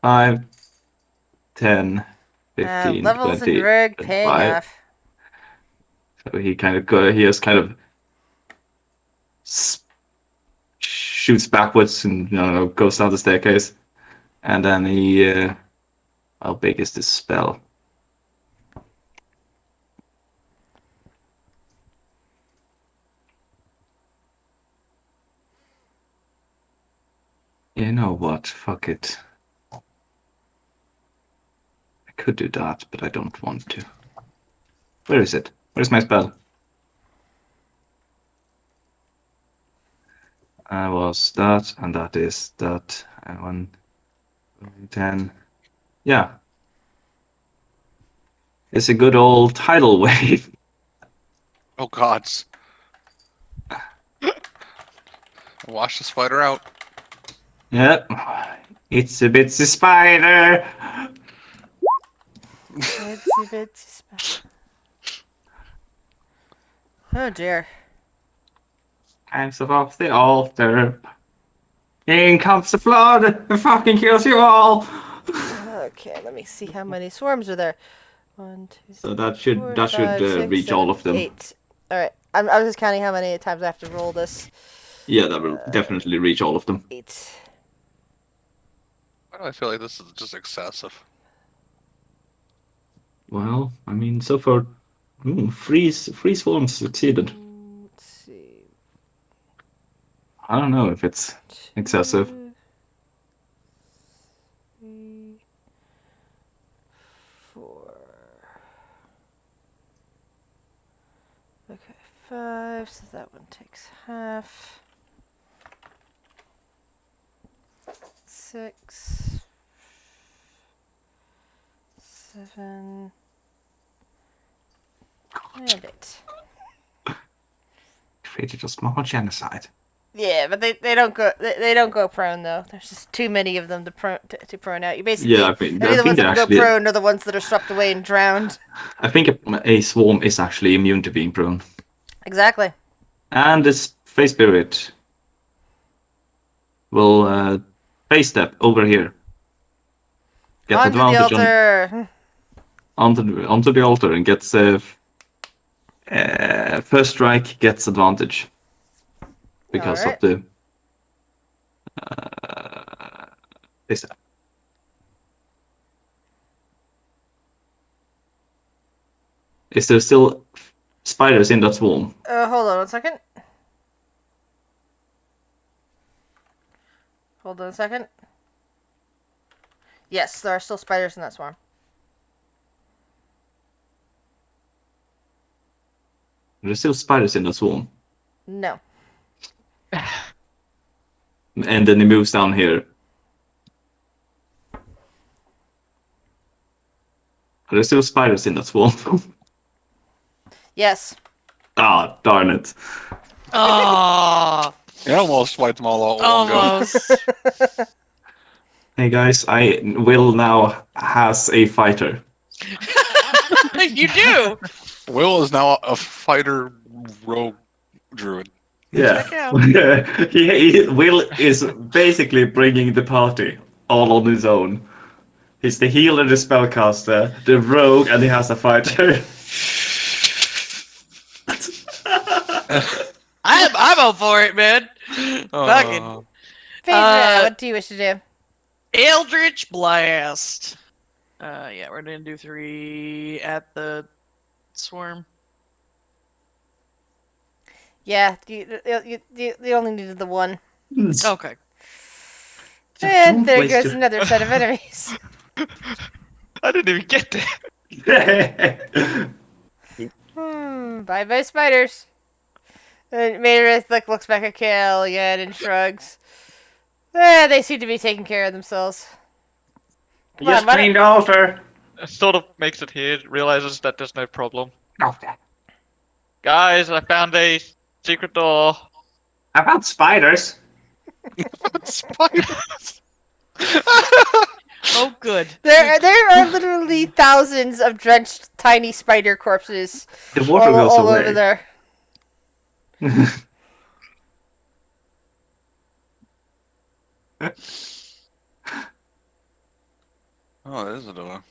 5, 10, 15, Levels 20, in Rogue paying 25. off. So he has kind of shoots backwards and goes down the staircase, and then he how big is this spell? You know what? Fuck it. I could do that, but I don't want to. Where is it? Where's my spell? I was that, and that is that. And 10. Yeah. It's a good old tidal wave. Oh gods. Wash the spider out. Yep. It's a bitsy spider. Itsy bitsy spider. Oh dear. Hands off the altar. In comes the flood. It fucking kills you all. Okay, let me see how many swarms are there. 1, 2, So 3, that should 4, that should 5, 6, reach 7, all of them. 8. All right, I was just counting how many times I have to roll this. Yeah, that will definitely reach all of them. 8. Why do I feel like this is just excessive? Well, I mean, so far, three swarms succeeded. Let's see. I don't know if it's excessive. 2, 3, 4. Okay, 5. So that one takes half. 6, 7, and 8. Created a small genocide. Yeah, but they don't go prone though. There's just too many of them to prone out. You basically Yeah, I mean, any I of the think ones that they're can go actually. prone are the ones that are swept away and drowned. I think a swarm is actually immune to being prone. Exactly. And this face spirit will face step over here. Get Onto the advantage altar. onto the altar and gets first strike gets advantage because Alright. of the face step. Is there still spiders in that swarm? Hold on 1 second. Hold on a second. Yes, there are still spiders in that swarm. There's still spiders in the swarm. No. And then he moves down here. There's still spiders in the swarm. Yes. Ah, darn it. Oh, It almost wiped them all out. almost. Hey guys, Will now has a fighter. You do. Will is now a fighter rogue druid. Yeah. Check out. Will is basically bringing the party all on his own. He's the healer, the spellcaster, the rogue, and he has a fighter. I'm all for it, man. Fucking Phaedra, what do you wish to do? Eldritch Blast. Yeah, we're gonna do 3 at the swarm. Yeah, you only needed the one. Okay. And Don't there waste goes your- another set of enemies. I didn't even get there. Bye-bye spiders. And Meredith looks back at Kale again and shrugs. They seem to be taking care of themselves. Come Just on, why clean don't- the altar. Sort of makes it here, realizes that there's no problem. Okay. Guys, I found a secret door. About spiders. Spiders. Oh, good. There are literally thousands of drenched tiny spider corpses The water goes all away. over there. Oh, that is a door.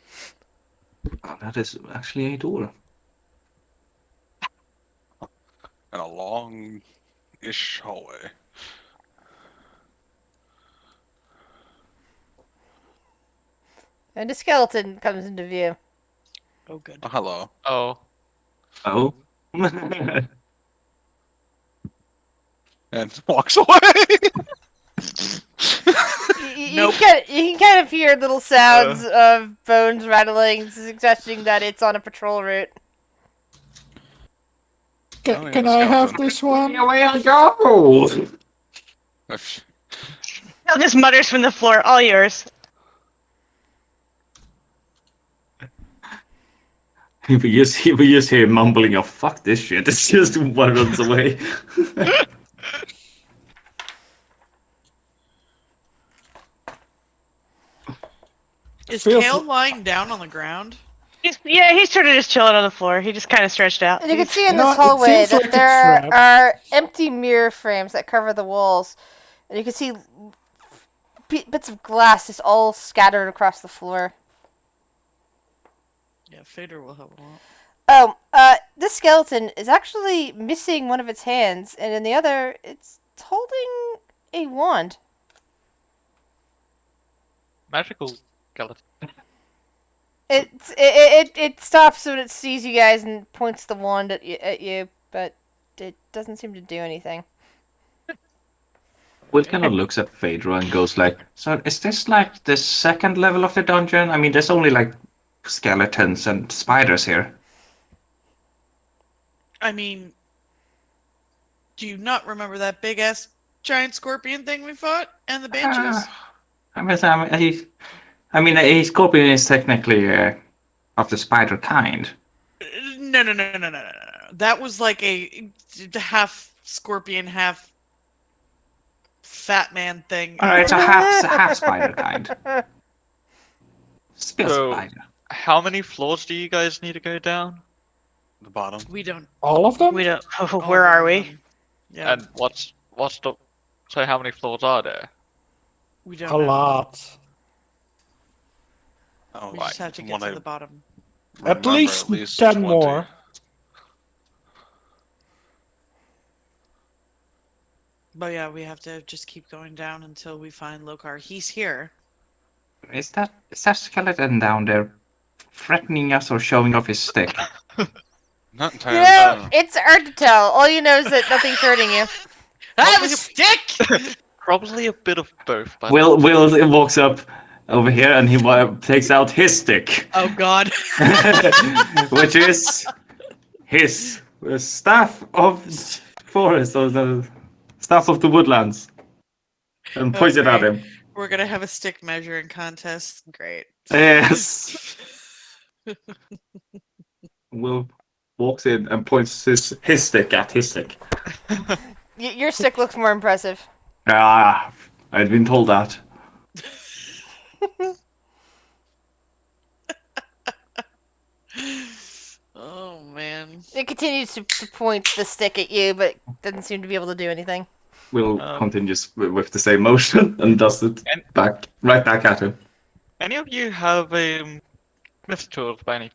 Oh, that is actually a door. And a long-ish hallway. And a skeleton comes into view. Oh, good. Oh, hello. Oh. Oh. And walks away. You can kind of hear little sounds of bones rattling, suggesting that it's on a patrol route. Oh, yeah, Can I have skeleton. this one? Away I go. He'll just mutters from the floor, all yours. We just hear him mumbling, "Oh fuck this shit!" It's just one runs away. Is Feels- Kale lying down on the ground? He's sort of just chilling on the floor. He just kind of stretched out. And you can see in No, this it hallway seems like that a there trap. are empty mirror frames that cover the walls. And you can see bits of glass just all scattered across the floor. Yeah, Fader will help a lot. This skeleton is actually missing one of its hands, and in the other, it's holding a wand. Magical skeleton. It stops when it sees you guys and points the wand at you, but it doesn't seem to do anything. Will kind of looks at Phaedra and goes like, "So is this like the second level of the dungeon? I mean, there's only like skeletons and spiders here." I mean, do you not remember that big ass giant scorpion thing we fought and the banshees? A scorpion is technically of the spider kind. No. That was like a half scorpion, half fat man thing. All right, so half spider kind. Still So- spider. How many floors do you guys need to go down? The bottom. We don't. All of them? We don't. all Where of are we? them. Yeah, And what's the... So how many floors are there? we don't. A know. lot. Oh, We just have to get one to I the bottom. At remember least 10 20. more. But yeah, we have to just keep going down until we find Lokar. He's here. Is that skeleton down there threatening us or showing off his stick? Not You entirely. know, it's hard to tell. All you know is that nothing's hurting you. I have a stick! Probably a bit of both, but Will walks up over here and he takes out his stick, Oh God. which is his staff of forest or the staff of the woodlands, and points it at Okay. him. We're gonna have a stick measuring contest. Great. Yes. Will walks in and points his stick at his stick. Your stick looks more impressive. Ah, I'd been told that. Oh man. It continues to point the stick at you, but doesn't seem to be able to do anything. Will continues with the same motion and does it right back at him. any of you have a myth tools by any?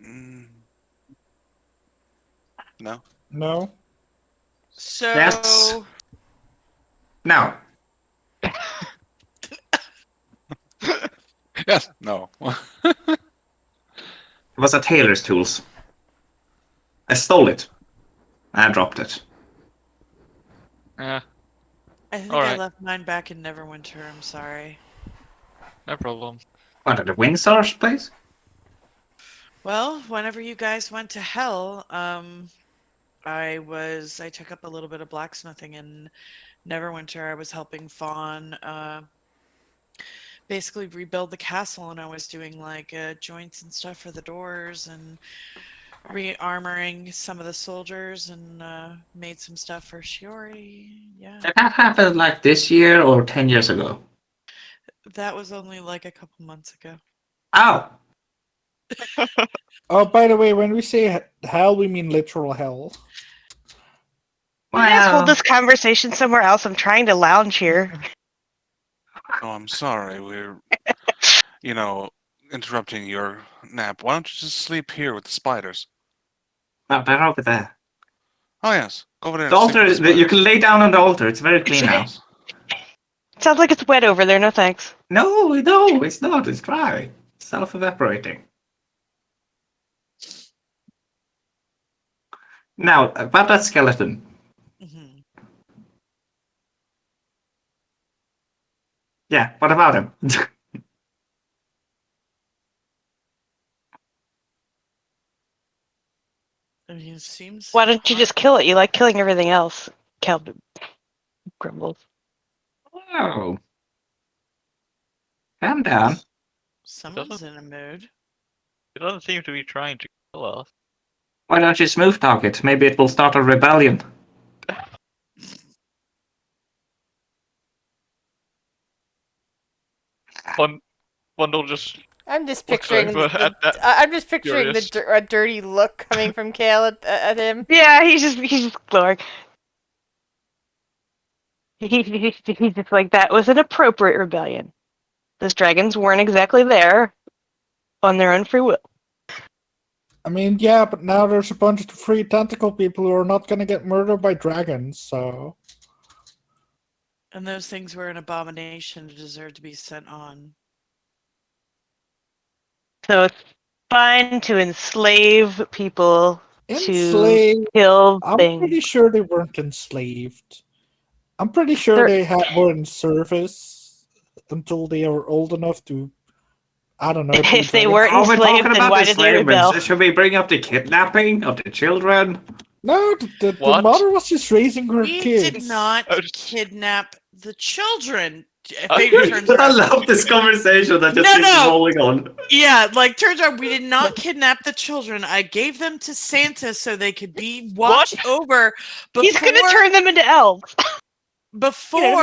Mm. No. No. So Yes. Now, Yes. No. it was a tailor's tools. I stole it. I dropped it. Yeah, I think I Alright. left mine back in Neverwinter. I'm sorry. no problem. What, at the Windsor's place? Well, whenever you guys went to hell, I took up a little bit of blacksmithing in Neverwinter. I was helping Fawn basically rebuild the castle, and I was doing like joints and stuff for the doors and re-armoring some of the soldiers, and made some stuff for Shiori. Yeah, Did that happen like this year or 10 years ago? that was only like a couple months ago. Oh! Oh, by the way, when we say hell, we mean literal hell. You guys hold Well, this conversation somewhere else. I'm trying to lounge here. Oh, I'm sorry. We're, interrupting your nap. Why don't you just sleep here with the spiders? no, they're over there. Oh yes, go over there. The and sleep altar, with the you spiders. can lay down on the altar. It's very clean now. Sounds like it's wet over there. No thanks. No, it's not. It's dry. Self-evaporating. Now, about that skeleton. Hmm. Yeah, what about him? I mean, it seems. Why don't you just kill it? You like killing everything else. Calvin grumbles. Oh. Calm down. Someone's in a mood. It doesn't seem to be trying to kill us. Why don't you smooth talk it? Maybe it will start a rebellion. One will just I'm just looks picturing. over at that. I'm just picturing Curious. a dirty look coming from Kale at him. Yeah, he's just glowing. He's just like, that was an appropriate rebellion. Those dragons weren't exactly there on their own free will. I mean, yeah, but now there's a bunch of free tentacle people who are not gonna get murdered by dragons, so... And those things were an abomination and deserve to be sent on. So it's fine to enslave people Enslaved? to kill I'm things. pretty sure they weren't enslaved. I'm pretty sure They're- they were in service until they were old enough to, I don't know. do If they dragon- weren't Oh, we're enslaved, talking then about why did they enslavement. rebel? Should we bring up the kidnapping of the children? No, the What? mother was just raising her We kids. did not Oh, kidnap the children. Oh, Favorite turns I around. love this conversation that just keeps No. rolling on. Yeah, like turns out we did not kidnap the children. I gave them to Santa so they could be watched over He's going to turn them into elves. before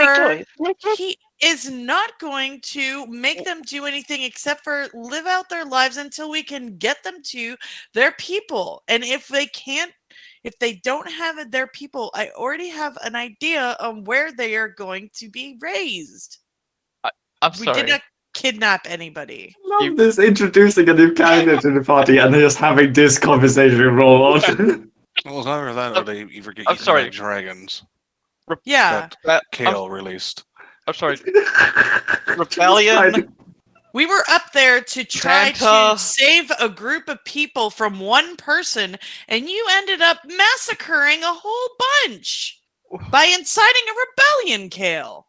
Make toys. he is not going to make them do anything except for live out their lives until we can get them to their people. And if they don't have their people, I already have an idea on where they are going to be raised. I'm We sorry. did not kidnap anybody. I love this introducing a new character to the party and then just having this conversation roll on. Well, it's either that or they either get I'm eaten sorry. by dragons Yeah. that Kale released. I'm sorry. Rebellion. We were up there to try Santa. to save a group of people from one person, and you ended up massacring a whole bunch. By inciting a rebellion, Kale.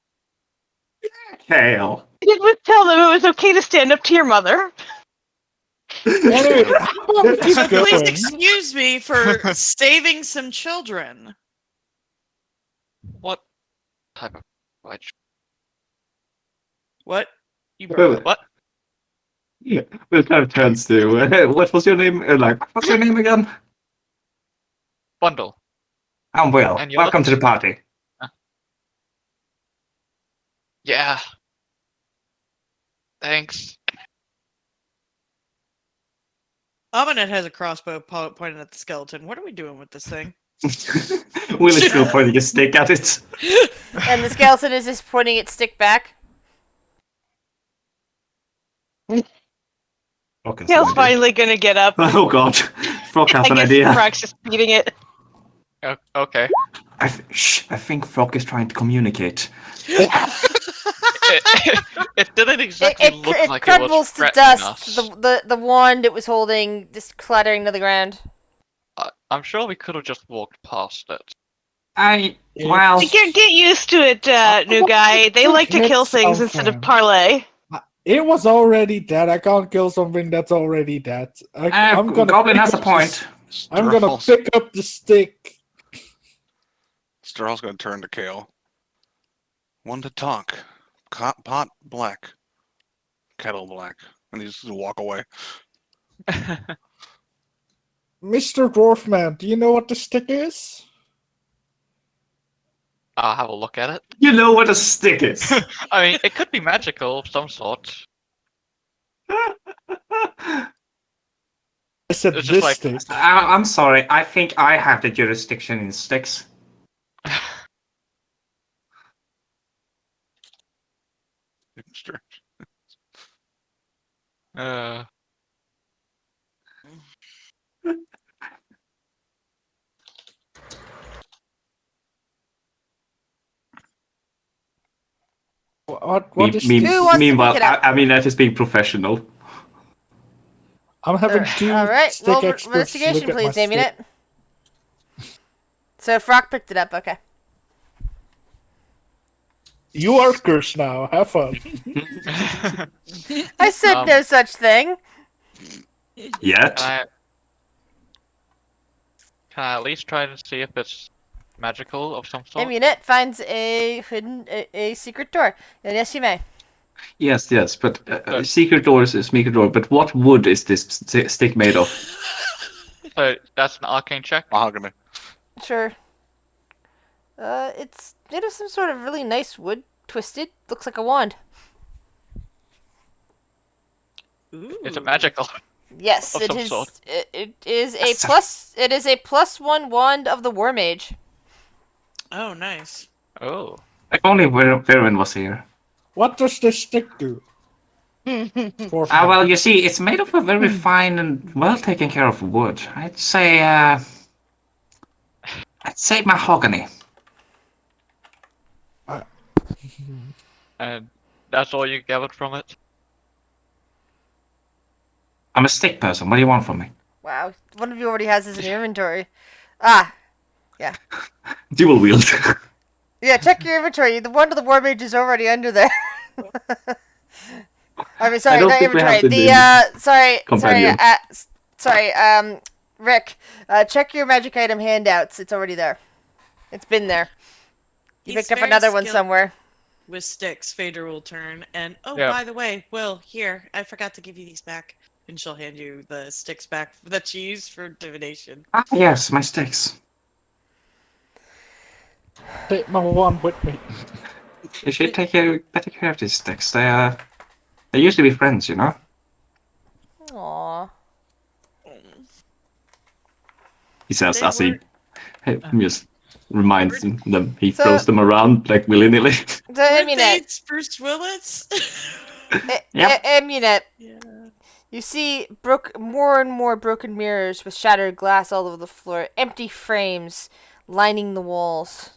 Kale. You would tell them it was okay to stand up to your mother. Anyway, how about we keep So please going? excuse me for saving some children. What type of right? What? You broke What? Yeah, we'll kind of turns to what was your name? What's your name again? Bundle. I'm Will. And you're Welcome to the party. Yeah. Thanks. Aminet has a crossbow pointed at the skeleton. What are we doing with this thing? Will is still pointing a stick at it. And the skeleton is just pointing its stick back. Kale's finally gonna get up. Oh god. Frog has I an guess idea. Frog's just beating it. Okay. I think Frog is trying to communicate. It didn't exactly look It like it was crumbles to threatening dust. us. The wand it was holding just clattering to the ground. I'm sure we could have just walked past it. Well, Get used to it, new guy. They like to kill things instead of parlay. It was already dead. I can't kill something that's already dead. I'm gonna Goblin pick has a up point. I'm gonna pick up the stick. Sterl's gonna turn to Kale. One to talk. Pot black. Kettle black. And he's just walk away. Mr. Dwarfman, do you know what the stick is? I'll have a look at it. You know what a stick is. I mean, it could be magical of some sort. I said It's just this like- stick. I'm sorry. I think I have the jurisdiction in sticks. Sure. Uh, What is this? Who wants to Meanwhile, pick it up? I mean that is being professional. I'm having two All right, stick roll experts investigation, look at my please, stick. Amunet. So Frog picked it up. Okay. You are cursed now. Have fun. I said no such thing. Yet. can I at least try to see if it's magical of some sort? Amunet finds a a secret door. And yes, you may. Yes, but secret door is a secret door. But what wood is this stick made of? So that's an arcane check. Mahogany. Sure. It's made of some sort of really nice wood, twisted. Looks like a wand. Ooh. It's a magical. Yes, Of it some is. sort. It is a plus. It is a +1 wand of the War Mage. Oh, nice. Oh. If only Verin was here. What does this stick do? Dwarfman. Well, you see, it's made of a very fine and well taken care of wood. I'd say mahogany. And that's all you gathered from it? I'm a stick person. What do you want from me? Wow, one of you already has this in your inventory. Ah, Dual wield. yeah. Check your inventory. The wand of the War Mage is already under there. I mean, sorry, don't not think we have inventory. the Sorry, companion. Rick. Check your magic item handouts. It's already there. It's been there. You He's picked up very another one skilled somewhere. With sticks, Phaedra will turn. And, oh, Yeah. by the way, Will, here, I forgot to give you these back. And she'll hand you the sticks back that she used for divination. Ah, yes, my sticks. Take my wand with me. You should take better care of these sticks. They used to be friends, you know. Aww. He says They as he just reminds them. He So- throws them around like willy-nilly. So Weren't they Amunet, Spruce Willets? Yep. Amunet, Yeah. you see more and more broken mirrors with shattered glass all over the floor, empty frames lining the walls.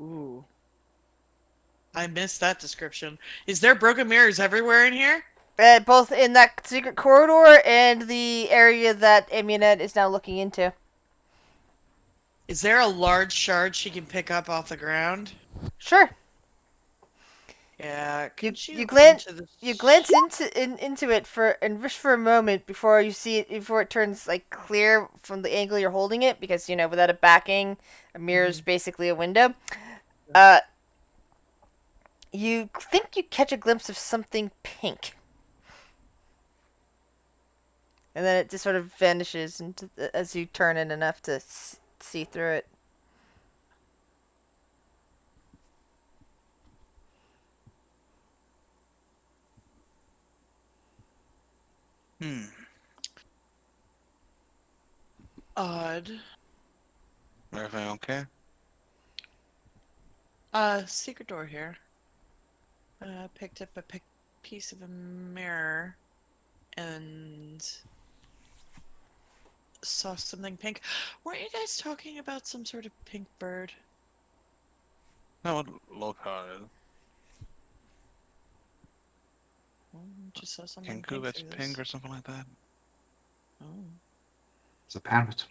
Ooh. I missed that description. Is there broken mirrors everywhere in here? Both in that secret corridor and the area that Amunet is now looking into. Is there a large shard she can pick up off the ground? Sure. Yeah, could she You look glance into this? you glance into it for and wish for a moment before you see it before it turns like clear from the angle you're holding it, because without a backing, a mirror is basically a window. Uh, you think you catch a glimpse of something pink, and then it just sort of vanishes as you turn in enough to see through it. Hmm. Odd. Everything okay? Secret door here. Picked up a piece of a mirror and saw something pink. Weren't you guys talking about some sort of pink bird? That would look hard. Just saw something Kenku pink that's through pink this. or something like that. Oh. It's a parrot.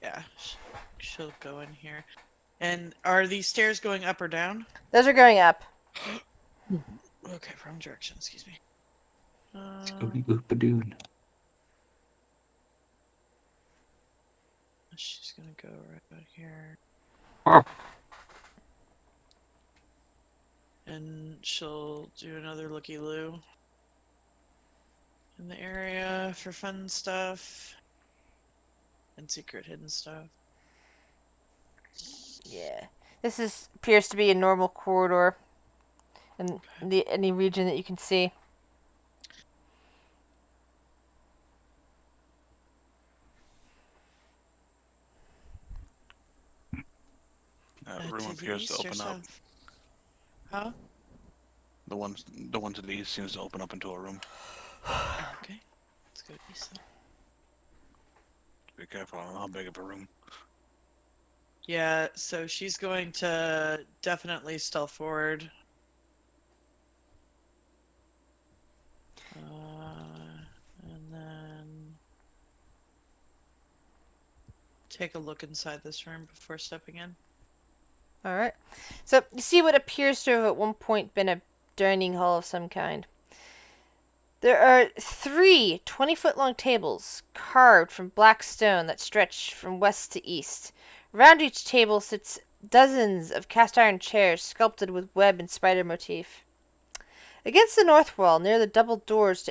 Yeah, she'll go in here. And are these stairs going up or down? Those are going up. Okay, wrong direction. Excuse me. Scooby Goopadoon. She's gonna go right about here, Oh. and she'll do another looky-loo in the area for fun stuff and secret hidden stuff. Yeah. This appears to be a normal corridor in any region that you can see. That To room the appears to east or open up. south? Huh? The ones to the east seems to open up into a room. Okay, let's go east then. Be careful on how big of a room. Yeah, so she's going to definitely stealth forward. And then take a look inside this room before stepping in. All right. So you see what appears to have at one point been a dining hall of some kind. There are 3 20-foot long tables carved from black stone that stretch from west to east. Around each table sits dozens of cast iron chairs sculpted with web and spider motif. Against the north wall, near the double doors,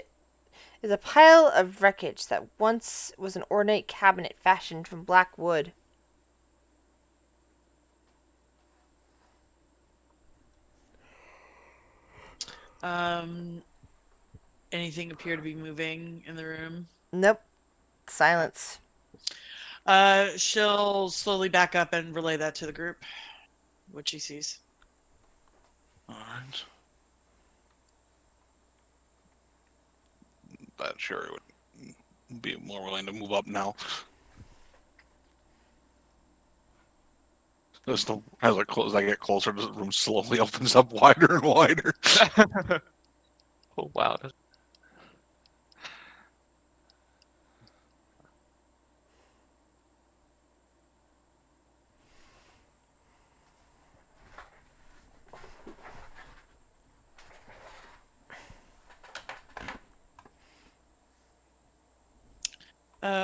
is a pile of wreckage that once was an ornate cabinet fashioned from black wood. Anything appear to be moving in the room? Nope. Silence. She'll slowly back up and relay that to the group, what she sees. Alright. That sure would be more willing to move up now. As I get closer, the room slowly opens up wider and wider. Oh wow.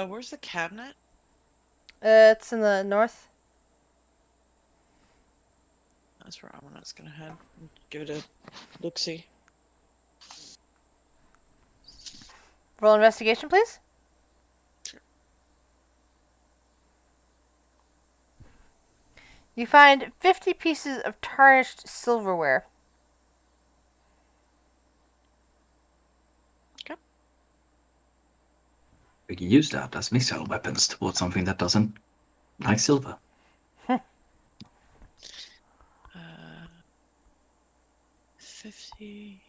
Where's the cabinet? It's in the north. That's where Amanat's gonna head. Give it a look-see. Roll investigation, please. Sure. You find 50 pieces of tarnished silverware. We can use that as missile weapons towards something that doesn't like silver. 50.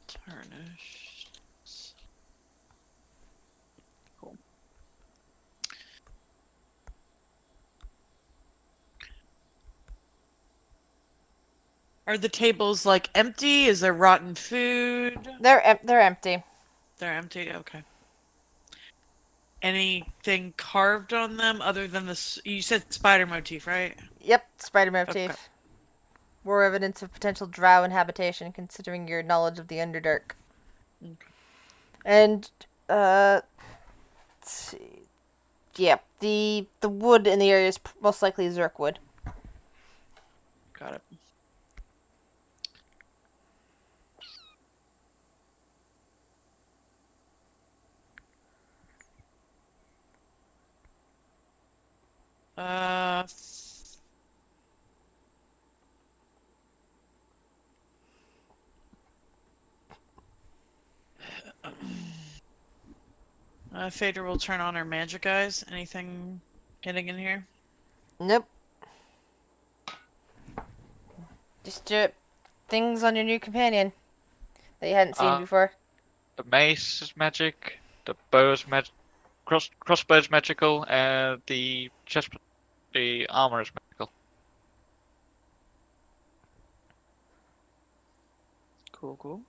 Tarnished. Cool. Are the tables like empty? Is there rotten food? They're empty. They're empty. Okay. Anything carved on them other than this? You said spider motif, right? Yep, spider Okay. motif. More evidence of potential drow inhabitation, considering your knowledge of the Underdark. Okay. And let's see. Yeah, the wood in the area is most likely Zerk wood. Got it. Uh, Phaedra will turn on her magic eyes. Anything hitting in here? Nope. Just things on your new companion that you hadn't seen before. The mace is magic. The bow's crossbow's magical, and the armor is magical. Cool, cool.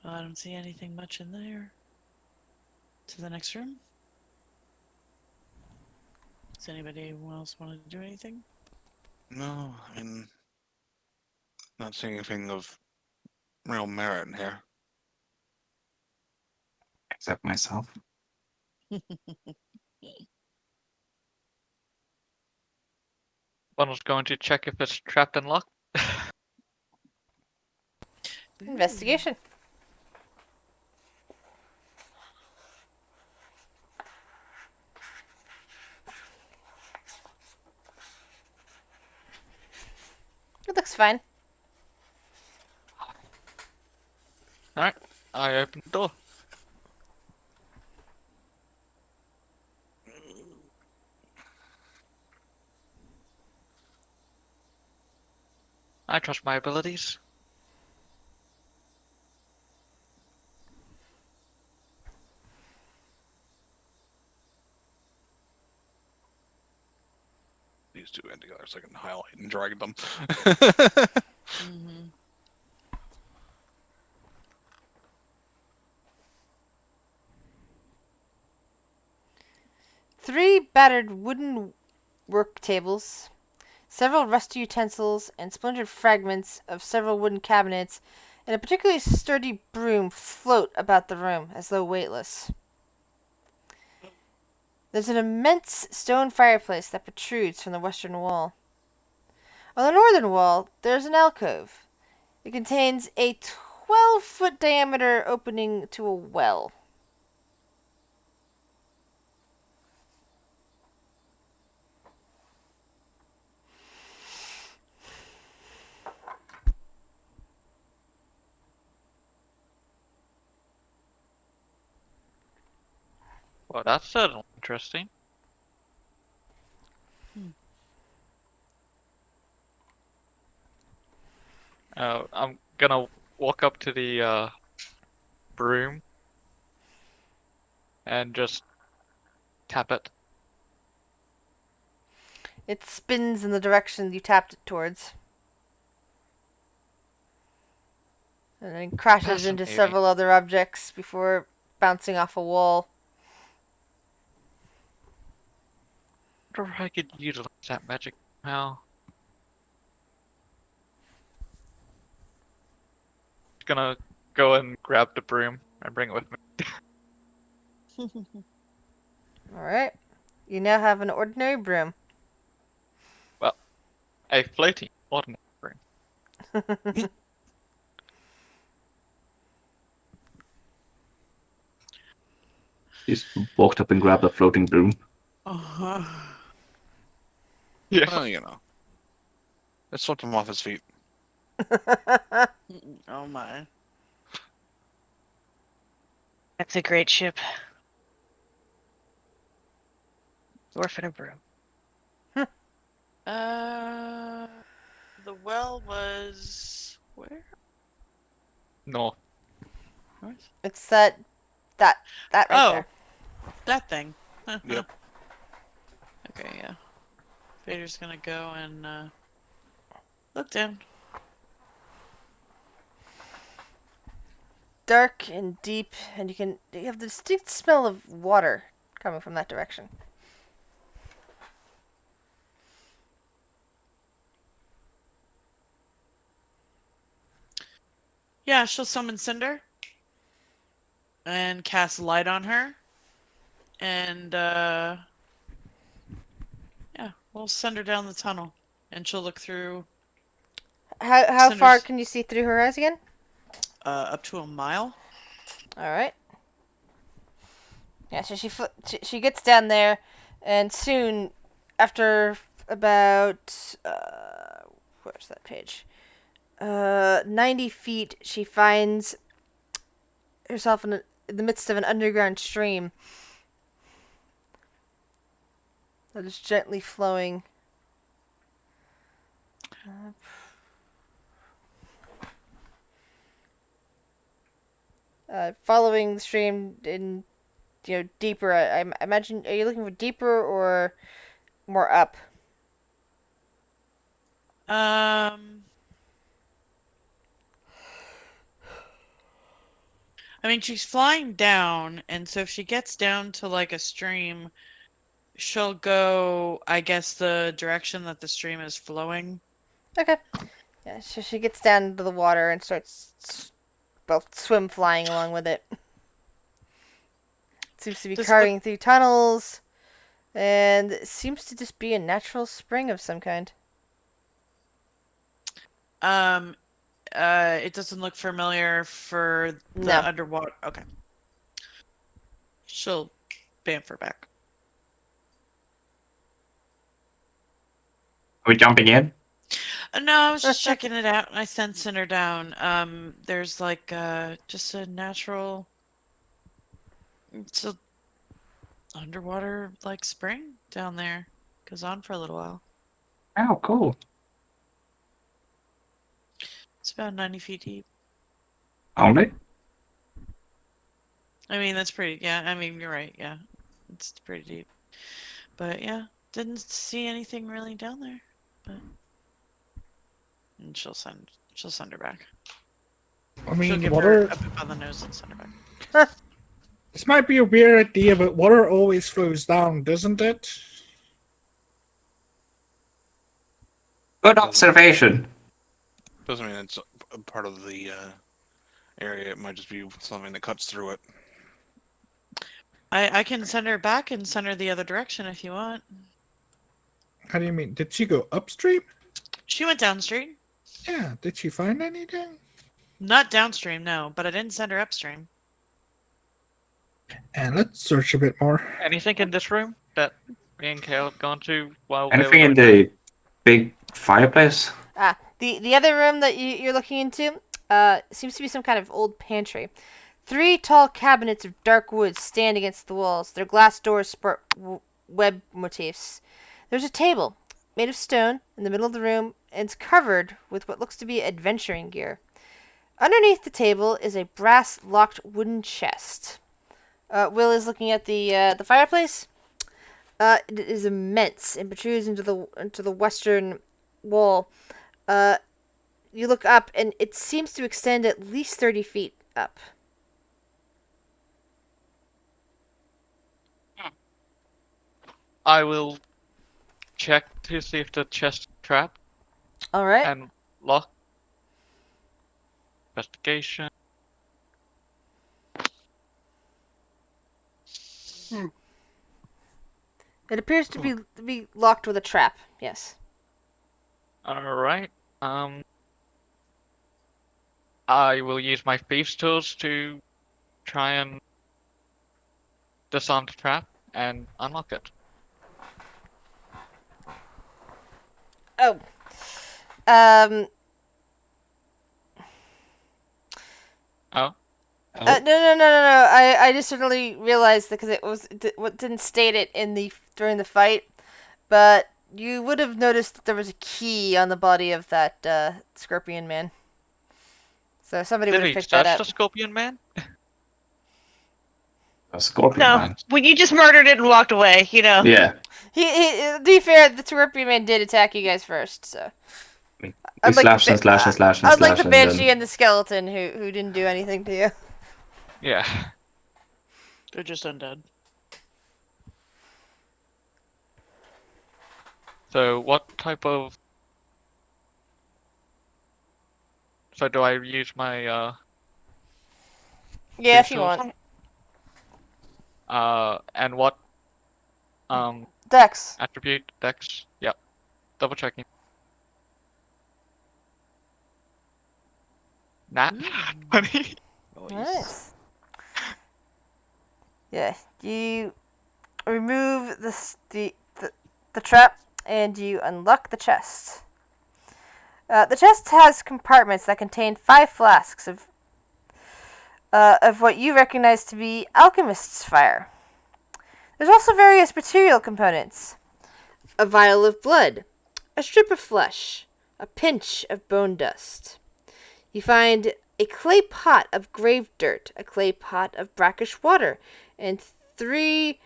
Well, I don't see anything much in there. To the next room. Does anybody else want to do anything? No, I mean, not seeing anything of real merit in here. Except myself. One was going to check if it's trapped and locked. Investigation. It looks fine. Alright, I open the door. I trust my abilities. These two end together so I can highlight and drag them. Mm-hmm. 3 battered wooden work tables, several rusty utensils, and splintered fragments of several wooden cabinets, and a particularly sturdy broom float about the room as though weightless. There's an immense stone fireplace that protrudes from the western wall. On the northern wall, there's an alcove. It contains a 12-foot diameter opening to a well. Well, that's certainly interesting. I'm gonna walk up to the broom and just tap it. It spins in the direction you tapped it towards. And then crashes into Fascinating. several other objects before bouncing off a wall. Wonder if I could utilize that magic somehow. Just gonna go and grab the broom and bring it with me. Alright. You now have an ordinary broom. Well, a floating ordinary broom. Just walked up and grabbed a floating broom. Uh-huh. Yeah. Well, you know. It swept him off his feet. Oh my. That's a great ship. Dwarf and a broom. Uh, the the well was where? North. North? It's that right Oh, there. that thing. Yep. Okay, yeah. Vader's gonna go and look down. Dark and deep, and you have the distinct smell of water coming from that direction. Yeah, she'll summon Cinder and cast light on her. And yeah, we'll send her down the tunnel, and she'll look through How far Cinder's- can you see through her eyes again? up to a mile. All right. Yeah, so she gets down there, and soon, after about where's that page? 90 feet, she finds herself in the midst of an underground stream that is gently flowing. Following the stream in, deeper. I imagine. Are you looking for deeper or more up? I mean, she's flying down, and so if she gets down to like a stream, she'll go, I guess, the direction that the stream is flowing. Okay. Yeah, so she gets down into the water and starts both swim flying along with it. Seems to be Does it carving through tunnels, and it seems to just be a natural spring of some kind. It doesn't look familiar for the No. underwater. Okay. She'll bamf her back. Are we jumping in? No, I was just checking it out, and I sent Cinder down. There's like just a natural. It's a underwater like spring down there. Goes on for a little while. Oh, cool. It's about 90 feet deep. Only? I mean, that's pretty. Yeah, I mean, you're right. Yeah, it's pretty deep. But yeah, didn't see anything really down there. But and she'll send her back. I She'll mean, give water. her a bit on the nose and send her back. This might be a weird idea, but water always flows down, doesn't it? Good observation. Doesn't mean it's a part of the area. It might just be something that cuts through it. I can send her back and send her the other direction if you want. How do you mean? Did she go upstream? She went downstream. Yeah. Did she find anything? Not downstream, no, but I didn't send her upstream. And let's search a bit more. Anything in this room that me and Kale have gone to while they were Anything in going down? the big fireplace? The other room that you're looking into seems to be some kind of old pantry. 3 tall cabinets of dark wood stand against the walls. Their glass doors sport web motifs. There's a table made of stone in the middle of the room, and it's covered with what looks to be adventuring gear. Underneath the table is a brass-locked wooden chest. Will is looking at the fireplace. It is immense and protrudes into the western wall. You look up, and it seems to extend at least 30 feet up. I will check to see if the chest is trapped All right. and lock. Investigation. It appears to be locked with a trap. Yes. Alright. I will use my thieves' tools to try and disarm the trap and unlock it. Oh. Um. Oh. No. I just suddenly realized because what didn't state it during the fight, but you would have noticed that there was a key on the body of that scorpion man. So somebody would Did have we picked search that the up. Scorpion Man? A scorpion No, man. when you just murdered it and walked away, you know. Yeah. He to be fair, the scorpion man did attack you guys first. So We unlike slash the and slash and slash and unlike slash the and then banshee and the skeleton who didn't do anything to you. Yeah. They're just undead. So what type of... So do I use my Yeah, if you Resource. want. and what Dex. attribute? Dex? Yep. Double checking. Nat 20. Nice. Yeah, you remove the trap and you unlock the chest. The chest has compartments that contain 5 flasks of what you recognize to be alchemist's fire. There's also various material components: a vial of blood, a strip of flesh, a pinch of bone dust. You find a clay pot of grave dirt, a clay pot of brackish water, and 3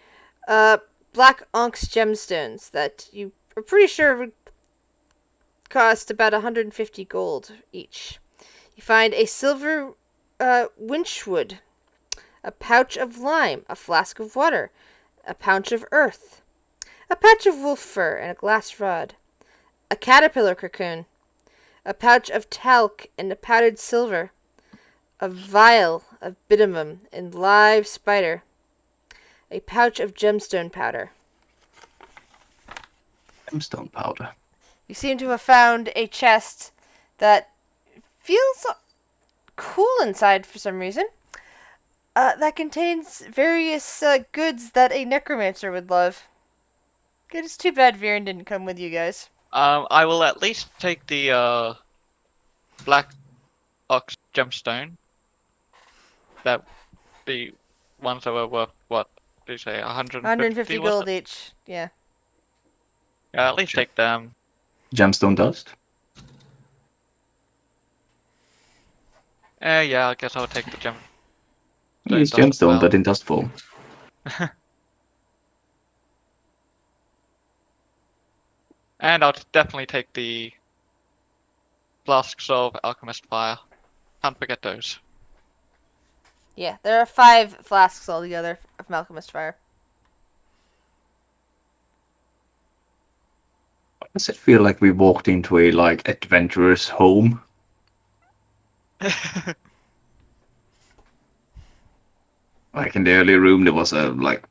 black onyx gemstones that you are pretty sure would cost about 150 gold each. You find a silver winchwood, a pouch of lime, a flask of water, a pouch of earth, a patch of wolf fur, and a glass rod, a caterpillar cocoon, a pouch of talc and a powdered silver, a vial of bitumen and live spider, a pouch of gemstone powder. gemstone powder. You seem to have found a chest that feels cool inside for some reason. That contains various goods that a necromancer would love. It's too bad Viren didn't come with you guys. I will at least take the black ox gemstone. That the ones that were worth what? Did you say 150? 150 was gold it? each. Yeah. Yeah, at least take them. Gemstone dust. Yeah, I guess I'll take the gem. Use dust as gemstone, well. but in dust form. And I'll definitely take the flasks of alchemist fire. Can't forget those. Yeah, there are 5 flasks altogether of Alchemist Fire. Does it feel like we walked into a like adventurous home? Like in the early room, there was a like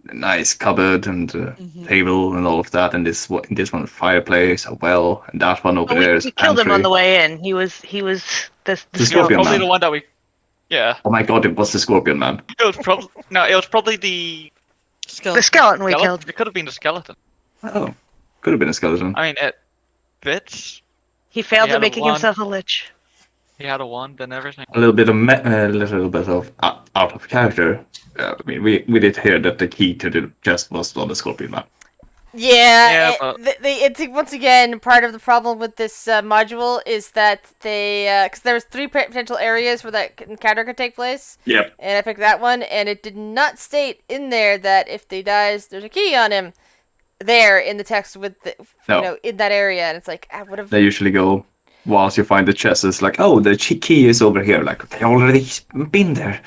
a nice cupboard and table and all of that, and this one fireplace, a well, and that one over Oh, there we is killed him on pantry. the way in. He was the The It was Scorpion probably Man. the one that we. Yeah. Oh my god, it was the Scorpion Man. It was probably no. It was probably the the skeleton we skeleton. killed. It could have been the skeleton. Oh, could have been a skeleton. I mean, it fits. He failed He had at a making wand. himself a lich. He had a wand and everything. A little bit of out of character. I mean, we did hear that the key to the chest was on the Scorpion Man. Yeah, but- it's once again part of the problem with this module is that they because there was 3 potential areas where that encounter could take place. Yep. And I picked that one, and it did not state in there that if they dies, there's a key on him. There in the text with the No. in that area, and it's like I would have. They usually go once you find the chest. It's like, oh, the key is over here. Like they already been there.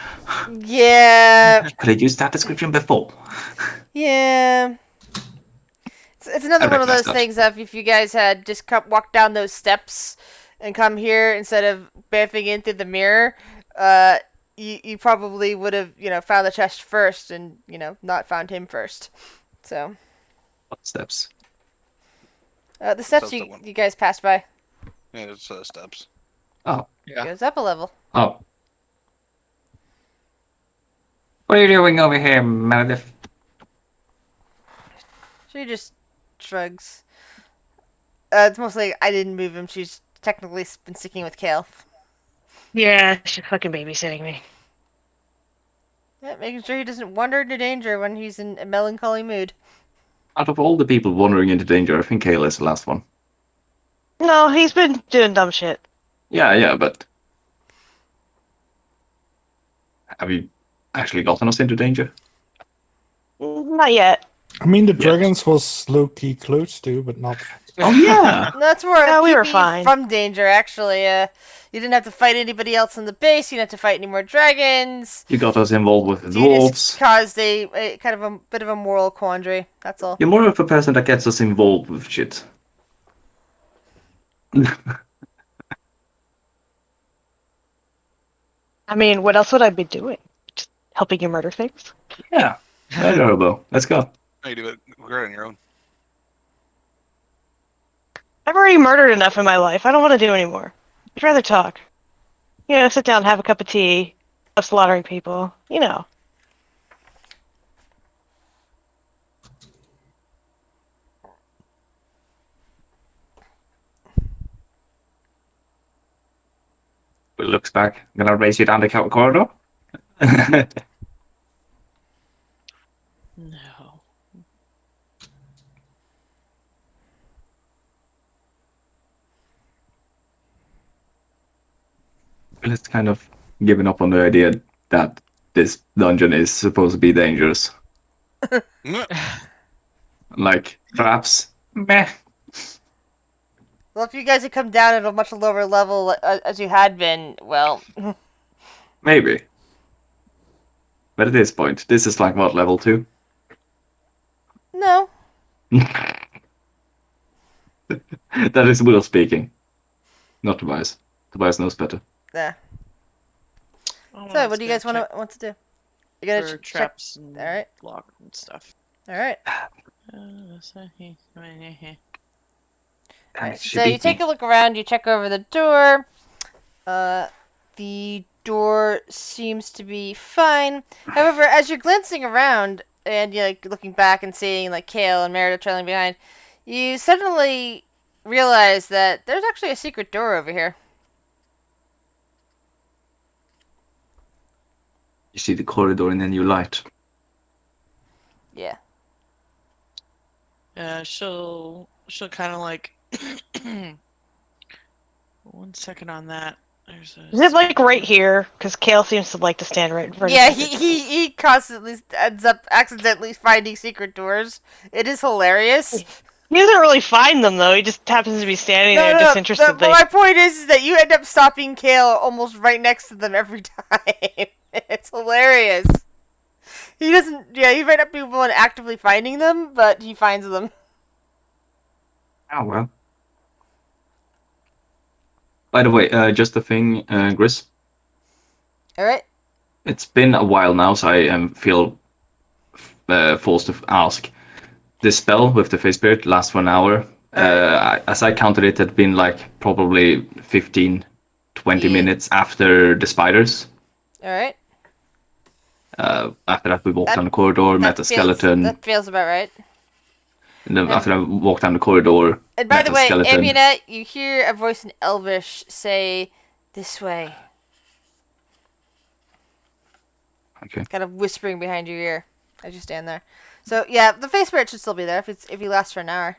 Yeah, Could have used that description before. yeah. It's another I one of recognize those that. things of if you guys had just walked down those steps and come here instead of biffing in through the mirror, you probably would have found the chest first and not found him first. So What steps? the steps That's the you one. you guys passed by Yeah, it's steps. Oh, Yeah. goes up a level. oh. What are you doing over here, Meredith? She just shrugs. It's mostly I didn't move him. She's technically been sticking with Kale. Yeah, she's fucking babysitting me. Yeah, making sure he doesn't wander into danger when he's in a melancholy mood. Out of all the people wandering into danger, I think Kale is the last one. No, he's been doing dumb shit. Yeah, but have you actually gotten us into danger? Not yet. I mean, the dragons was low-key close to, but not... Oh yeah! No, that's more No, we were keeping you fine. from danger, actually. You didn't have to fight anybody else in the base. You didn't have to fight any more dragons. You got us involved with the You dwarves. just caused a kind of a bit of a moral quandary. That's all. You're more of a person that gets us involved with shit. I mean, what else would I be doing? Just helping you murder things? Yeah. Hobo. Let's go. No, you do it. We're on your own. I've already murdered enough in my life. I don't want to do anymore. I'd rather talk. You know, sit down, have a cup of tea, stop slaughtering people. You know. Will looks back. I'm gonna race you down the corridor. No. Will has kind of given up on the idea that this dungeon is supposed to be dangerous. Like, perhaps, meh. Well, if you guys had come down at a much lower level as you had been, well, Maybe. But at this point, this is like what, level 2? no. That is Will speaking. Not Tobias. Tobias knows better. Nah. Oh, So, what do you guys want to do? You gotta for check. traps and Alright. block and stuff. All right. Damn it, she So you beat take me. a look around. You check over the door. The door seems to be fine. However, as you're glancing around and you're like looking back and seeing like Kale and Merida trailing behind, you suddenly realize that there's actually a secret door over here. You see the corridor in a new light. Yeah. She'll kind of like 1 second on that. There's a Is it like right here? Because Kale seems to like to stand right in front Yeah, of he constantly ends up accidentally finding secret doors. It is hilarious. He doesn't really find them, though. He just happens to be standing there disinterestedly. But my point is that you end up stopping Kale almost right next to them every time. It's hilarious. He doesn't. Yeah, he might not be the one actively finding them, but he finds them. Oh well. By the way, just a thing, Gris. All right. It's been a while now, so I feel forced to ask. This spell with the face spirit lasts for an hour. As I counted it, had been like probably 15, 20 minutes after the spiders. All right. After that, we walked down the corridor, met a skeleton. That feels about right. And then after I walked down the corridor, And by met the a way, skeleton. Amunet, you hear a voice in Elvish say, "This way," Okay. kind of whispering behind your ear as you stand there. So yeah, the face spirit should still be there if he lasts for an hour.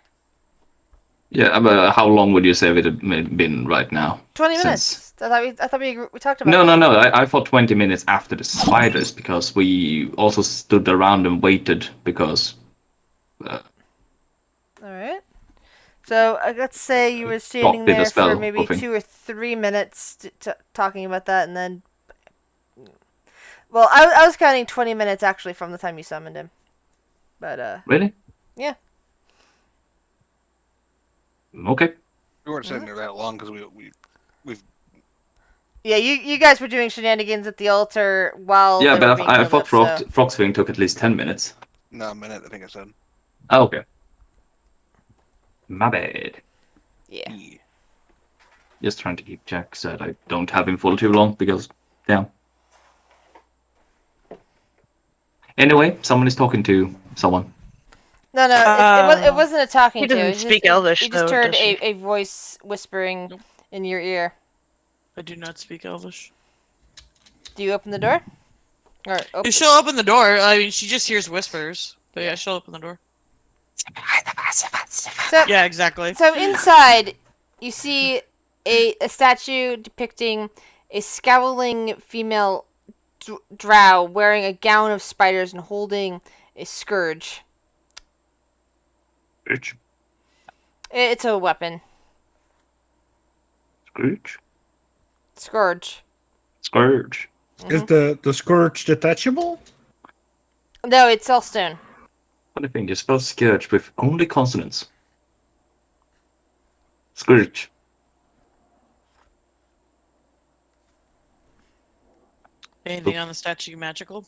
Yeah, but how long would you say it had been right now? 20 minutes. Since- I thought we talked about. No. I thought 20 minutes after the spiders because we also stood around and waited because. All right. So let's say you were standing did a there spell, for maybe hoping. 2 or 3 minutes talking about that, and then. Well, I was counting 20 minutes actually from the time you summoned him, but Really? yeah. Okay. We weren't sitting there that long because we've Yeah, you guys were doing shenanigans at the altar while Yeah, they were but being I killed thought up, so- Frog's thing took at least 10 minutes. no, a minute. I think I said. Oh, okay. My bad. Yeah. Just trying to keep track so that I don't have him for too long because, yeah. Anyway, someone is talking to someone. No, it wasn't a talking He to. doesn't It was speak just, Elvish, You just though, heard does he? a voice whispering Nope. in your ear. I do not speak Elvish. Do you open the door? Or open? She'll open the door. I mean, she just hears whispers. But yeah, she'll open the door. So, Yeah, exactly. so inside, you see a statue depicting a scowling female drow wearing a gown of spiders and holding a scourge. Scrooge. It's a weapon. Scrooge. Scourge. Scourge. Is the scourge detachable? No, it's all stone. Funny thing, you spell scourge with only consonants. Scourge. Anything on the statue magical?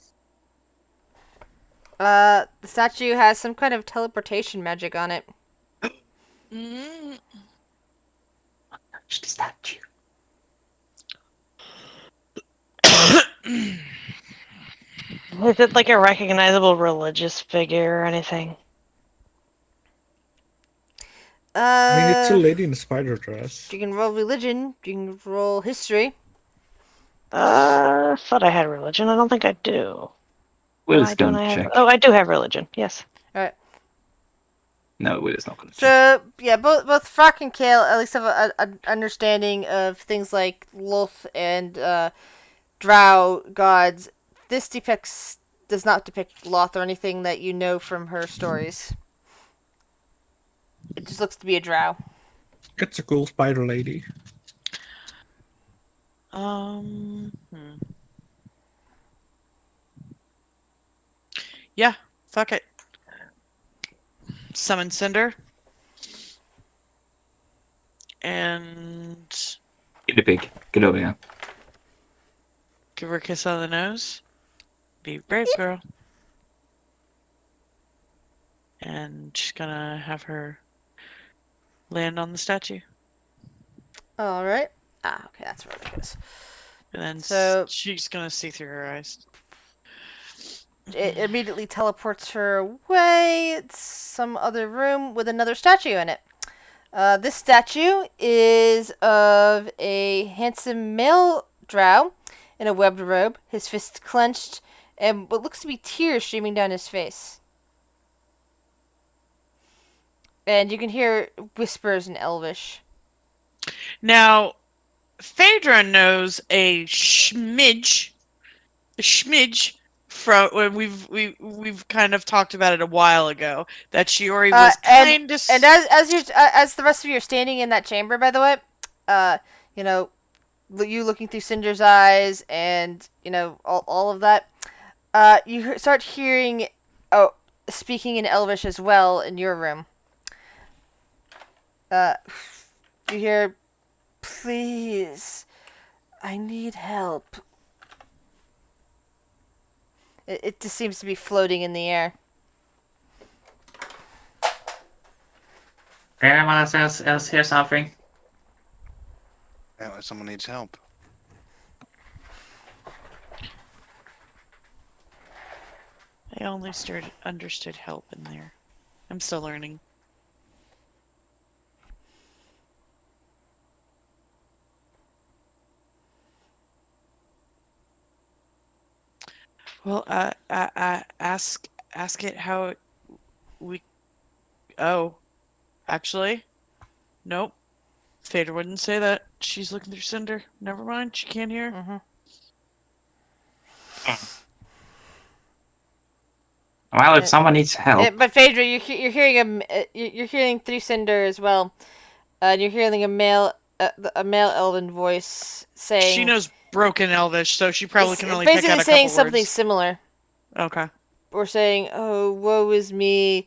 The statue has some kind of teleportation magic on it. Mm. Touch the statue. Is it like a recognizable religious figure or anything? I mean, it's a lady in a spider dress. You can roll religion. You can roll history. I thought I had religion. I don't think I do. Will's Why don't gonna I have? check. Oh, I do have religion. Yes. No, Will is not gonna check. So yeah, both Frock and Kale at least have an understanding of things like Lolth and Drow gods. This does not depict Loth or anything that you know from her stories. It just looks to be a Drow. It's a cool spider lady. Yeah, fuck it. Summon Cinder. And Guinea pig. Get over here. give her a kiss on the nose. Be brave, girl. And she's gonna have her land on the statue. All right. Okay, that's where it goes. And then So- she's gonna see through her eyes. It immediately teleports her away. It's some other room with another statue in it. This statue is of a handsome male drow in a webbed robe, his fists clenched, and what looks to be tears streaming down his face. And you can hear whispers in Elvish. Now, Phaedra knows a smidge from when we've kind of talked about it a while ago that Shiori was kind of And as the rest of you are standing in that chamber, by the way, you know, you looking through Cinder's eyes, and you know all of that, you start hearing, speaking in Elvish as well in your room. You hear, "Please, I need help." It just seems to be floating in the air. Anyone else hear something? Apparently someone needs help. I only understood help in there. I'm still learning. Well, ask it how we. Oh, actually, nope. Phaedra wouldn't say that. She's looking through Cinder. Never mind. She can't hear. Well, if someone needs help, But Phaedra, you're hearing you're hearing through Cinder as well, and you're hearing a male elven voice saying. She knows broken Elvish, so she probably can only basically pick out a saying couple something words. similar. Okay. Or saying, "Oh, woe is me."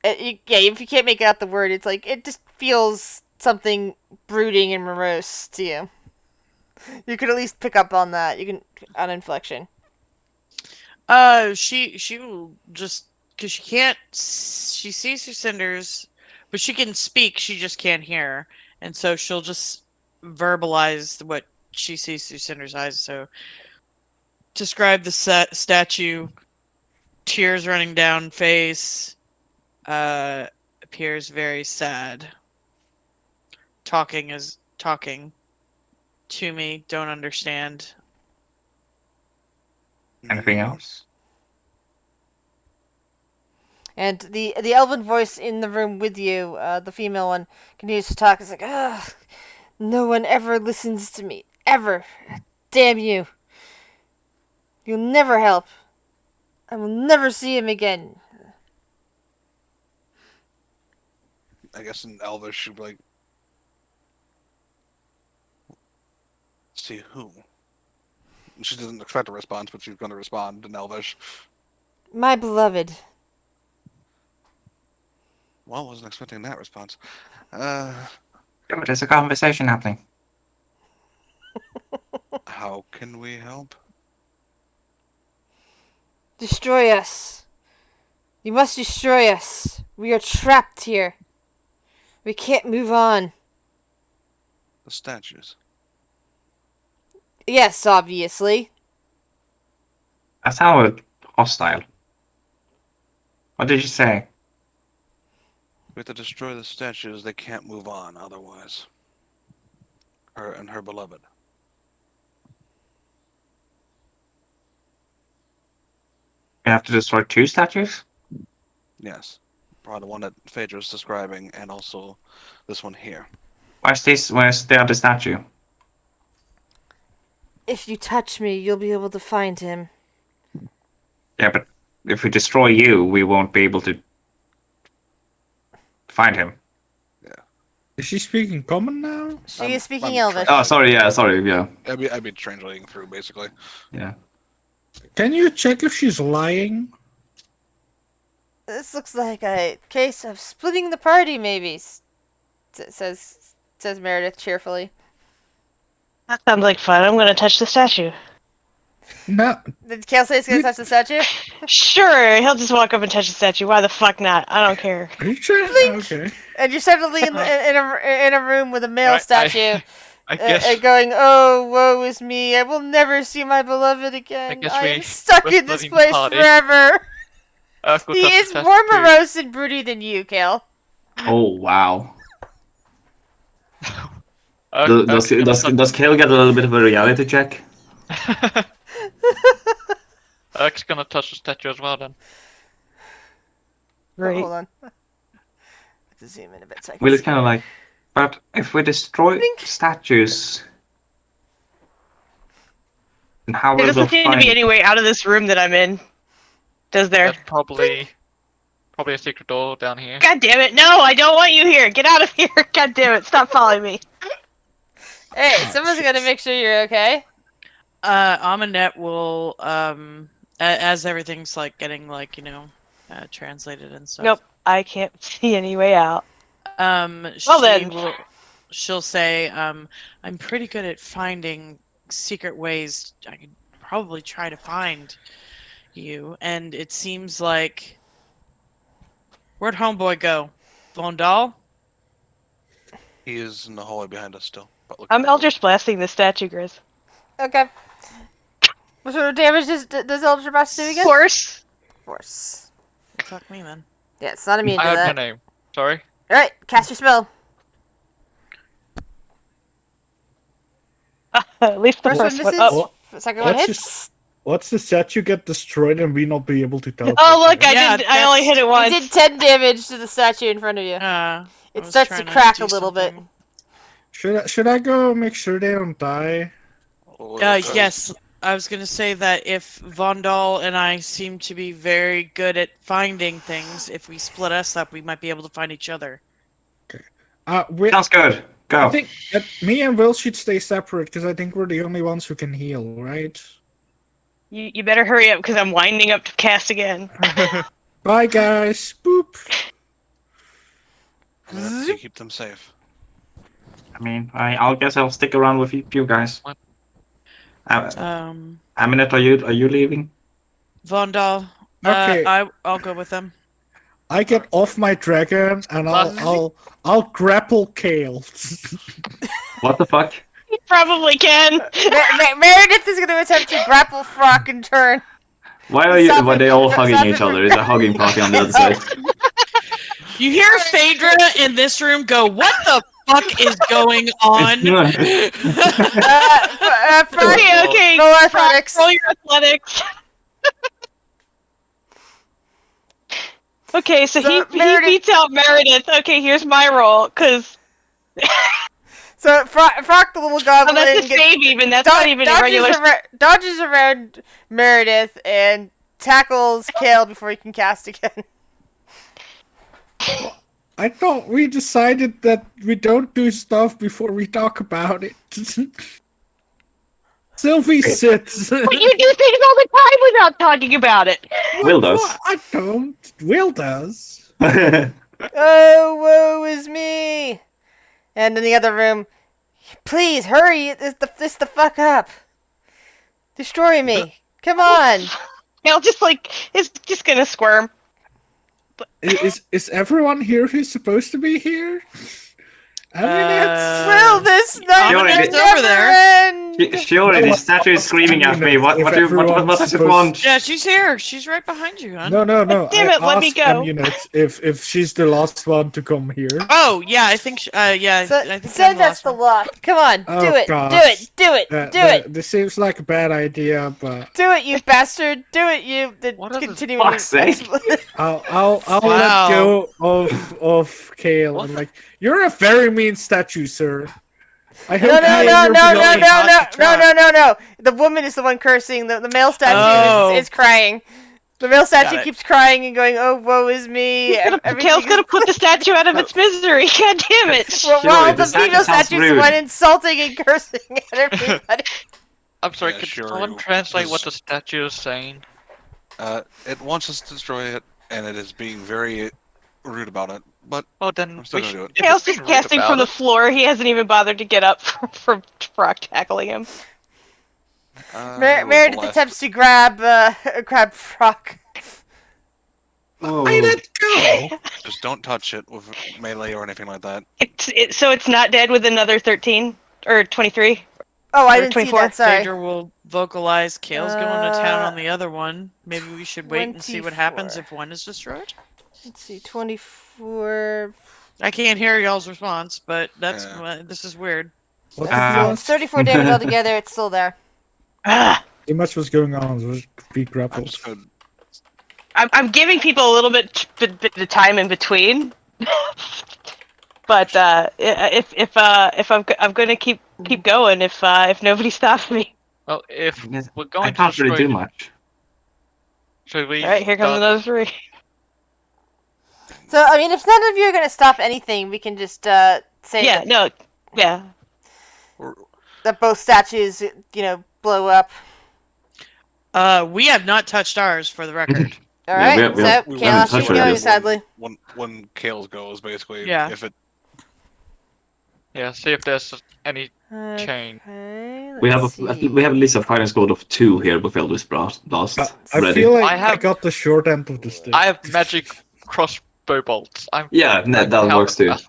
If you can't make out the word, it's like it just feels something brooding and morose to you. You could at least pick up on that. You can on inflection. She will just because she can't. She sees her cinders, but she can speak. She just can't hear, and so she'll just verbalize what she sees through Cinder's eyes. So, describe the statue. Tears running down face. Appears very sad. Talking to me. Don't understand. anything else? And the elven voice in the room with you, the female one, continues to talk. It's like, ugh, no one ever listens to me. Ever. Damn you. You'll never help. I will never see him again. I guess in Elvish she'd be like, see who? She doesn't expect a response, but she's going to respond in Elvish. My beloved. Well, wasn't expecting that response. Yeah, but there's a conversation happening. How can we help? Destroy us. You must destroy us. We are trapped here. We can't move on. The statues. Yes, obviously. That sounded hostile. What did you say? We have to destroy the statues. They can't move on otherwise. Her and her beloved. We have to destroy 2 statues? Yes. Probably the one that Phaedra's describing, and also this one here. Where's the other statue? If you touch me, you'll be able to find him. Yeah, but if we destroy you, we won't be able to find him. Is she speaking common now? She is speaking I'm Elvish. Oh, sorry, yeah. I'd be translating through, basically. Yeah. Can you check if she's lying? This looks like a case of splitting the party, maybe, says Meredith cheerfully. That sounds like fun. I'm gonna touch the statue. No. Did Kale say he's gonna touch the statue? Sure, he'll just walk up and touch the statue. Why the fuck not? I don't care. Are you sure? Blink! Okay. And you're suddenly in a room with a male statue, I guess going, "Oh, woe is me! I will never see my beloved again. guess I am we're stuck in this splitting the place party. forever." I'll go He touch the is statue more too. morose and broody than you, Kale. Oh, wow. Urk's gonna Does Kale get a little bit of a reality check? Urk's gonna touch the statue as well then. Oh, hold on. I have to zoom in a bit so I can Will is see. kind of like, but if we destroy Blink. statues, then how There will we doesn't seem to find? be any way out of this room that I'm in. Does there? That's probably a secret door down here. God damn it! No, I don't want you here. Get out of here! God damn it! Stop following me. Hey, someone's gonna make sure you're okay. Amanette will, as everything's like getting like, translated and stuff. Nope, I can't see any way out. She'll say, I'm pretty good at finding secret ways. I could probably try to find you. And it seems like, where'd homeboy go? Vondal? He is in the hallway behind us still. But look I'm Eldritch Blasting the statue, Grizz. Okay. What sort of damage does Eldritch Blast do Of again? course. Force. Fuck me then. Yeah, it's not immune I to have that. no name. Sorry. Alright, cast your spell. At least the First one first one. misses. Oh, Second one What's hits. What's the statue get destroyed and we not be able to tell? oh look, Yeah, I only hit it You once. did 10 damage to the statue in front of you. I It was starts to trying crack do a little bit. something. Should I go make sure they don't die? Yes, I was gonna say that if Vondal and I seem to be very good at finding things, if we split us up, we might be able to find each other. Sounds good. Go. I think that me and Will should stay separate because I think we're the only ones who can heal, right? You better hurry up because I'm winding up to cast again. Bye, guys. Boop. To keep them safe. I mean, I'll guess I'll stick around with you guys. What? Aminette, are you leaving? Vondal, Okay. I'll go with them. I get off my dragon and I'll grapple Kale. What the fuck? You probably can. Meredith is going to attempt to grapple Frock in turn. Why are they all hugging each other? Is a hugging party on the other side? You hear Phaedra in this room go, "What the fuck is going on?" Frock, Okay. roll athletics. Roll your athletics. Okay, so he Meredith- beats out Meredith. Okay, here's my roll, because So Frock the little goblin that's a gets save even. That's not even a regular. dodges around Meredith and tackles Kale before he can cast again. I thought we decided that we don't do stuff before we talk about it. Sylvie sits. But you do things all the time without talking about it. Will does. I don't. Will does. Oh, woe is me! And in the other room, please hurry! This the fuck up! Destroy me! Come on! Kale is just gonna squirm. Is everyone here who's supposed to be here? I mean, Will this nightmare It's over there. never end? Surely the statue is screaming at me. What does it want? Yeah, she's here. She's right behind you, hon. no. Damn it, let me go. Amunet if she's the last one to come here. Oh, yeah, I think, yeah, So, I think send us the one. lock. Come on, Oh, do it, gosh. do it. This seems like a bad idea, but Do it, you bastard! Do it, you! What is it? Continuing. Fuck's sake. I'll Wow. let go of Kale. I'm like, you're a very mean statue, sir. I hope No! you The woman is the one cursing. The male statue Oh. is crying. The male statue Got it. keeps crying and going, "Oh, woe is me!" Kale's gonna put the statue out of its misery. God damn it! Well, Surely the the statue female sounds statue is the rude. one insulting and cursing at everybody. I'm sorry, Yeah, could sure, someone it translate what the was- statue is saying? It wants us to destroy it, and it is being very rude about it. But Oh, then I'm still we gonna should. do it. if Kale's it's being just rude casting about from the it- floor. He hasn't even bothered to get up from Brock tackling him. Meredith blast. attempts to grab Frock. Oh. I let go. Just don't touch it with melee or anything like that. So it's not dead with another 13 or 23. Oh, I Or didn't see 24. that. Sorry. Phaedra will vocalize Kale's going to town on the other one. Maybe we should wait and see what happens 24. if one is destroyed. Let's see, 24. I can't hear y'all's response, but that's Yeah. this is weird. What It's 34 damage altogether. It's still there. Ah, Too much was going on. It was be I'm grappled. just gonna I'm giving people a little bit of time in between. But if I'm gonna keep going if nobody stops me. Well, if we're going I can't to really destroy, do much. should we? All right, here comes start- another 3. So, I mean, if none of you are going to stop anything, we can just say Yeah, no, yeah. that both statues, blow up. We have not touched ours for the record. All Yeah, right, we so haven't Kale, touched keep it going, yet. sadly. when Kale's goes, basically. Yeah. If it Yeah, see if there's any change. Okay, We have let's see. we have at least a firing squad of 2 here with Eldritch Blast. I ready. feel like I have- I got the short end of the stick. I have magic crossbow bolts. Yeah, that How works too. about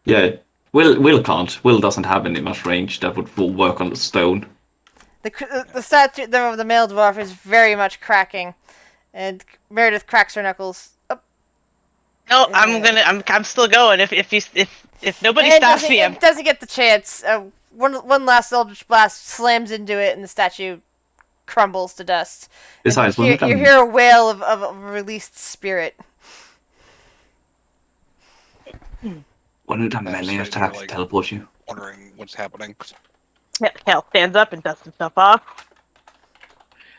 Yeah, Will can't. Will doesn't have any much range that would full work on the stone. The statue of the male dwarf is very much cracking, and Meredith cracks her knuckles. Oh, No, I'm still going. If nobody and stops me, it doesn't get the chance. One last Eldritch Blast slams into it, and the statue crumbles to dust. Besides, You hear a wail of a released spirit. wouldn't a That's melee like attack like- teleport you? wondering what's happening. Kale stands up and dusts himself off.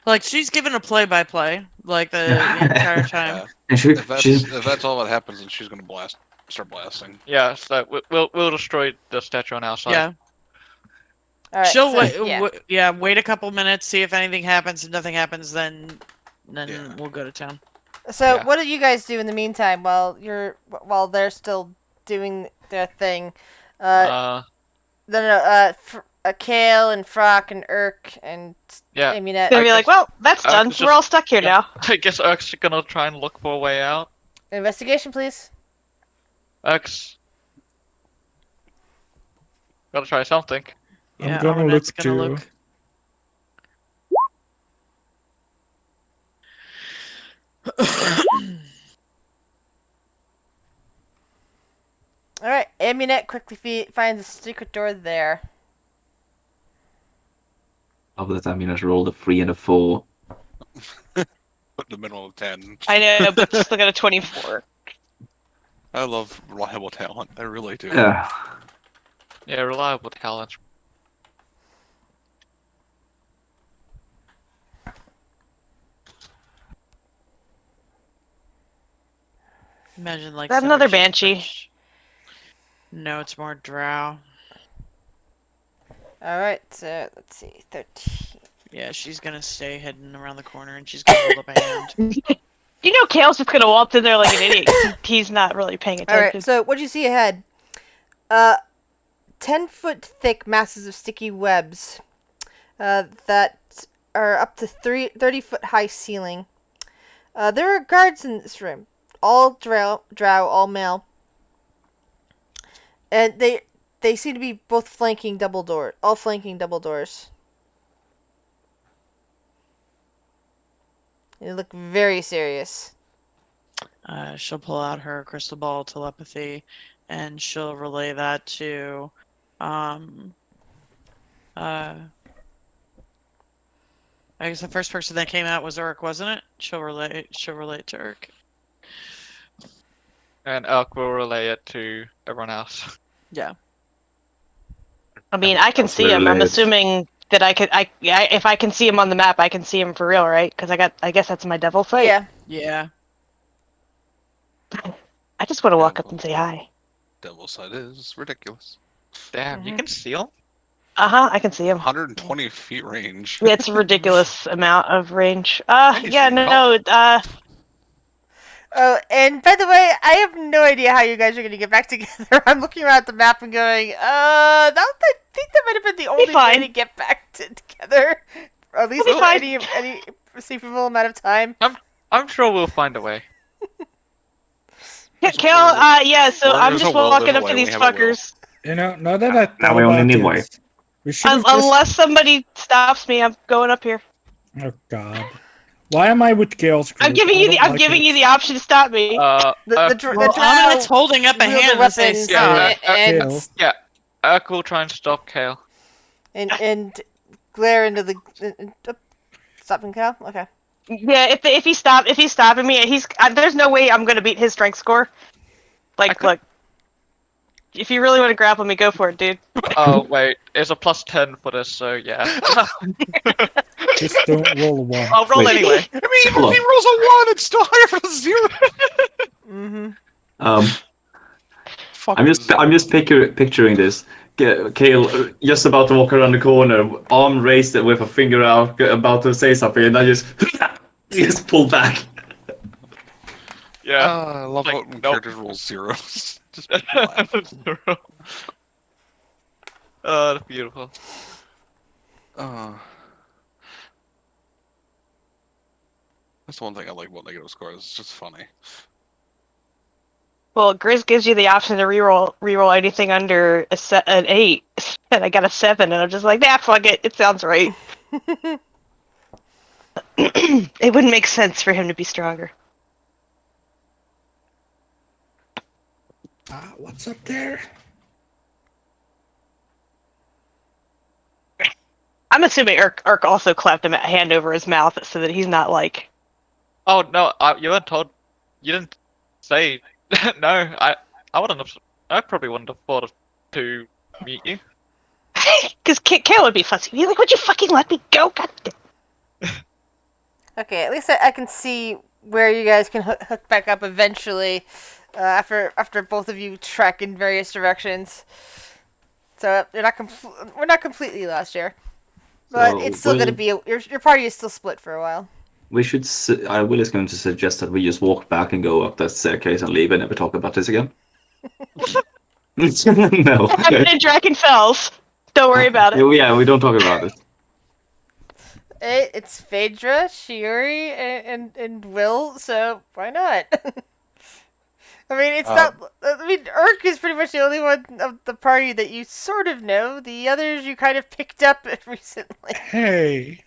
Like she's given a play-by-play, like the entire time. Yeah. And If that's all that happens, then she's gonna start blasting. Yeah, so we'll destroy the statue on our side. Yeah, All right, she'll so, yeah. wait a couple minutes, see if anything happens. If nothing happens, then Yeah. we'll go to town. So, Yeah. what do you guys do in the meantime while they're still doing their thing? Kale and Frock and Urk and Yeah. Amunet. Gonna be like, well, that's done. just- We're all stuck here yeah. now. I guess Urk's gonna try and look for a way out. Investigation, please. Urk's gotta try something. Yeah, I'm gonna Armanet's look too. All right, Amunet quickly finds a secret door there. Of that, I mean, I rolled a 3 and a 4. Put in the middle of 10. I know, but still got a 24. I love reliable talent. I really do. Yeah. Yeah, reliable talent. Imagine like Is that somebody another just banshee? approached- No, it's more drow. Alright, so let's see. 13. Yeah, she's gonna stay hidden around the corner and she's gonna hold up a hand. You know, Kale's just gonna waltz in there like an idiot. 'Cause he's not really paying attention. Alright, so what do you see ahead? 10-foot thick masses of sticky webs that are up to 30-foot high ceiling. There are guards in this room. All drow, all male. And they seem to be both flanking double doors. They look very serious. She'll pull out her crystal ball telepathy, and she'll relay that to, I guess the first person that came out was Urk, wasn't it? She'll relay it to Urk. And Elk will relay it to everyone else. Yeah. I mean, I can That's see him. I'm related. assuming that if I can see him on the map, I can see him for real, right? Because I guess that's my devil fight. Yeah. Yeah. I just want to walk up and say hi. Devil side is ridiculous. Damn, you Mhm. can see him? I can see him. 120 feet range. Yeah, it's a ridiculous amount of range. you Yeah, see no, Oh, and by the way, I have no idea how you guys are gonna get back together. I'm looking around at the map and going, I think that might have been the only way fine. to get back together. Or at least We'll be for fine. any perceivable amount of time. I'm sure we'll find a way. Kale, yeah, so Where I'm there's just a will, walking there's a up way. to We these have a will. fuckers. You know, now that I Now thought we only about need this, way. we should have just... Unless somebody stops me, I'm going up here. Oh God. Why am I with Gale's group? I'm giving I you don't I'm like giving it. you the option to stop me. The Well, drow Amulet's holding up a wield the hand as they weapons stop. and Gale. Elk will try and stop Kale. and glare into the stopping cow. Okay. Yeah, if he's stopping me, there's no way I'm gonna beat his strength score. Like, look, if you really want to grapple me, go for it, dude. Oh, wait. It's a +10 for this, so yeah. Just don't roll a one. I'll roll Wait. anyway. I mean, even Hold if he on. rolls a 1, it's still higher than 0. Mm-hmm. I'm just picturing this. Kale just about to walk around the corner, arm raised with a finger out, about to say something, and I just pull back. Yeah. I love Like, it when nope. characters roll zeros. Just make me laugh. Oh, that's beautiful. That's the one thing I like about negative scores. It's just funny. Well, Grizz gives you the option to reroll anything under an 8, and I got a 7, and I'm just like, nah, fuck it. It sounds right. It wouldn't make sense for him to be stronger. What's up there? I'm assuming Urk also clapped a hand over his mouth so that he's not like. Oh, no, you weren't told. You didn't say. No, I wouldn't have. I probably wouldn't have thought to meet you. Because Kale would be fussy. He'd be like, would you fucking let me go? God damn. Okay, at least I can see where you guys can hook back up eventually, after both of you trek in various directions. So we're not completely lost here, but So it's still going to be your party is still split for a while. We should. Will is going to suggest that we just walk back and go up that staircase and leave and never talk about this again. No. Happened in Drakenfels. Don't worry about it. Yeah, we don't talk about it. It's Phaedra, Shiori, and Will, so why not? I mean, it's not. I mean, Urk is pretty much the only one of the party that you sort of know. The others you kind of picked up recently. Hey.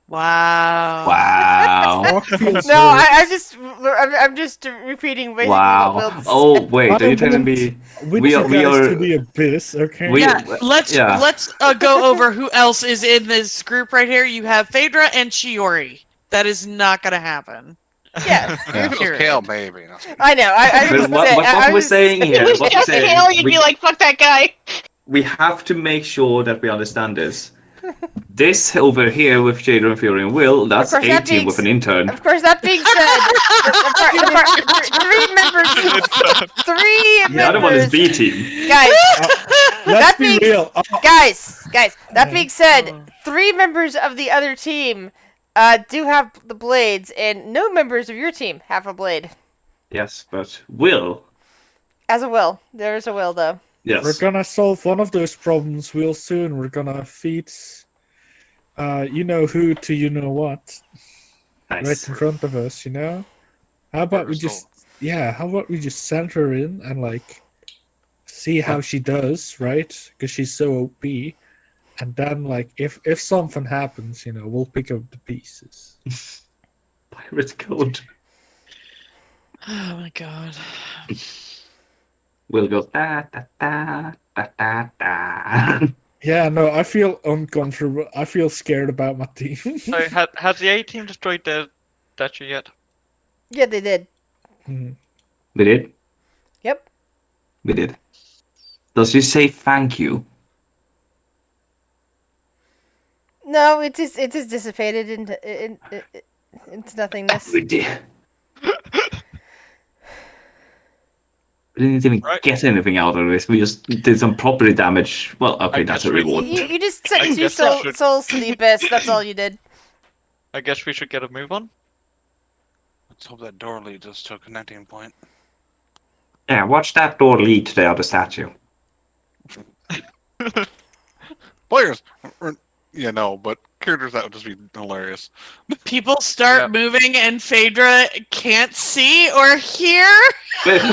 Wow. Wow. Talk feels No, worse. I'm just repeating basically Wow. what Will said. Oh wait, I are you telling went me with we you are- guys to the abyss, okay? Let's go over who else is in this group right here. You have Phaedra and Shiori. That is not gonna happen. Yeah. It was Period. Kale, baby. No. I know. I But was what, saying, what, I what we're was- saying If here, it was what we're just saying, Kale, you'd we, be like, fuck that guy. we have to make sure that we understand this. This over here with Jada and Fury and Will, that's course, a that team being with an s- intern. Of course, that being said, three members. The other one is B team. Guys, Let's That be being- real. guys. That being said, 3 members of the other team do have the blades, and no members of your team have a blade. Yes, but Will. As a will, there is a will though. Yes. We're gonna solve one of those problems real soon. We're gonna feed, you know who to you know what, right Nice. in front of us. You know. How about we So- just, how about we just send her in and like see how she does, right? Because she's so OP, and then like if something happens, we'll pick up the pieces. Pirate code. Oh my god. Will goes da da da da da da. Yeah, no, I feel uncomfortable. I feel scared about my team. So has the A team destroyed their statue yet? Yeah, they did. Mhm. We did. Yep. We did. Does she say thank you? No, it is dissipated into nothingness. We did. We didn't even Right. get anything out of this. We just did some property damage. Well, okay, I that's guess a we- reward. You just I sent 2 guess I should- souls to the abyss. That's all you did. I guess we should get a move on. Let's hope that door leads us to a connecting point. Yeah, watch that door lead to the other statue. Players, but characters that would just be hilarious. People start Yeah. moving and Phaedra can't see or hear.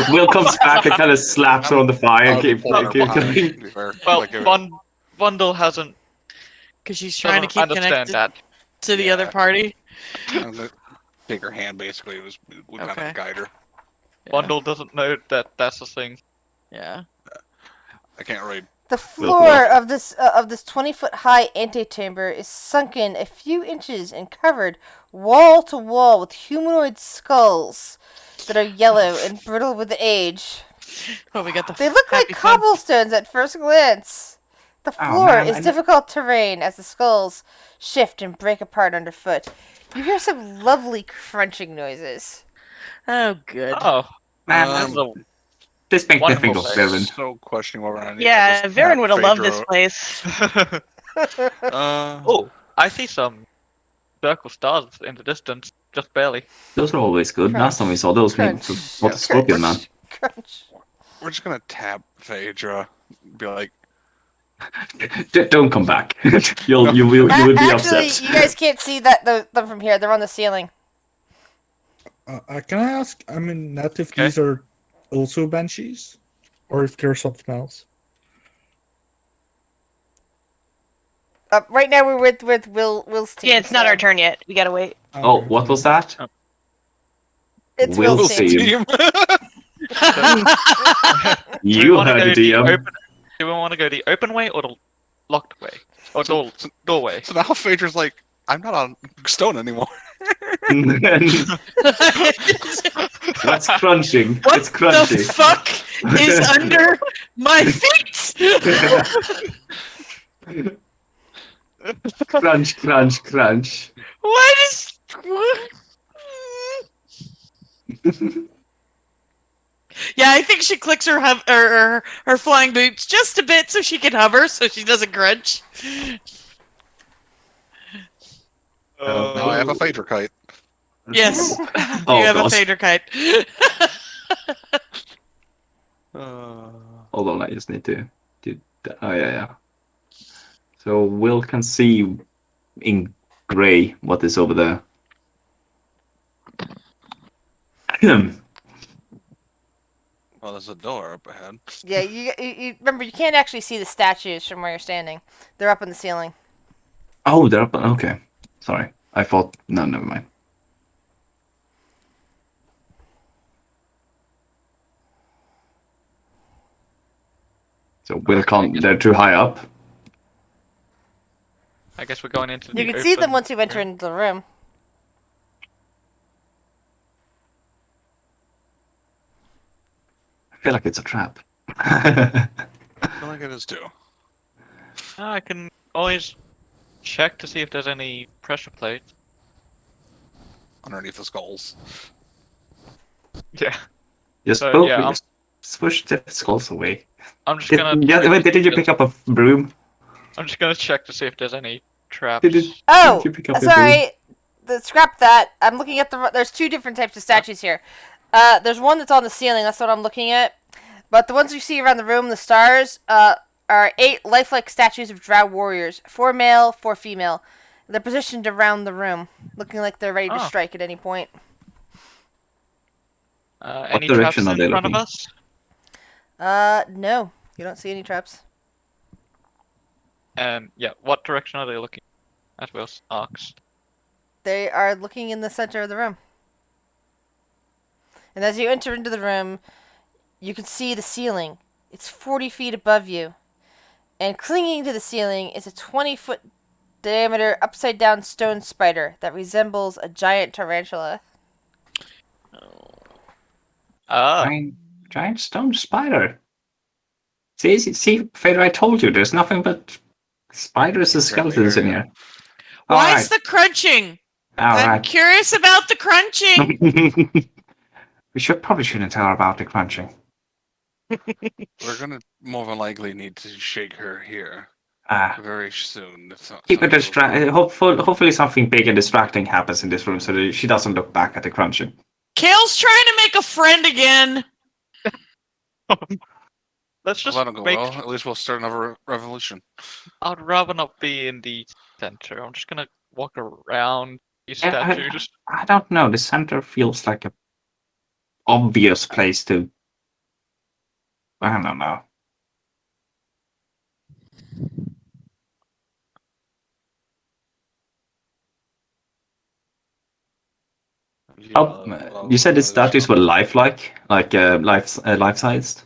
Will comes back and kind of slaps her on the fire. I'll be Keep pulling her going. behind, to be fair. Well, Like, if- Bundle hasn't Because she's trying to doesn't keep understand connected that. to the other Yeah. party. and the- take her hand basically would kind Okay. of guide her. Yeah. Bundle doesn't know that that's a thing. Yeah. I can't really. The floor of this 20-foot high antechamber is sunken a few inches and covered wall to wall with humanoid skulls that are yellow and brittle with age. Oh, we got the. They look like happy fun. cobblestones at first glance. The Oh, floor man, is I know- difficult terrain as the skulls shift and break apart underfoot. You hear some lovely crunching noises. Oh, good. Oh, Man, Um, this is a- this makes me wonderful think of place. Bevan. So questioning whether I need Yeah, to just Varen have would have loved this Phaedra- place. Oh, I see some circle stars in the distance, just barely. Those are always good. Last time we saw those, we Crunch. fought the Scorpion Man. Crunch. We're just gonna tap Phaedra. Be like, Don't come back. you will be Actually, upset. you guys can't see them from here. They're on the ceiling. Can I ask? I mean, Nat, if Okay. these are also banshees, or if there's something else. Right now we're with Will's team. Yeah, it's not so our turn yet. We gotta wait. Oh, Okay. what was that? It's We'll Will's see. team. You wanna heard go the the DM. Do we want to go the open way or the locked way? Or doorway? so now Phaedra's like, I'm not on stone anymore. What's crunching? What It's crunchy. the fuck is under my feet? Crunch, crunch, crunch. What is? What? Yeah, I think she clicks her flying boots just a bit so she can hover, so she doesn't crunch. Now I have a Phaedra kite. Yes, Oh, you have a gosh. Phaedra kite. Hold on, I just need to do that. Oh, yeah. So Will can see in grey what is over there. Well, there's a door up ahead. Yeah, you remember you can't actually see the statues from where you're standing. They're up in the ceiling. Oh, they're up. Okay. Sorry. I thought. No, never mind. So Will can't. They're too high up. I guess we're going into the You can see them open- once you enter into the room. feel like it's a trap. I feel like it is too. I can always check to see if there's any pressure plates. Underneath the skulls. Yeah. Just So, both yeah, just push the skulls away. I'm just gonna. Did you pick up a broom? I'm just gonna check to see if there's any traps. Didn't Oh, you pick up a broom? sorry. Scrap that. I'm looking at there's two different types of statues here. There's one that's on the ceiling. That's what I'm looking at. But the ones you see around the room, the stars, are 8 lifelike statues of drow warriors. 4 male, 4 female. They're positioned around the room, looking like they're ready to Oh. strike at any point. Any traps direction are in they front of looking? us? No. You don't see any traps. And yeah, what direction are they looking? At Will asked. They are looking in the center of the room. And as you enter into the room, you can see the ceiling. It's 40 feet above you. And clinging to the ceiling is a 20-foot diameter upside-down stone spider that resembles a giant tarantula. Giant stone spider. See, Fader, I told you, there's nothing but spiders and skeletons in here. Why is the crunching? I'm Alright. curious about the crunching. We probably shouldn't tell her about the crunching. We're gonna more than likely need to shake her here very soon. Keep her distracted. Hopefully something big and distracting happens in this room so that she doesn't look back at the crunching. Kale's trying to make a friend again. Let's just Let him go make. well. At least we'll start another revolution. I'd rather not be in the center. I'm just gonna walk around these Yeah, statues. I don't know. The center feels like a obvious place to. I don't know. You said the statues were lifelike, like life-sized.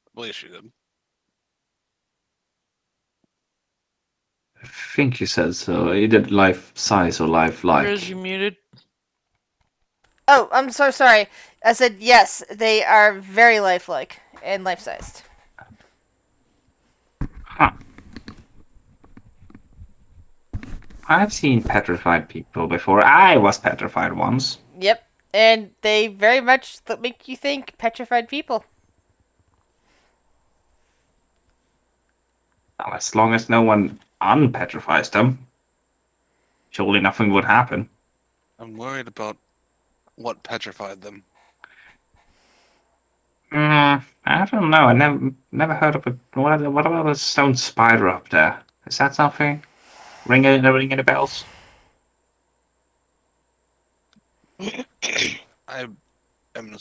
I believe she did. I think you said so. Either life-size or lifelike. Riz, you muted. Oh, I'm so sorry. I said yes, they are very lifelike and life-sized. Huh. I've seen petrified people before. I was petrified once. Yep, and they very much make you think petrified people. Well, as long as no one unpetrifies them, surely nothing would happen. I'm worried about what petrified them. I don't know. I never heard of a. What about a stone spider up there? Is that something? Ringing the bells? I am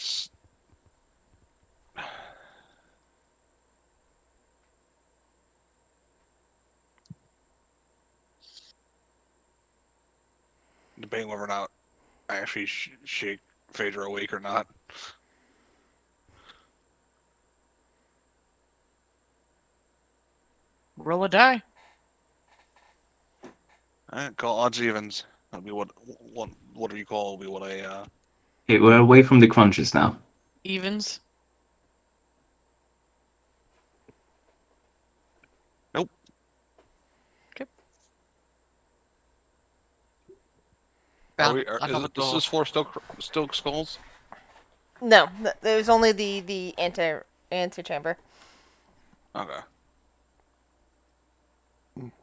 debating whether or not I actually shake Phaedra awake or not. Roll a die. Alright, call odds evens. That'll be what do you call will be what I Okay, we're away from the crunches now. Evens. Nope. Okay. Are Found another this door. is for still skulls? No, there's only the antechamber. Okay.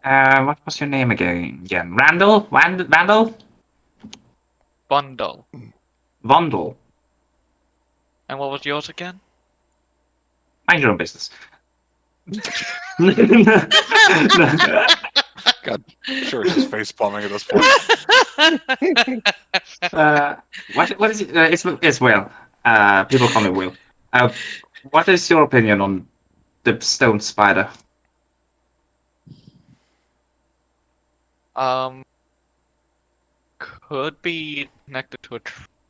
What was your name again? Randall? Randall? Bundle. Vondel. And what was yours again? Mind your own business. God, sure, it's just face palming at this point. What is it? It's Will. People call me Will. What is your opinion on the stone spider? Could be connected to a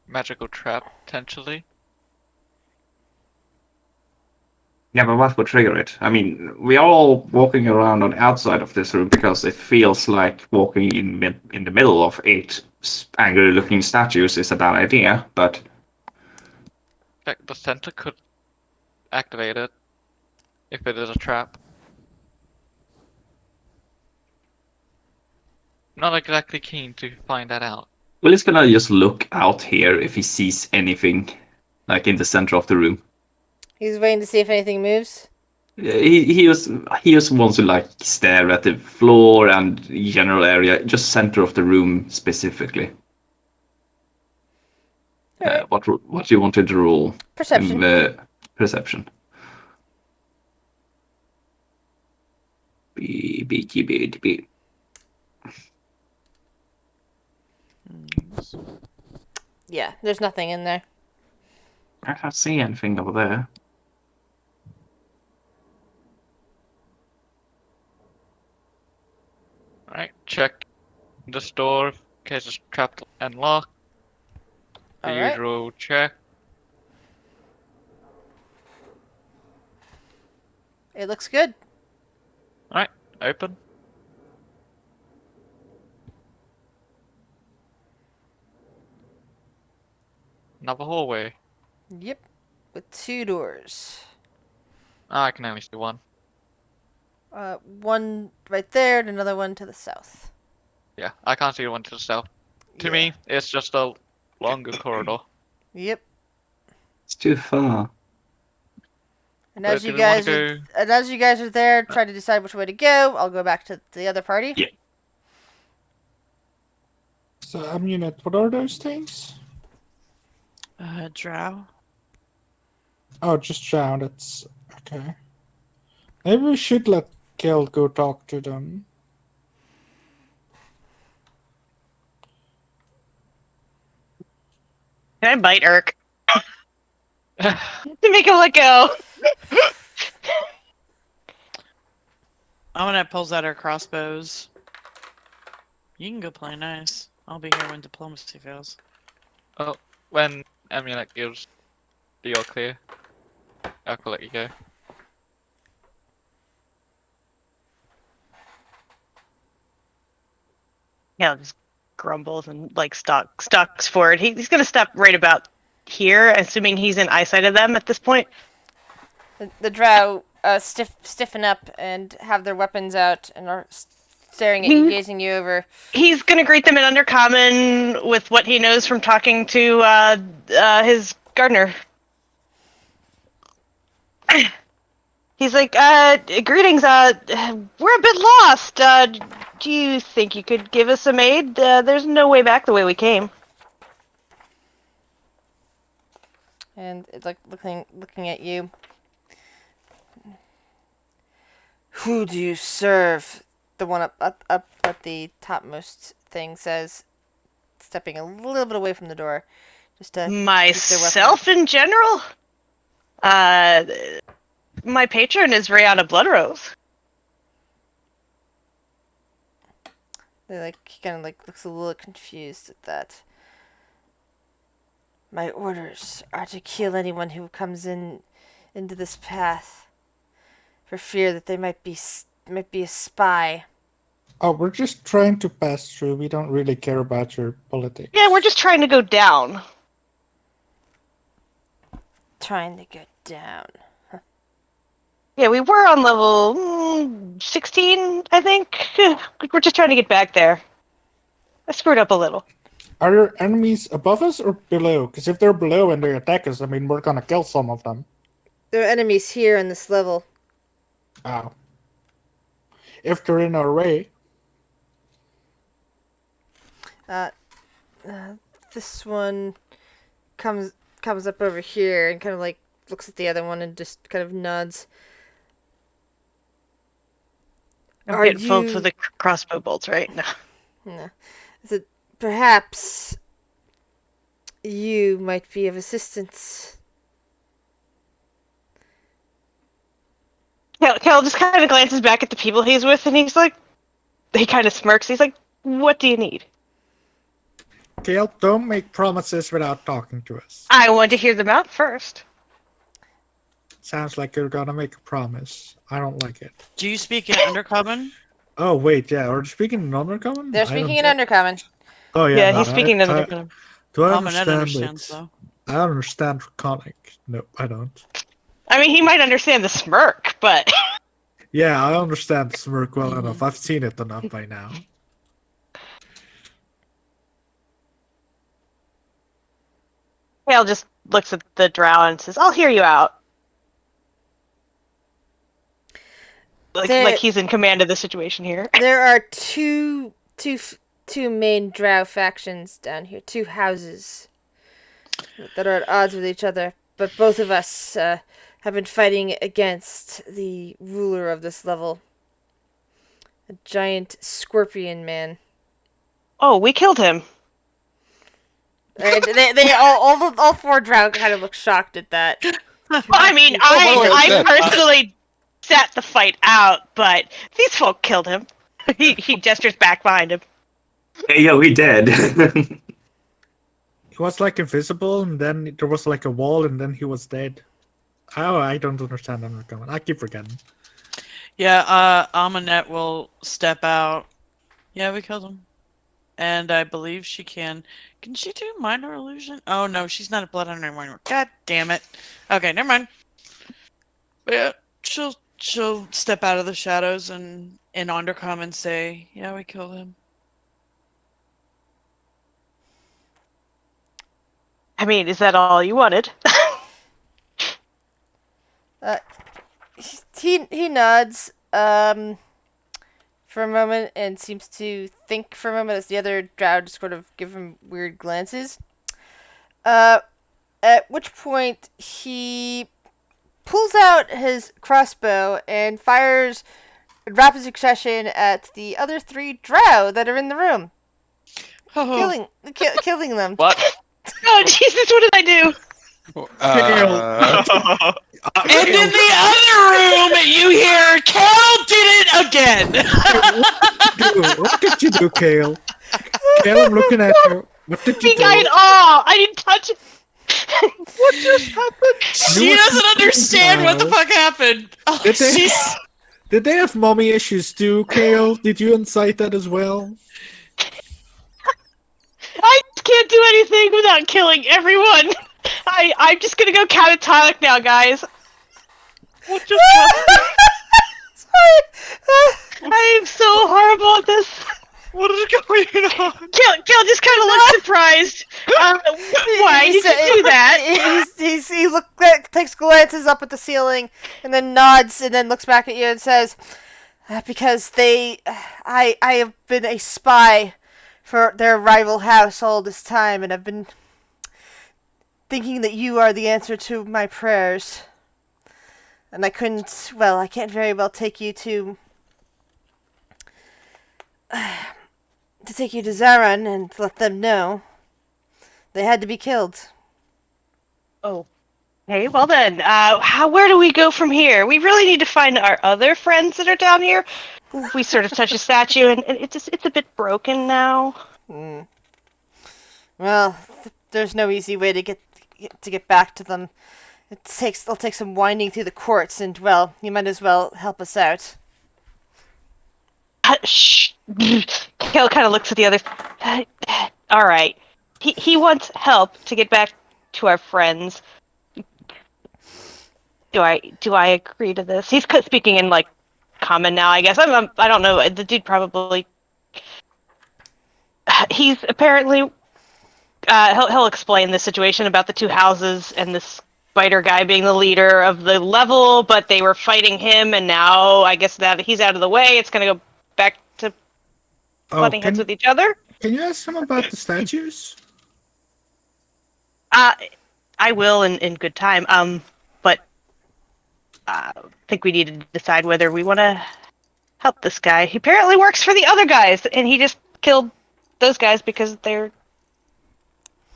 magical trap, potentially. Yeah, but what would trigger it? I mean, we are all walking around on the outside of this room because it feels like walking in the middle of 8 angry-looking statues is a bad idea, but... Check the center could activate it if it is a trap. Not exactly keen to find that out. Will is gonna just look out here if he sees anything, like in the center of the room. He's waiting to see if anything moves. He just wants to like stare at the floor and general area, just center of the room specifically. Alright. What do you wanted to roll? Perception. Perception. B. Yeah, there's nothing in there. I can't see anything over there. Alright, check this door in case it's trapped and locked. The Alright. usual check. It looks good. Alright, open. Another hallway. Yep. With 2 doors. Ah, I can only see one. One right there and another one to the south. Yeah, I can't see the one to the south. To Yeah. me, it's just a longer corridor. Yep. It's too far. And But as do you we wanna guys are there trying to decide which way to go, I'll go back to the other party. Yeah. So, Amunet, what are those things? Drow. Oh, just drow, that's okay. Maybe we should let Kel go talk to them. Can I bite Urk? To make him let go. Amunet pulls out her crossbows. You can go play nice. I'll be here when diplomacy fails. Oh, when Amulet gives the all clear, I will let you go. Yeah, just grumbles and like stalks forward. He's gonna stop right about here, assuming he's in eyesight of them at this point. The drow stiffen up and have their weapons out and are staring at you, gazing you over. He's gonna greet them in Undercommon with what he knows from talking to his gardener. He's like, greetings, we're a bit lost. Do you think you could give us some aid? There's no way back the way we came. And it's like looking at you. Who do you serve? The one up at the topmost thing says, stepping a little bit away from the door, just to keep their weapon. Myself in general? My patron is Rihanna Bloodrose. He kind of looks a little confused at that. My orders are to kill anyone who comes into this path, for fear that they might be a spy. Oh, we're just trying to pass through. We don't really care about your politics. Yeah, we're just trying to go down. Trying to go down. Yeah, we were on level 16, I think. We're just trying to get back there. I screwed up a little. Are there enemies above us or below? Because if they're below and they attack us, I mean, we're gonna kill some of them. There are enemies here in this level. Oh. If they're in our way. This one comes up over here and kind of looks at the other one and just kind of nods. I'm getting full for the crossbow bolts, right? No. No. Is it perhaps you might be of assistance? Kel just kind of glances back at the people he's with, and he kind of smirks. He's like, "What do you need?" Kale, don't make promises without talking to us. I want to hear them out first. Sounds like you're gonna make a promise. I don't like it. Do you speak in Undercommon? Oh wait, yeah. Are they speaking in Undercommon? They're I don't speaking in get- Undercommon. Oh yeah, Yeah, no, he's speaking to I, the. do I Amunet understand understands, it? though. I understand Draconic. No, I don't. I mean, he might understand the smirk, but Yeah, I understand Smirk well Mhm. enough. I've seen it enough by now. Kale just looks at the drow and says, "I'll hear you out." Like he's in command of the situation here. There are two main drow factions down here, two houses that are at odds with each other. But both of us have been fighting against the ruler of this level, a giant scorpion man. Oh, we killed him. And they all four drow kind of look shocked at that. Well, I mean, Oh, I shit. personally sat the fight out, but these folk killed him. He gestures back behind him. Yeah, we did. He was like invisible, and then there was like a wall, and then he was dead. Oh, I don't understand Undercommon. I keep forgetting. Yeah, Amunet will step out. Yeah, we killed him. And I believe she can. Can she do minor illusion? Oh no, she's not a bloodhound anymore. God damn it. Okay, never mind. But yeah, she'll step out of the shadows and in Undercommon say, "Yeah, we killed him." I mean, is that all you wanted? He nods for a moment and seems to think for a moment as the other drow just sort of give him weird glances. At which point he pulls out his crossbow and fires in rapid succession at the other three drow that are in the room, Oh, killing them. What? Oh Jesus! What did I do? and in the other room, you hear Cal did it again. What did you do, Kale? Kale, I'm looking at you. What did you Pink eye do? and all. I didn't touch it. What just happened? She You were doesn't confused understand what the now. fuck happened. Oh, Did they- she's Did they have mommy issues too, Kale? Did you incite that as well? I can't do anything without killing everyone. I'm just gonna go catatonic now, guys. What just happened? I am so horrible at this. What is going on? Kill just kind of looks surprised. Why did you do that? He takes glances up at the ceiling and then nods and then looks back at you and says, "Because I have been a spy for their rival house all this time, and I've been thinking that you are the answer to my prayers. And I can't very well take you to Zaran and let them know. They had to be killed." Oh. Okay, well then, where do we go from here? We really need to find our other friends that are down here. We sort of touch a statue, and it's a bit broken now. Well, there's no easy way to get back to them. It'll take some winding through the courts, and well, you might as well help us out. Shh. Kale kind of looks at the others. All right. He wants help to get back to our friends. Do I agree to this? He's speaking in like common now, I guess. I don't know. The dude probably. He's apparently. He'll explain the situation about the two houses and this spider guy being the leader of the level, but they were fighting him, and now I guess that he's out of the way, it's gonna go back to butting heads with each other. Can you ask him about the statues? I will in good time. But I think we need to decide whether we want to help this guy. He apparently works for the other guys, and he just killed those guys because they're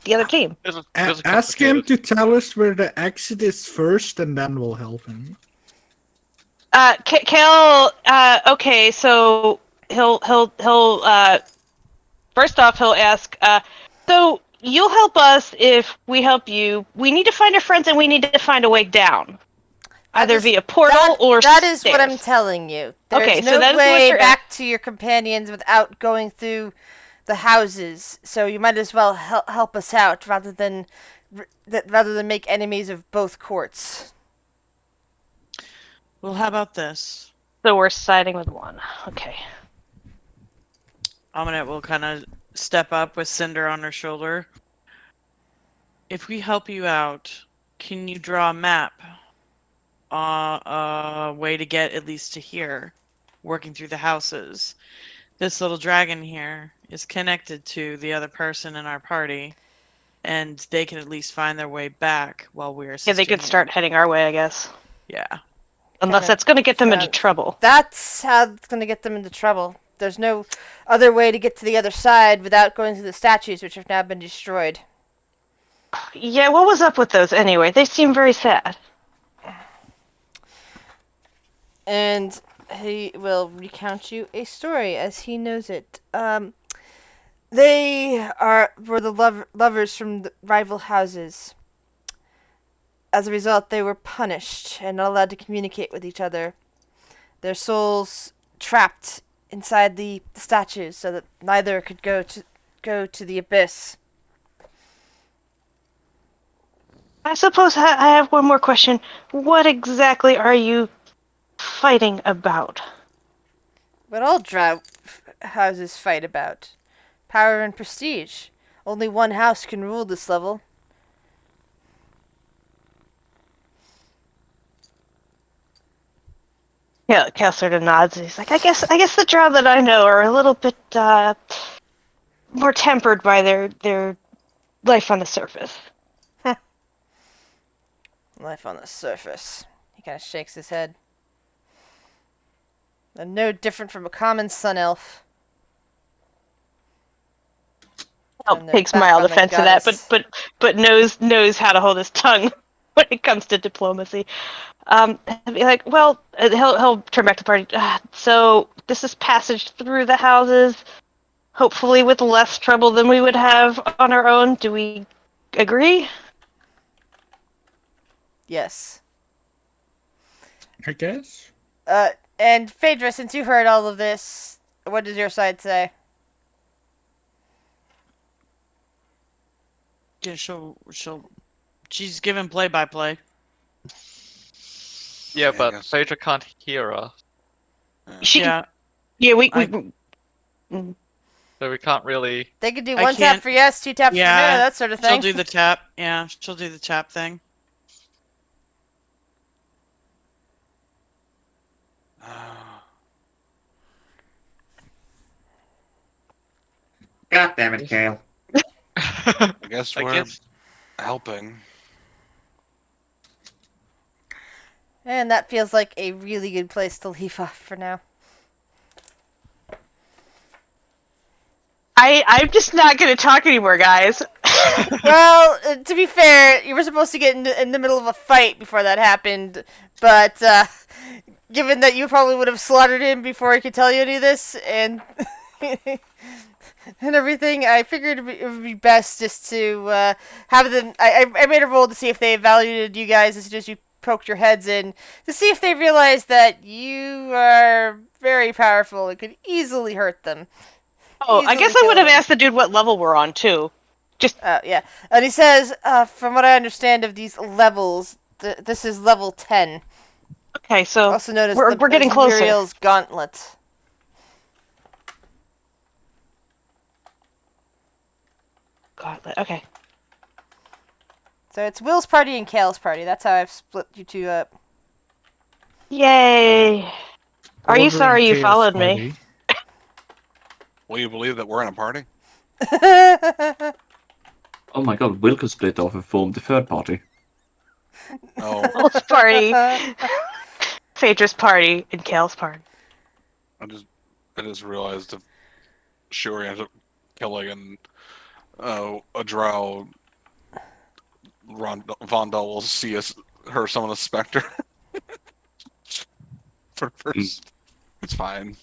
the other team. Ask him to tell us where the exit is first, and then we'll help him. Kel, okay, so he'll first off he'll ask, so you'll help us if we help you. We need to find our friends and we need to find a way down. Either via portal or That is what I'm stairs. telling you. There's Okay, no so that is what way you're back to your companions without going through the houses. So you might as well help us out rather than make enemies of both courts. Well, how about this? So we're siding with one. Okay. Aminette will kind of step up with Cinder on her shoulder. If we help you out, can you draw a map? A way to get at least to here, working through the houses. This little dragon here is connected to the other person in our party, and they can at least find their way back while we're assisting Yeah, they could you. start heading our way, I guess. Yeah. Unless Kinda that's going to get them into sounds- trouble. That's how it's going to get them into trouble. There's no other way to get to the other side without going through the statues, which have now been destroyed. Yeah, what was up with those anyway? They seem very sad. And he will recount you a story as he knows it. They were the lovers from the rival houses. As a result, they were punished and not allowed to communicate with each other. Their souls trapped inside the statues, so that neither could go to the abyss. I suppose I have one more question. What exactly are you fighting about? What all drow houses fight about. Power and prestige. Only one house can rule this level. Yeah, Cal sort of nods. He's like, I guess the drow that I know are a little bit more tempered by their life on the surface. Life on the surface. He kind of shakes his head. They're no different from a common sun elf. Oh, And they're takes back mild on the offense to that, goddess. but knows how to hold his tongue when it comes to diplomacy. Be like, well, he'll turn back to the party. So this is passage through the houses, hopefully with less trouble than we would have on our own. Do we agree? Yes. I guess. And Phaedra, since you heard all of this, what does your side say? Yeah, she's given play-by-play. Yeah, I but guess. Phaedra can't hear us, She Yeah, yeah, we so we can't really. They could do I one tap can't- for yes, two taps for no, Yeah, that sort of she'll thing. do the tap. Yeah, she'll do the tap thing. God damn it, Kale. I guess I we're guess helping. And that feels like a really good place to leave off for now. I'm just not gonna talk anymore, guys. Well, to be fair, you were supposed to get in the middle of a fight before that happened, but given that you probably would have slaughtered him before he could tell you any of this, and and everything, I figured it would be best just to have them. I made a roll to see if they evaluated you guys as soon as you poked your heads in, to see if they realized that you are very powerful and could easily hurt them. Oh, I Easily guess I kill would have them. asked the dude what level we're on too. Yeah. And he says, from what I understand of these levels, this is level 10. Okay, so Also known as we're getting closer. Muriel's Gauntlet. Gauntlet. Okay. So it's Will's party and Kale's party. That's how I've split you two up. Yay! Are you Order sorry and you chaos followed me? party. Will you believe that we're in a party? Oh my god, Will could split off and form the third party. Oh, Will's party, Phaedra's party, and Kale's party. I just realized if Shuri ends up killing a drow, Vondel will see her summon a specter. For first, it's fine.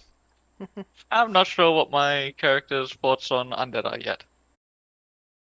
I'm not sure what my character's thoughts on undead are yet.